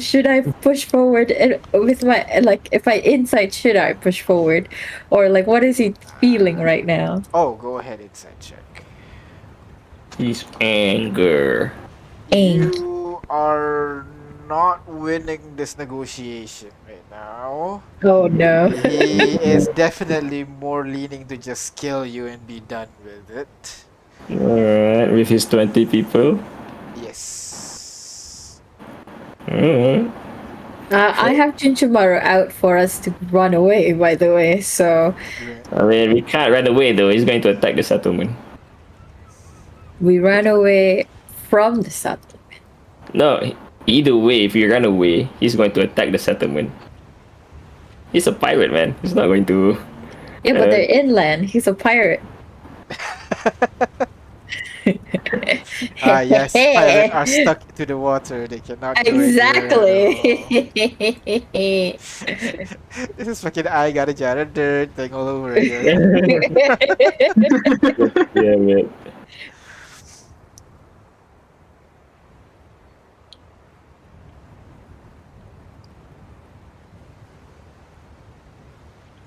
Should I push forward with my, if I insight, should I push forward? Or, what is he feeling right now? Oh, go ahead, inside check. He's anger. You are not winning this negotiation right now. Oh no. He is definitely more leaning to just kill you and be done with it. Alright, with his 20 people. Yes. Alright. I have Chinchamaru out for us to run away, by the way, so I mean, we can't run away though. He's going to attack the settlement. we ran away from the settlement. No, either way, if you run away, he's going to attack the settlement. He's a pirate, man. He's not going to. Yeah, but they're inland. He's a pirate. Yes, pirates are stuck to the water. They cannot go Exactly. anywhere. This is fucking I got a jar of dirt thing all over again. Yeah, man.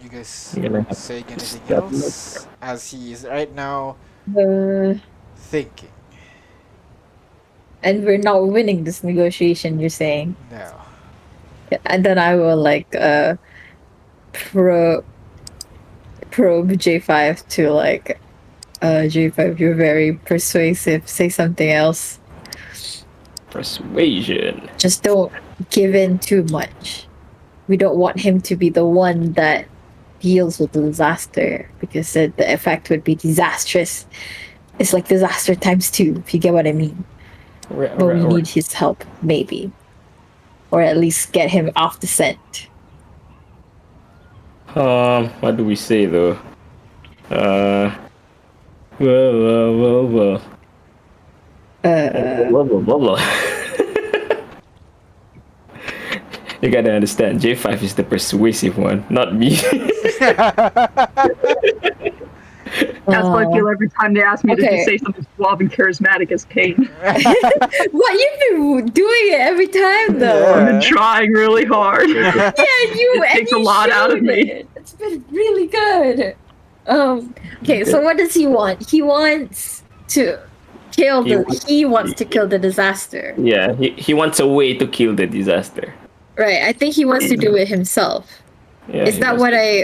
You guys You're gonna have saying to anything stop else? As he is right now thinking. And we're not winning this negotiation, you're saying? No. And then I will like probe J5 to like J5, you're very persuasive. Say something else. Persuasion. Just don't give in too much. We don't want him to be the one that deals with the disaster because the effect would be disastrous. It's like disaster times 2, if you get what I mean. But we need his help, maybe. Or at least get him off the scent. What do we say though? Well. Blah. You gotta understand, J5 is the persuasive one, not me. That's what I feel every time they ask me to Okay. just say something suave and charismatic as Kate. What, you've been doing it every time though. I've been trying really hard. Yeah, It takes a lot out of me. It's been really good. Okay, so what does he want? He wants to kill he wants to kill the disaster. Yeah, he wants a way to kill the disaster. Right. I think he wants to do it himself. Yeah, Is that what I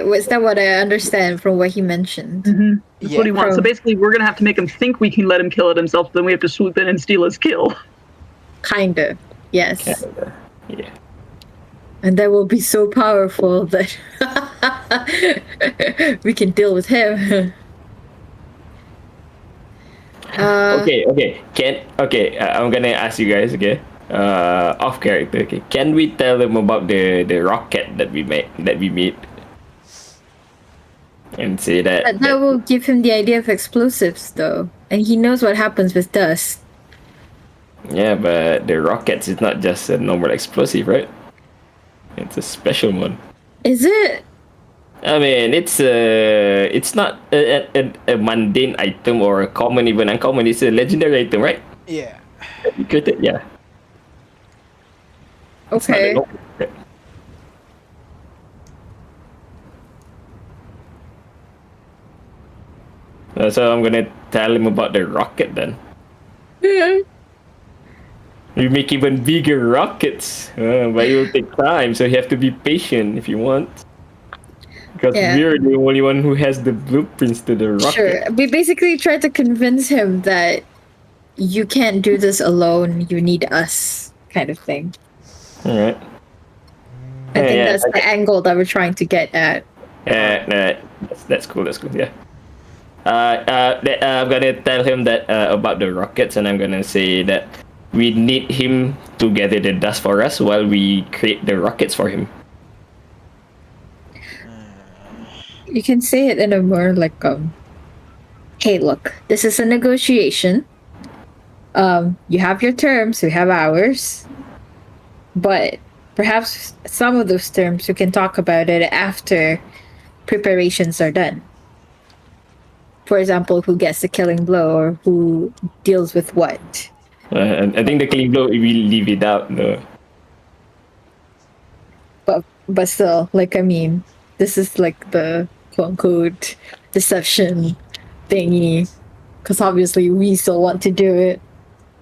understand from what he mentioned? Mm-hmm. That's what he wants. So From- basically, we're gonna have to make him think we can let him kill it himself. Then we have to swoop in and steal his kill. Kinda. Yes. Yeah. And that will be so powerful that we can deal with him. Okay. I'm gonna ask you guys, okay? Off character, okay? Can we tell them about the rocket that we made? And say that That will give him the idea of explosives, though. And he knows what happens with dust. yeah, but the rockets is not just a normal explosive, right? It's a special one. Is it? I mean, it's not a mundane item or a common, even uncommon. It's a legendary item, right? Yeah. You created, yeah. It's not a Okay. normal rocket. So I'm gonna tell him about the rocket then. We make even bigger rockets, but it will take time, so you have to be patient if you want. Because Yeah. we're the only one who has the blueprints to the rocket. Sure. We basically tried to convince him that you can't do this alone. You need us, kind of thing. All right. I think Yeah, that's the angle that we're trying to get at. That's cool. Yeah. I'm gonna tell him that about the rockets, and I'm gonna say that we need him to gather the dust for us while we create the rockets for him. You can say it in a more like hey, look, this is a negotiation. You have your terms, we have ours. But perhaps some of those terms we can talk about it after preparations are done. For example, who gets the killing blow or who deals with what. I think the killing blow, we leave it out though. But still, like, I mean, this is like the quote unquote deception thingy. Because obviously we still want to do it.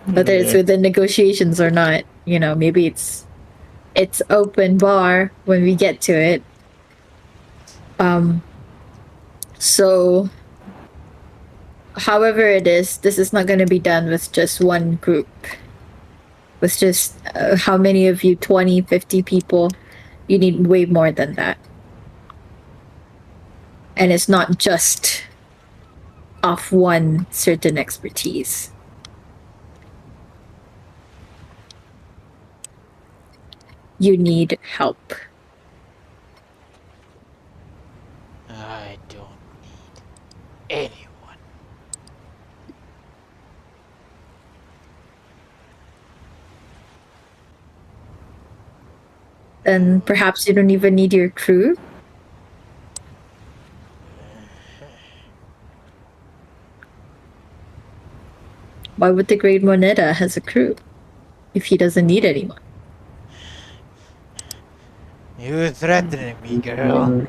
Whether it's Yeah. within negotiations or not, you know, maybe it's open bar when we get to it. So however it is, this is not going to be done with just one group. With just how many of you, 20, 50 people? You need way more than that. And it's not just off one certain expertise. You need help. I don't need anyone. Then perhaps you don't even need your crew. Why would the Great Moneta has a crew if he doesn't need anyone? You threatening me, girl.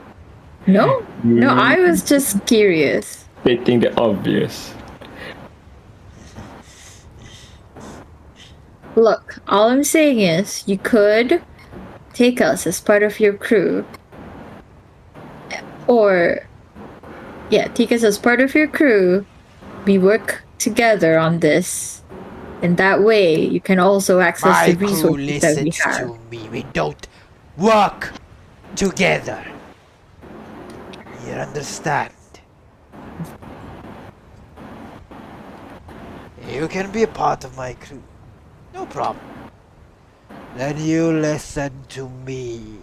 No? No, I was just curious. Stating the obvious. Look, all I'm saying is you could take us as part of your crew, or take us as part of your crew. We work together on this, and that way you can also access My the crew resources that we listens have. to me. We don't work together. You understand? You can be a part of my crew. No problem. Then you listen to me.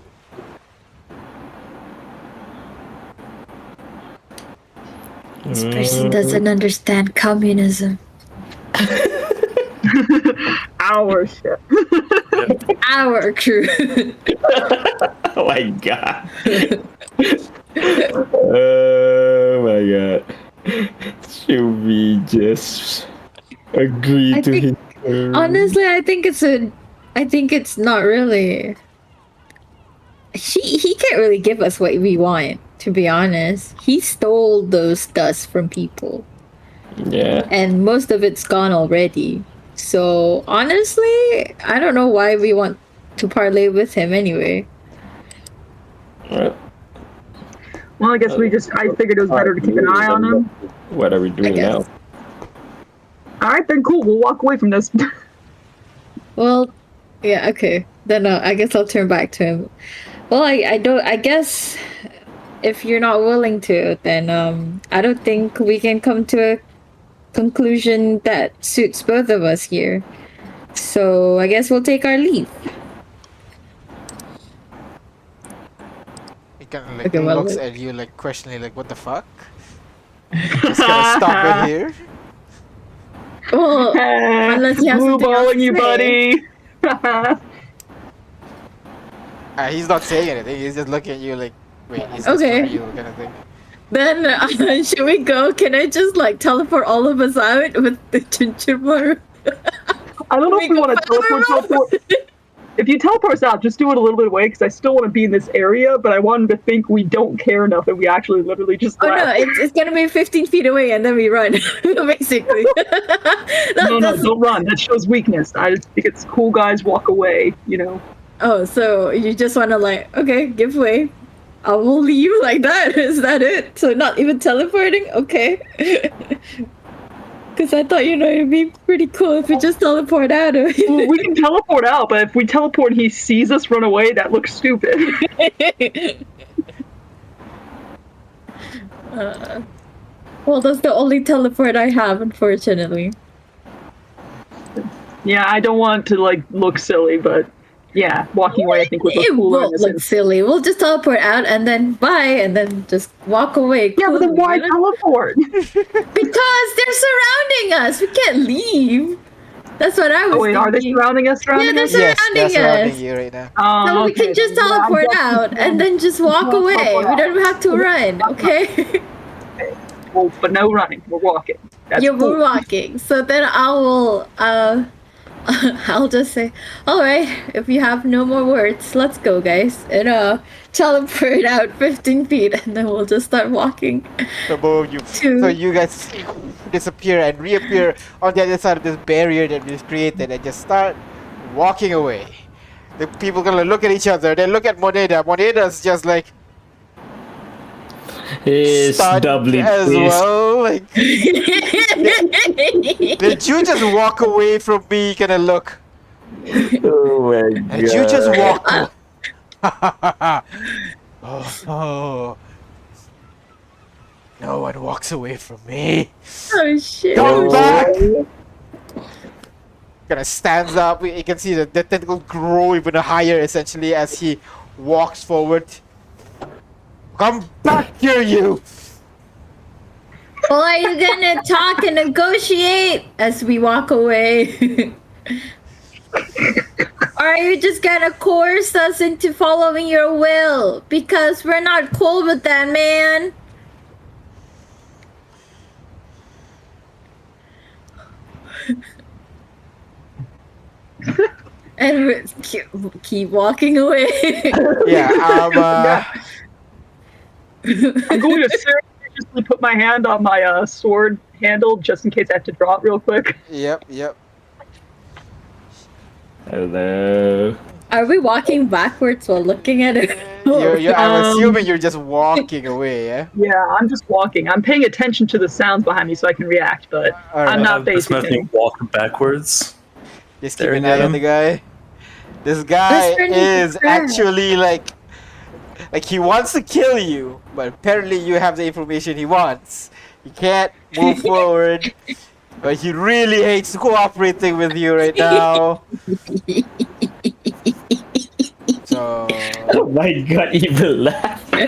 This person doesn't understand communism. Our ship. Our crew. Oh my god. Oh my god. Should we just agree I to think- his terms? Honestly, I think it's not really. He can't really give us what we want, to be honest. He stole those dust from people, Yeah. and most of it's gone already. So honestly, I don't know why we want to parlay with him anyway. Well, Well, I guess I figured it was better to keep an eye on him. what are we doing guess. now? Alright, then cool. We'll walk away from this. Well, yeah, okay. Then I guess I'll turn back to him. Well, I don't. I guess if you're not willing to, then I don't think we can come to a conclusion that suits both of us here. So I guess we'll take our leave. He kind of like Okay, well, looks at you like questioning, like, what the fuck? Just gonna stop it here. Well, unless you have Blue something else balling to you, say. buddy. He's not saying anything. He's just looking at you like, wait, is this Okay. for real kind of thing. Then should we go? Can I just like teleport all of us out with the gingerbread? I don't know if we want to teleport. If you teleport us out, just do it a little bit away because I still want to be in this area, but I want him to think we don't care enough that we actually literally just Oh no, left. it's gonna be 15 feet away and then we run, basically. No, don't run. That shows weakness. I just think it's cool guys walk away, you know. Oh, so you just wanna like, okay, give way. I will leave like that. Is that it? So not even teleporting? Okay. Because I thought, it'd be pretty cool if we just teleport out of Well, we can teleport out, but if we teleport and he sees us run away, that looks stupid. Well, that's the only teleport I have, unfortunately. Yeah, I don't want to like look silly, but yeah, walking away I think would look It cooler in won't this look instance. silly. We'll just teleport out and then bye and then just walk away. Yeah, but then coolly, why you know? teleport? Because they're surrounding us. We can't leave. That's what I was Oh wait, are they thinking. surrounding us? Surrounding they're us? Yes, they're Surrounding surrounding us. you right now. So we Okay, can just then, yeah, I'm teleport just- out and then just walk We'll away. teleport We out. don't have to run, okay? Well, but no running. We're walking. That's Yeah, cool. we're walking. So then I will, I'll just say, all right, if you have no more words, let's go, guys. And teleport out 15 feet, and then we'll just start walking. So both of you. So you guys disappear and reappear on the other side of this barrier that we've created and just start walking away. The people gonna look at each other. They look at Moneda. Moneda's just like He's stunned doubly as pissed. well. Like, did you just walk away from me? Kind of look. Oh my god. Did you just walk? Oh. No one walks away from me. Oh shit. Come back! Kind of stands up. You can see the tentacle grow even higher, essentially, as he walks forward. Come back here, you! Well, are you gonna talk and negotiate as we walk away? Or are you just gonna coerce us into following your will? Because we're not cool with that, man. And keep walking away. Yeah, I'm going to seriously put my hand on my sword handle just in case I have to draw it real quick. Yep. Hello. Are we walking backwards while looking at it? I'm assuming you're just walking away, yeah? Yeah, I'm just walking. I'm paying attention to the sounds behind me so I can react, but All right. I'm not This facing makes me him. walk backwards. Just keep Staring an eye at on the him. guy. This guy Whisper is crap. actually like he wants to kill you, but apparently you have the information he wants. He can't move forward, but he really hates cooperating with you right now. So Oh my god, evil laugh. I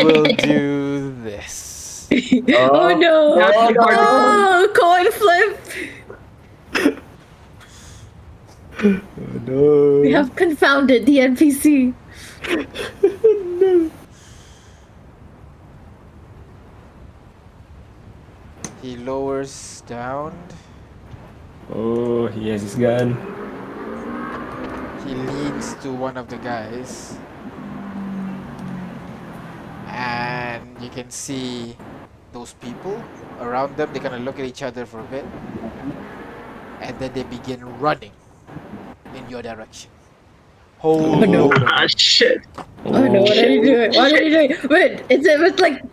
will do this. Oh no! That's really hard to Oh, coin flip! No. We have confounded the NPC. He lowers down. Oh, he has his gun. He leans to one of the guys. And you can see those people around them. They kind of look at each other for a bit. And then they begin running in your direction. Whole no. load of Ah, them. shit. Oh no! What are you doing? What are you doing? Wait, is it with like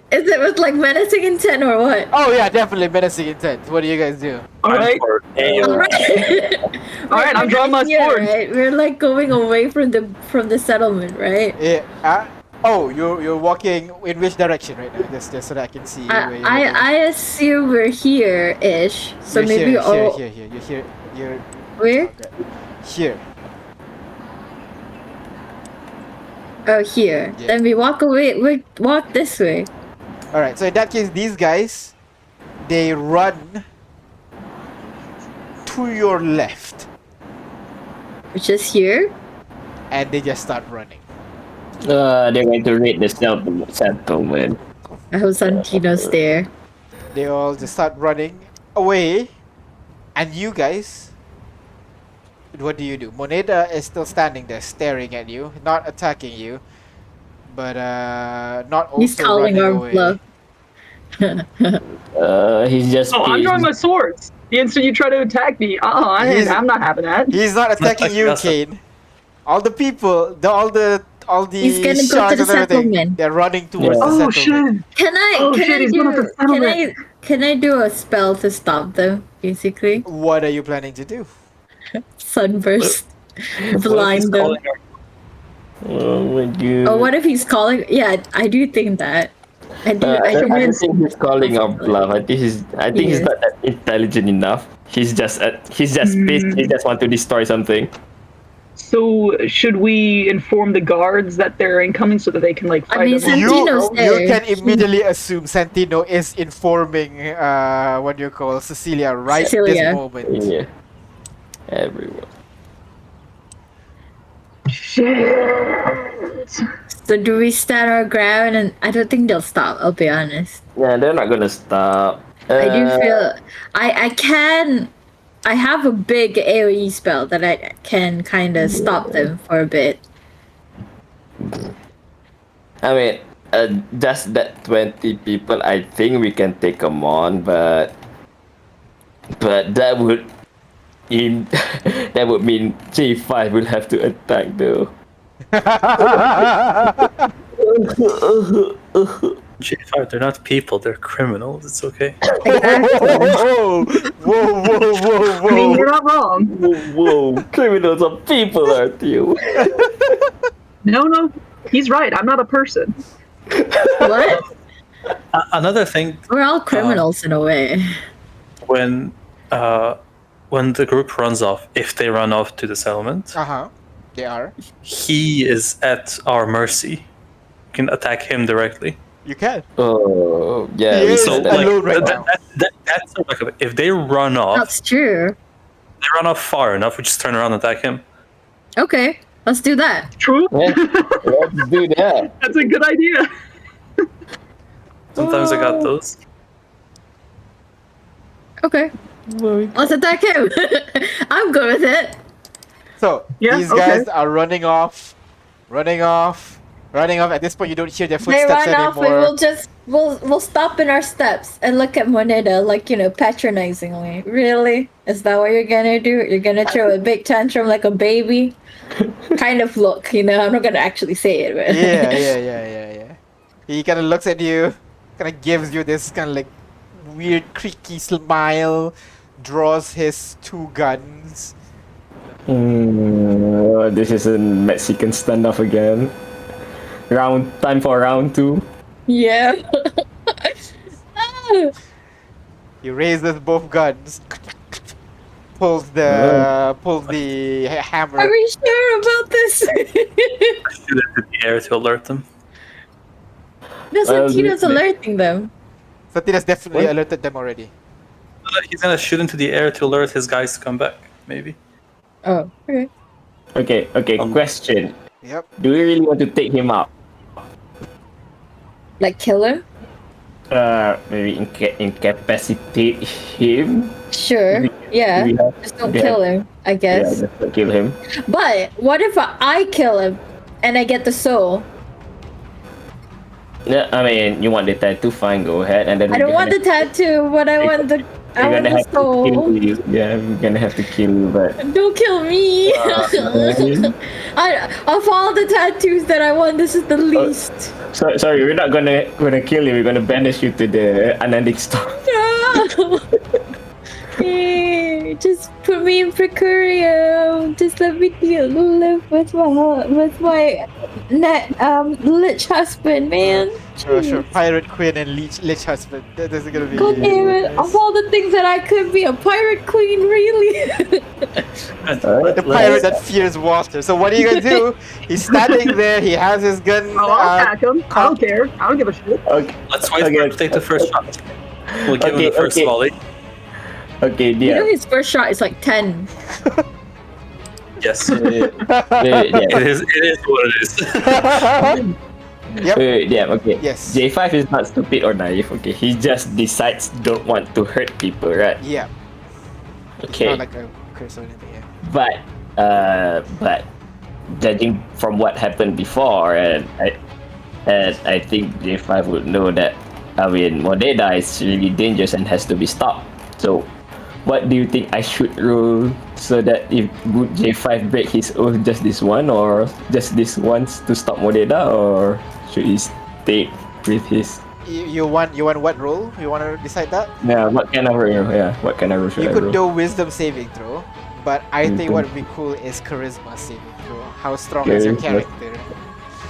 menacing intent or what? Oh yeah, definitely menacing intent. What do you guys do? Alright. For a- Alright, I'm drawing my sword. Right? We're like going away from the settlement, right? Yeah. Oh, you're walking in which direction right now? Just so that I can see where you're I looking. I assume we're here-ish. So You're maybe here. oh, You're here. You're where? okay. Here. Oh, here. Yeah. Then we walk away. We walk this way. All right. So in that case, these guys, they run to your left, Which is here. and they just start running. They're going to raid the settlement. I hope Santino's there. They all just start running away, and you guys, what do? Moneda is still standing there, staring at you, not attacking you, but not also He's calling running our away. bluff. He's just. Oh, I'm drawing my swords. The instant you try to attack me, He's- I'm not having that. He's not attacking you, That's a- Kane. All the people, all the He's gonna go to shards the and everything, settlement. they're running towards Yeah. the Oh settlement. shit! Can I? Oh, can shit, I he's do? going to the settlement. Can I do a spell to stop them? Basically, What are you planning to do? sunburst, What if he's blind them. calling our- Oh my god. Oh, what if he's calling? Yeah, I do think that. I do. I do don't think he's calling our Possibly. bluff. I think he's Yes. not that intelligent enough. He's just pissed. He just want to destroy something. So should we inform the guards that they're incoming so that they can like I fight mean, them? You, Santino's there. you can immediately assume Santino is informing what you call Cecilia right this Cecilia. moment. Yeah. Everyone. Shit. So do we stand our ground? And I don't think they'll stop. I'll be honest. Yeah, they're not gonna stop. I do feel I can. I have a big AOE spell that I can kind of stop them for a bit. I mean, just that 20 people, I think we can take them on, but that would mean J5 will have to attack though. J5, they're not people, they're criminals. It's okay. Whoa, whoa, whoa, I mean, whoa, you're not wrong. Whoa, criminals are people, aren't you? No, he's right. I'm not a person. What? Another thing, We're all criminals in a way. when the group runs off, if they run off to the settlement, Uh-huh. They are. he is at our mercy. You can attack him directly. You can. Oh, yeah. He we is said alone that. right now. That's the back of it. If they run off, That's true. they run off far enough, we just turn around and attack him. Okay, let's do that. True. Yeah, let's do that. That's a good idea. Sometimes I got those. Okay, let's attack him. I'm good with it. So Yeah, these okay. guys are running off. At this point, you don't hear their They footsteps run off. We anymore. will just we'll stop in our steps and look at Moneda like, patronizingly. Really? Is that what you're gonna do? You're gonna throw a big tantrum like a baby? Kind of look, I'm not gonna actually say it, but Yeah. He kind of looks at you, kind of gives you this kind of like weird creaky smile, draws his two guns. This is a Mexican standoff again. Time for round 2. yeah. He raises both guns, pulls the hammer. Are we sure about this? Shoot it in the air to alert them. No, Well, Santino's the- alerting them. Satina's definitely What? alerted them already. He's gonna shoot into the air to alert his guys to come back. Maybe. Oh, okay. Okay, question. Yep. Do we really want to take him out? Like kill him? Maybe incapacitate him? Sure. We Yeah. have- Just don't we kill have- him, I Yeah, guess. just to kill him. But what if I kill him and I get the soul? Yeah, I mean, you want the tattoo? Fine, go ahead. And then I don't want the tattoo, but I want the We're gonna have to soul. kill you. Yeah, we're gonna have to kill you, but Don't kill me. Of all the tattoos that I want, this is the least. sorry, we're not gonna kill you. We're gonna banish you to the unending storm. No. Hey, just put me in precarium. Just let me live with my lich husband, man. Sure. Jeez. Pirate queen and lich husband. That is gonna be. God damn it! Of all the things that I could be, a pirate queen, really? The pirate that fears water. So what are you gonna do? He's standing there. He has his gun. Oh, I'll attack him. I don't care. I don't give a shit. Okay, Let's wait for him to take the first shot. We'll give him the first Okay. volley. okay, You know yeah. his first shot is like 10. Yes. Yeah. It is what it is. Yep. Yeah, okay. Yes. J5 is not stupid or naive, okay? He just decides don't want to hurt people, right? Yeah. It's Okay. not like a curse or anything. Yeah. But judging from what happened before, and I think J5 would know that, I mean, Moneda is really dangerous and has to be stopped. So, what do you think I should roll so that if would J5 break his oath just this one, or just this once to stop Moneda, or should he stay with his? You want what roll? You want to decide that? Yeah, what kind of roll? Yeah, what kind of roll should You I could roll? do wisdom saving throw, but I think Mhm. what would be cool is charisma saving throw. How strong is your Charisma. character?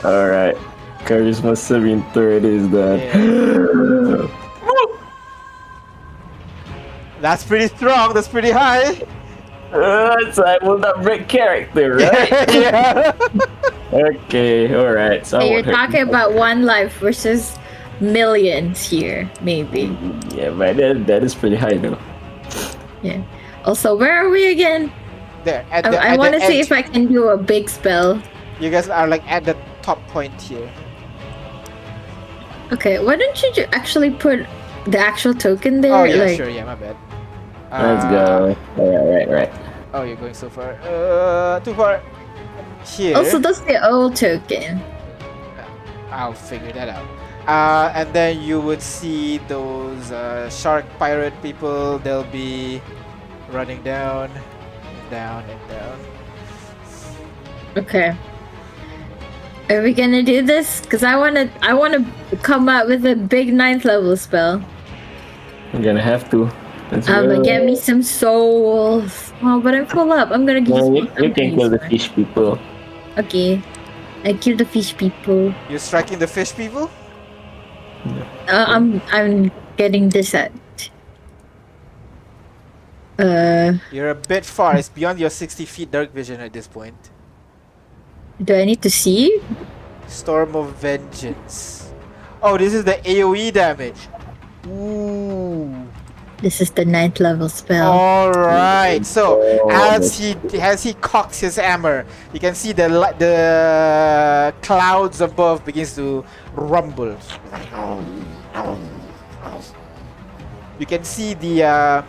All right, charisma saving throw it is then. That's pretty strong. That's pretty high. So I will not break character, right? Yeah. Okay, alright. So I Hey, you're won't hurt talking you. about one life versus millions here, maybe. Yeah, but that is pretty high though. Yeah. Also, where are we again? There. At I the want to see edge. if I can do a big spell. You guys are like at the top point here. Okay, why don't you actually put the actual token there? Oh yeah, like, sure. Yeah, my bad. Let's go. Alright. Oh, you're going so far. Too far. Here. Also, that's the old token. I'll figure that out. And then you would see those shark pirate people. They'll be running down, and down, and down. Okay. Are we gonna do this? Cause I wanna come up with a big 9th level spell. I'm gonna have to. Let's go. Get me some souls. Oh, but I'm full up. I'm gonna give Yeah, you can kill the fish people. Okay. I kill the fish people. You're striking the fish people? I'm getting this at. You're a bit far. It's beyond your 60 feet dark vision at this point. Do I need to see? Storm of Vengeance. Oh, this is the AoE damage. Ooh. This is the 9th level spell. All right. So Oh, as he cocks his hammer, you can see the clouds above begins to rumble. You can see the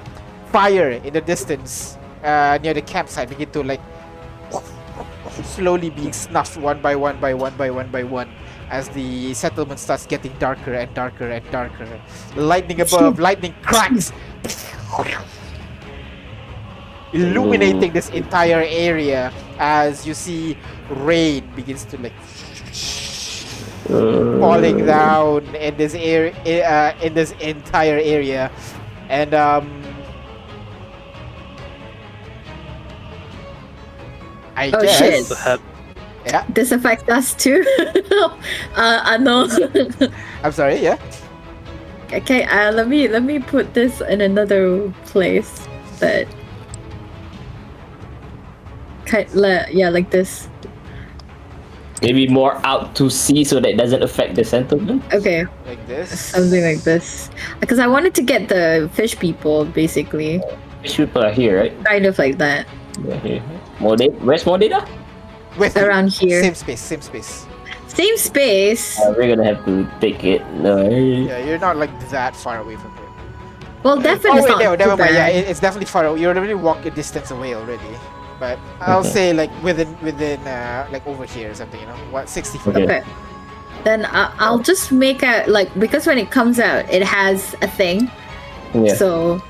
fire in the distance near the campsite begin to like slowly being snuffed one by one by one by one by one as the settlement starts getting darker and darker and darker. Lightning above, lightning cracks, illuminating this entire area as you see rain begins to like falling down in this area, in this entire area, and I Oh, guess. shit. Yeah, This affects us too. No. I'm sorry. Yeah. Okay, let me put this in another place that yeah, like this. Maybe more out to sea so that doesn't affect the settlement. Okay, Like this. something like this. Because I wanted to get the fish people, basically. Fish people are here, right? Kind of like that. They're here. Where's Modena? With Around here. Same space. Same space. Same space. We're gonna have to take it. No. Yeah, you're not like that far away from here. Well, definitely Oh wait, not no, never too mind. Yeah, bad. it's definitely far away. You're already walk a distance away already. But I'll Okay. say like within like over here or something. You know, what 60 feet. Okay. Okay. Then I'll just make a like, because when it comes out, it has a thing. Yeah. So,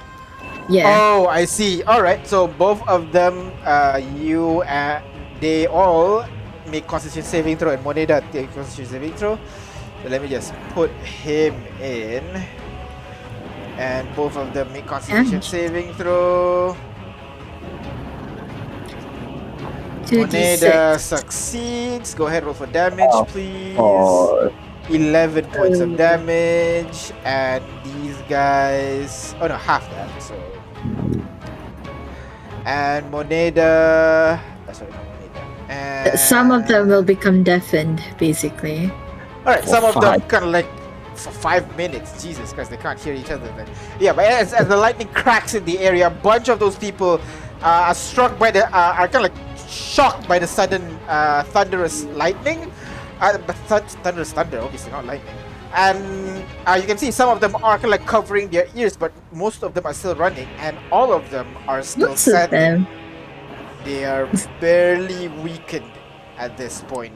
yeah. Oh, I see. All right. So both of them, they all make Constitution saving throw, and Moneda take Constitution saving throw. So let me just put him in, and both of them make Constitution Ouch. saving throw. 2d6. Moneda succeeds. Go ahead, roll for damage, Oh. please. Oh, 11 points of damage, and these guys. Oh no, half that. So. And Moneda. Sorry, not Moneda. And Some of them will become deafened, basically. Alright, For some of them five. kind of like for 5 minutes. Jesus Christ, they can't hear each other then. Yeah, but as the lightning cracks in the area, a bunch of those people are struck by the are kind of like shocked by the sudden thunderous lightning. Thunderous thunder, obviously not lightning. And you can see some of them are kind of like covering their ears, but most of them are still running, and all of them are still Most of standing. them. They are barely weakened at this point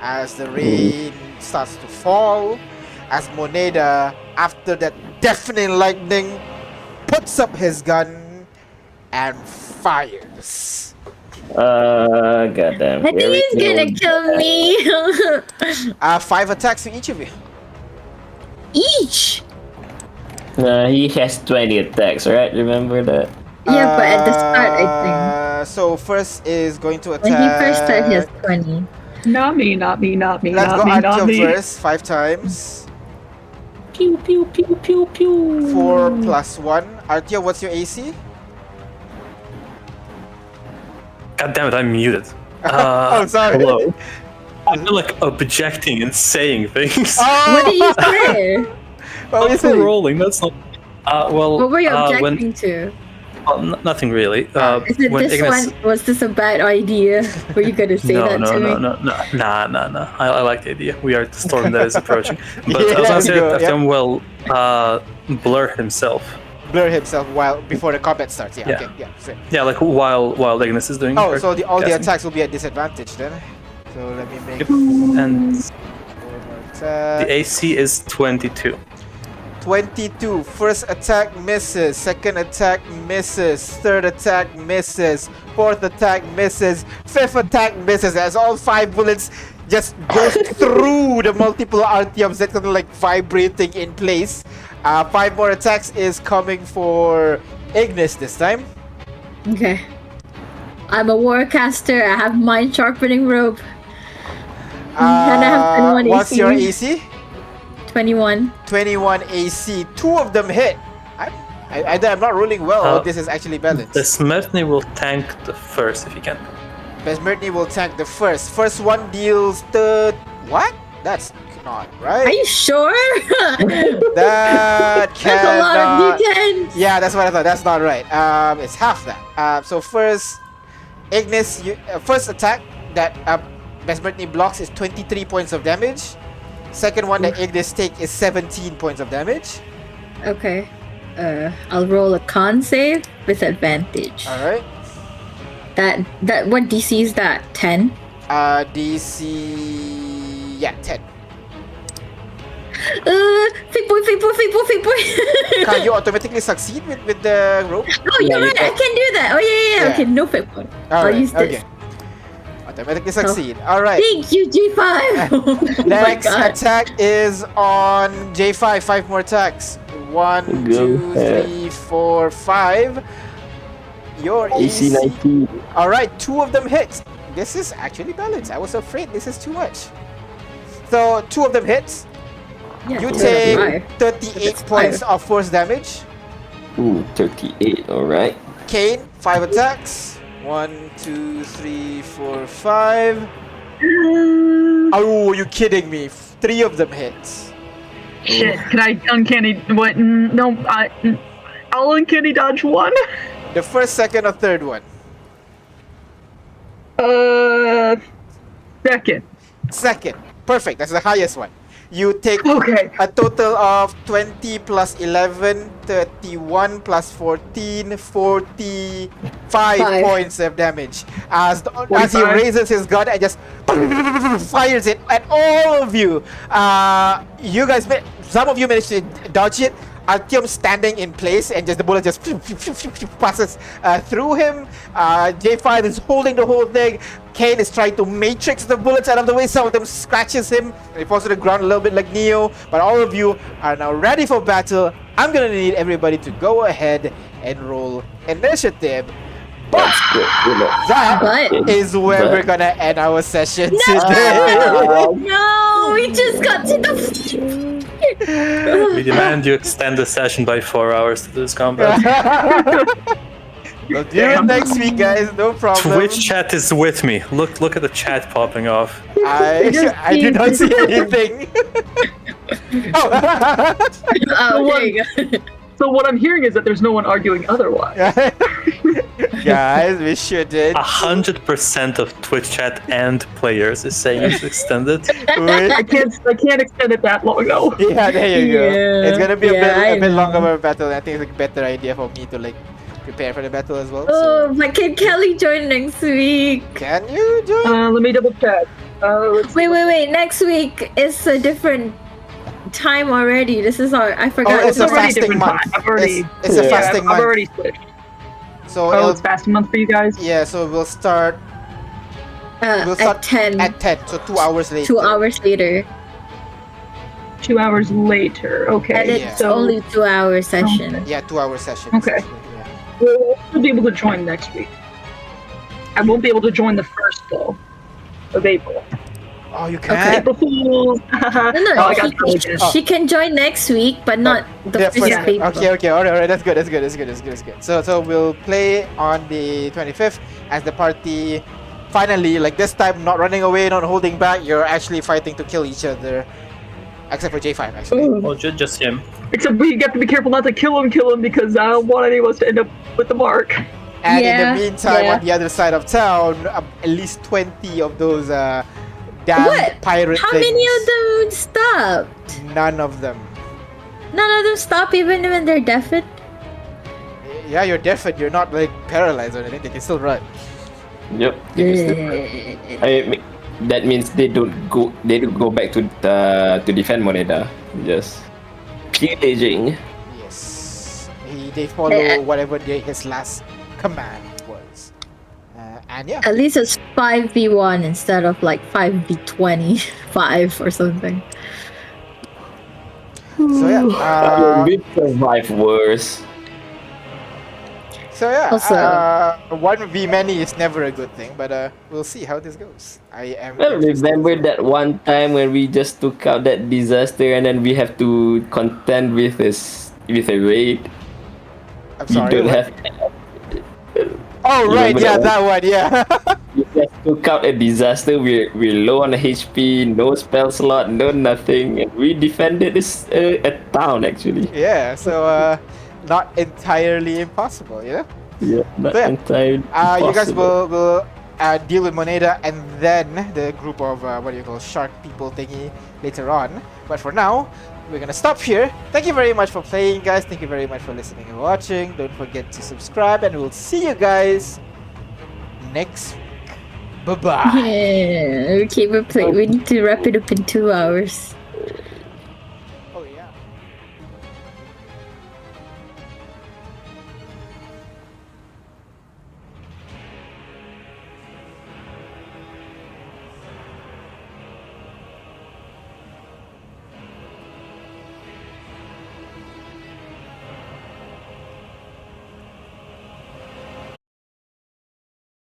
as the rain starts to fall, as Moneda, after that deafening lightning, puts up his gun and fires. goddamn. I think he's gonna kill me. 5 attacks to each of you. Each. He has 20 attacks, right? Remember that? Yeah, but at the start, I So first is going to think. attack. When he first started, he has 20. Not me, not me, not me, Let's not go me, not Artyom me. first, 5 times. Pew pew pew pew pew. 4 plus 1. Artyom, what's your AC? God damn it, I'm muted. Oh, sorry. Hello. I feel like objecting and saying things. Oh! What did you say? What were you Not saying? rolling, that's not. Well, What were you when, objecting to? nothing really. Is it when this Ignis- one? Was this a bad idea? Were you gonna say no, that no, to no, me? no, no, nah. I like the idea. We are the storm that is approaching. But I was Yeah, gonna say go, that yeah. Artyom will blur himself. Blur himself while before the combat starts. Yeah. Yeah. Okay. Yeah. So, Yeah, like while Ignis is doing. oh, her so all the casting. attacks will be at disadvantage then. So let me make Yep. And one more attack. the AC is 22. 22. First attack misses. Second attack misses. Third attack misses. Fourth attack misses. Fifth attack misses. As all 5 bullets just go through the multiple Artyom's that kind of like vibrating in place. 5 more attacks is coming for Ignis this time. Okay. I'm a warcaster. I have mind sharpening rope. And I have 21 What's AC. your AC? 21. 21 AC. 2 of them hit. I'm not rolling well. Or this is actually balanced. The Smurfney will tank the first if he can. Besmertny will tank the first. First one deals the what? That's not right. Are you sure? That That's a lot cannot. of D10s. Yeah, that's what I thought. That's not right. It's half that. So first, Ignis, first attack that Besmertny blocks is 23 points of damage. Second one that Ignis take is 17 points of damage. Okay. I'll roll a con save with advantage. All right. That what DC is that? 10. DC, yeah, 10. Fake boy, fake boy, fake boy, fake boy. Can you automatically succeed with the rope? Oh, you're you right. I can. can do that. Oh, yeah. Yeah. Okay, no fake boy. All I'll right, use this. okay. Automatically succeed. All right. Thank you, G5. Oh my Next god. attack is on J5. 5 more attacks. 1, Go 2, ahead. 3, 4, 5. Your AC AC. 19. All right, 2 of them hit. This is actually balanced. I was afraid this is too much. So 2 of them hits. Yeah, You it's take five. 38 It's points five. of force damage. Ooh, 38. All right. Kane, 5 attacks. 1, 2, 3, 4, 5. Oh, are you kidding me? 3 of them hits. Shit, can I uncanny what? No, I'll uncanny dodge one. The first, second, or third one? Second. Second. Perfect. That's the highest one. You take Okay. a total of 20 plus 11, 31 plus 14, 45 Five. points of damage. As he 45. raises his gun and just fires it at all of you. You guys, some of you managed to dodge it. Artyom standing in place and just the bullet just passes through him. J5 is holding the whole thing. Kane is trying to matrix the bullets out of the way. Some of them scratches him and he falls to the ground a little bit like Neo. But all of you are now ready for battle. I'm gonna need everybody to go ahead and roll initiative. But that But is where But- we're gonna end our session today. no, we just got to the. We demand you extend the session by 4 hours to this combat. We'll do it next week, guys. No problem. Twitch chat is with me. Look at the chat popping off. I do not see anything. Oh. Oh, there you go. So what I'm hearing is that there's no one arguing otherwise. Guys, we shouldn't. 100% of Twitch chat and players is saying it's extended. I can't extend it that long though. Yeah, there you go. Yeah. It's gonna be a Yeah, I bit know. longer of a battle. I think it's a better idea for me to like prepare for the battle as well. Oh, but can Kelly join next week? Can you join? Let me double check. Let's Wait. Next week is a different time already. This is our. I forgot. Oh, it's a already fasting different month. time. I've already- It's a Yeah, fasting I've month. already switched. So Oh, it'll, it's fasting month for you guys. yeah, so we'll start we'll start at 10. at 10. So 2 hours later. 2 hours later. 2 hours later. Okay. And it's Yeah. So only 2 hour session. Yeah, 2 hour session. Okay. Yeah. we'll be able to join next week. I won't be able to join the first though of April. Oh, you Okay. can? April Fools. No, Oh, I got she, trouble again. she can join next week, but not the Yeah, first yeah. paper. Okay, all right, that's good. So we'll play on the 25th as the party finally, like this time, not running away, not holding back. You're actually fighting to kill each other, except for J5 actually. Well, just him. Except we have to be careful not to kill him because I don't want any of us to end up with the mark. And in Yeah, the meantime, yeah. on the other side of town, at least 20 of those damn What? pirate How things. many of them stopped? None of them. None of them stop even when they're deafened? Yeah, you're deafened. You're not like paralyzed or anything. They can still run. Yep. That means they don't go back to defend Moneda. Just pillaging. Yes. They follow whatever his last command was. And yeah. At least it's 5v1 instead of like 5v25 or something. So yeah. We survive worse. So yeah. Also- 1v many is never a good thing, but we'll see how this goes. I am. Well, interested. remember that one time when we just took out that disaster and then we have to contend with a raid. I'm You sorry. don't what? have. Oh right, remember yeah, that that one, yeah. We just took out a disaster. We're low on the HP, no spell slot, no nothing, and we defended this a town actually. Yeah, so not entirely impossible, you know. Yeah, not Yeah. entirely. You guys possible. will deal with Moneda and then the group of shark people thingy later on. But for now, we're gonna stop here. Thank you very much for playing, guys. Thank you very much for listening and watching. Don't forget to subscribe, and we'll see you guys next week. Bye bye. Yeah, okay, we need to wrap it up in 2 hours.